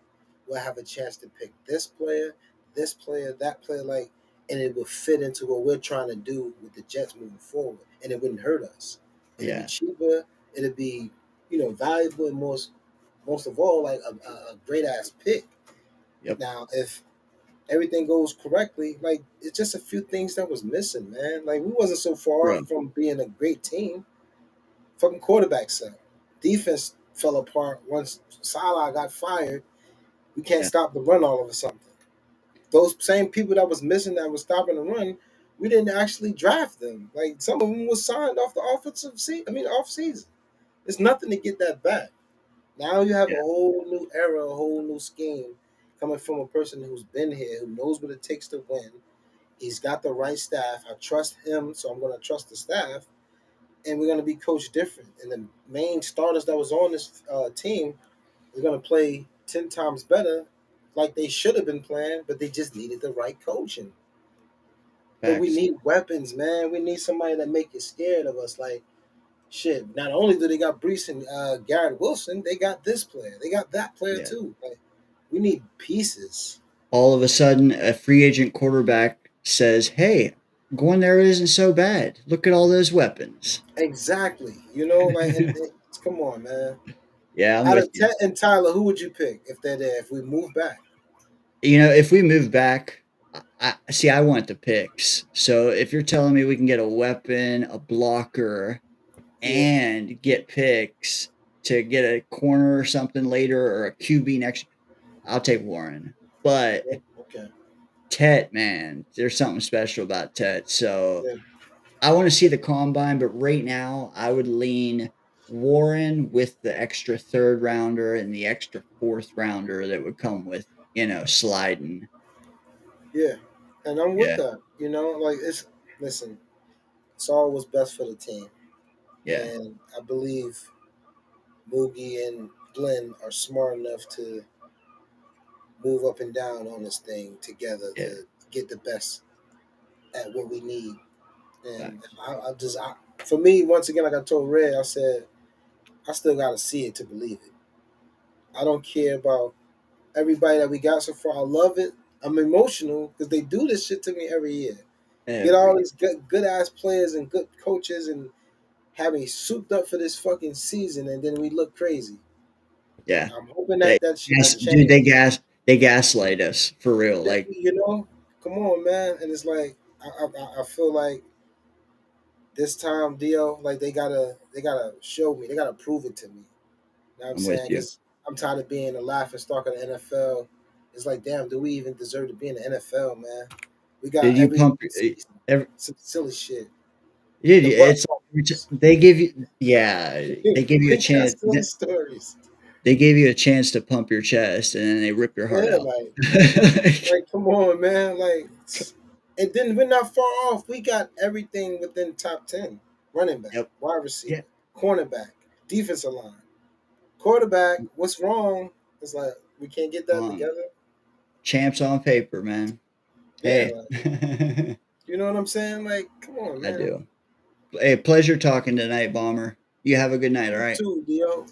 we'll have a chance to pick this player, that player, like, and it will fit into what we're trying to do with the Jets moving forward, and it wouldn't hurt us. It'll be
Yeah.
cheaper. It'll be, valuable, and most of all, like a great ass pick.
Yep.
Now, if everything goes correctly, like it's just a few things that was missing, man. Like we wasn't so far
Bro.
from being a great team. Fucking quarterback sucked. Defense fell apart once Salah got fired. We can't
Yeah.
stop the run all of a sudden. Those same people that was missing that was stopping the run, we didn't actually draft them. Like some of them was signed off the off season. It's nothing to get that back. Now you have a
Yeah.
whole new era, a whole new scheme coming from a person who's been here, who knows what it takes to win. He's got the right staff. I trust him, so I'm going to trust the staff, and we're going to be coached different. And the main starters that was on this team are going to play 10 times better, like they should have been playing, but they just needed the right coaching. But we
Facts.
need weapons, man. We need somebody that make you scared of us. Like shit. Not only do they got Brees and Garrett Wilson, they got this player. They got that player
Yeah.
too. Like we need pieces.
All of a sudden, a free agent quarterback says, "Hey, going there isn't so bad. Look at all those weapons."
Exactly. You know, like come on, man.
Yeah, I'm
Out
with
of
you.
Ted and Tyler, who would you pick if they're there? If we move back,
If we move back, I see. I want the picks. So if you're telling me we can get a weapon, a blocker,
yeah,
and get picks to get a corner or something later or a QB next, I'll take Warren. But
yeah, okay,
Tet, man, there's something special about Tet. So
yeah,
I want to see the combine, but right now I would lean Warren with the extra third rounder and the extra fourth rounder that would come with, sliding.
yeah, and I'm with
Yeah,
that. You know, like listen, it's all what's best for the team,
yeah,
and I believe Boogie and Glenn are smart enough to move up and down on this thing together
yeah.
to get the best at what we need. And
Facts.
for me, once again, like I told Red, I said I still got to see it to believe it. I don't care about everybody that we got so far. I love it. I'm emotional because they do this shit to me every year. Get all
Every
these good ass players and good coaches and have me souped up for this fucking season, and then we look crazy.
yeah.
I'm hoping
They
that shit
gas,
has
dude.
changed.
They gaslight us for real. Like,
You know, come on, man. And it's like I feel like this time, Dio, like they gotta show me, they gotta prove it to me. You know what I'm
I'm with
saying?
you.
Because I'm tired of being a laughing stock of the NFL. It's like, damn, do we even deserve to be in the NFL, man? We got
Did you
every
pump?
season
Every,
some silly shit.
Dude,
The butt
it's
fuckers.
they give you, yeah, they give you a
We got
chance.
silly stories.
They gave you a chance to pump your chest, and then they rip your heart
Yeah,
out.
like come on, man. Like, and then we're not far off. We got everything within top 10: running back,
Yep.
wide
Yeah.
receiver, cornerback, defensive line, quarterback. What's wrong? It's like we can't get that together.
Champs on paper, man.
Yeah,
Hey,
like, you know what I'm saying? Like, come on,
I
man.
do. Hey, pleasure talking tonight, Bomber. You have a good night. All
You
right.
too, Dio.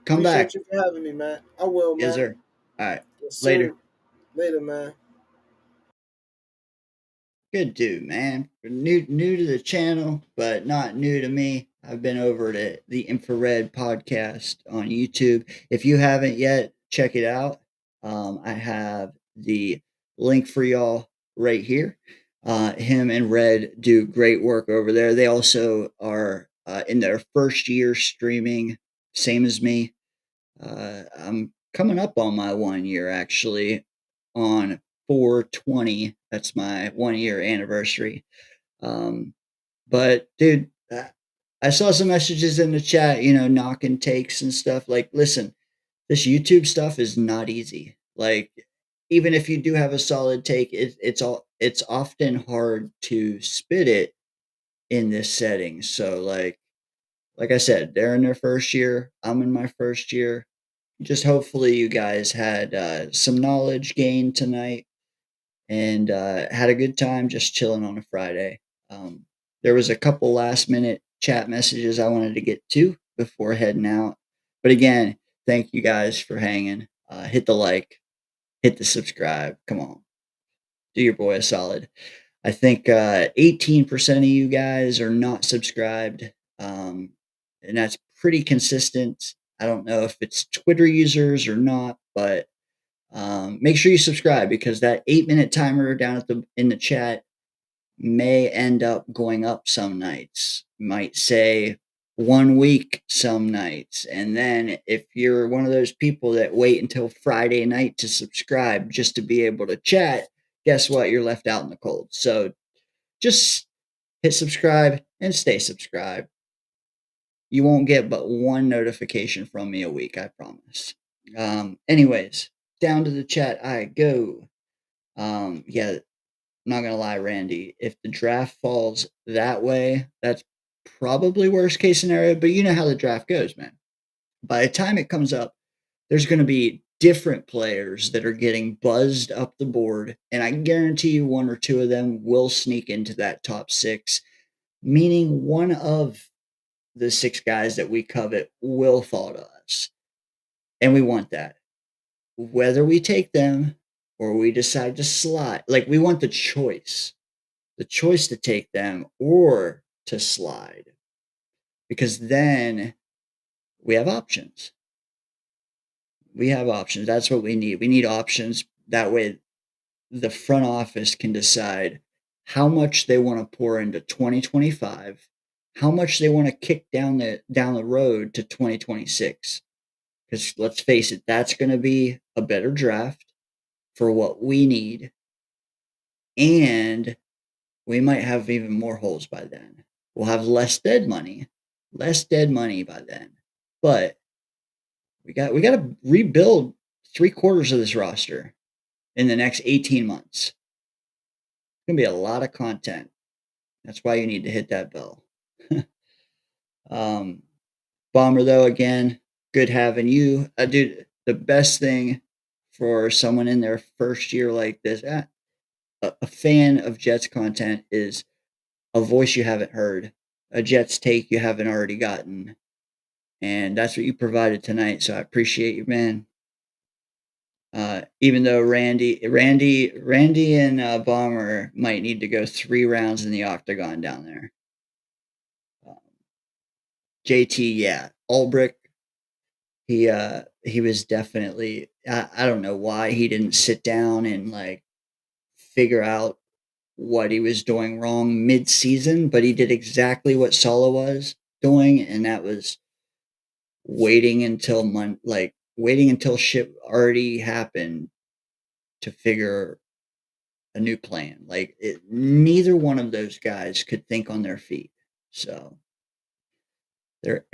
Come back.
Appreciate you for having me, man. I will,
Yes,
man.
sir. All right.
Yes,
Later.
sir. Later, man.
Good dude, man. New to the channel, but not new to me. I've been over to the Infrared podcast on YouTube. If you haven't yet, check it out. I have the link for y'all right here. Him and Red do great work over there. They also are in their first year streaming, same as me. I'm coming up on my 1 year actually on 4/20. That's my 1 year anniversary. Um, but dude, I saw some messages in the chat, knocking takes and stuff. Like, listen, this YouTube stuff is not easy. Like, even if you do have a solid take, it's often hard to spit it in this setting. So like I said, they're in their first year. I'm in my first year. Just hopefully you guys had some knowledge gained tonight and had a good time just chilling on a Friday. There was a couple last minute chat messages I wanted to get to before heading out. But again, thank you guys for hanging. Hit the like, hit the subscribe. Come on, do your boy a solid. I think 18% of you guys are not subscribed. And that's pretty consistent. I don't know if it's Twitter users or not, but make sure you subscribe because that 8-minute timer down in the chat may end up going up some nights. Might say 1 week some nights. And then if you're one of those people that wait until Friday night to subscribe just to be able to chat, guess what? You're left out in the cold. So just hit subscribe and stay subscribed. You won't get but one notification from me a week, I promise. Anyways, down to the chat I go. Yeah, I'm not gonna lie, Randy. If the draft falls that way, that's probably worst case scenario. But you know how the draft goes, man. By the time it comes up, there's gonna be different players that are getting buzzed up the board, and I guarantee you one or two of them will sneak into that top 6, meaning one of the 6 guys that we covet will fall to us. And we want that. Whether we take them or we decide to slide, like, we want the choice to take them or to slide, because then we have options. That's what we need. We need options. That way the front office can decide how much they want to pour into 2025, how much they want to kick down the road to 2026. Because let's face it, that's going to be a better draft for what we need, and we might have even more holes by then. We'll have less dead money by then. But we got to rebuild 3/4 of this roster in the next 18 months. It's going to be a lot of content. That's why you need to hit that bell. Bomber, though, again, good having you. Dude, the best thing for someone in their first year like this, a fan of Jets content, is a voice you haven't heard, a Jets take you haven't already gotten. And that's what you provided tonight. So I appreciate you, man. Even though Randy and Bomber might need to go 3 rounds in the octagon down there. JT, yeah, Ulbrich, he was definitely, I don't know why he didn't sit down and like figure out what he was doing wrong mid-season, but he did exactly what Sala was doing, and that was waiting until shit already happened to figure a new plan. Like, neither one of those guys could think on their feet. So they're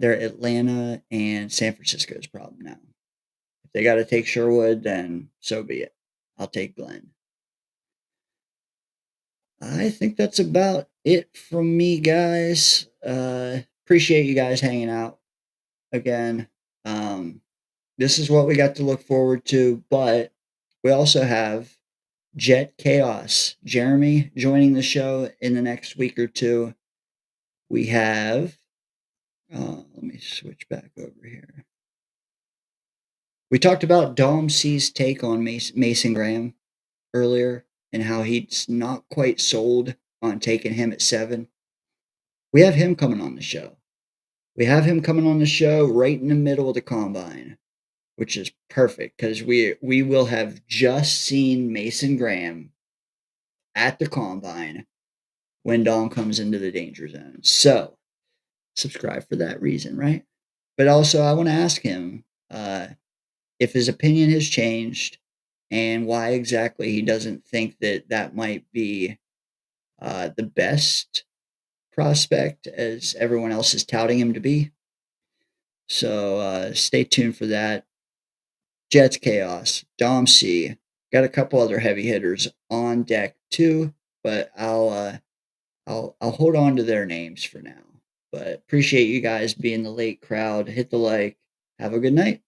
Atlanta and San Francisco's problem now. If they got to take Sherwood, then so be it. I'll take Glenn. I think that's about it from me, guys. Appreciate you guys hanging out again. This is what we got to look forward to, but we also have Jet Chaos Jeremy joining the show in the next week or two. We have, let me switch back over here. We talked about Dom C's take on Mason Graham earlier and how he's not quite sold on taking him at 7. We have him coming on the show. We have him coming on the show right in the middle of the combine, which is perfect because we will have just seen Mason Graham at the combine when Dom comes into the danger zone. So subscribe for that reason, right? But also I want to ask him if his opinion has changed and why exactly he doesn't think that might be the best prospect as everyone else is touting him to be. So stay tuned for that. Jets Chaos, Dom C. Got a couple other heavy hitters on deck too, but I'll hold on to their names for now. But appreciate you guys being the late crowd. Hit the like. Have a good night.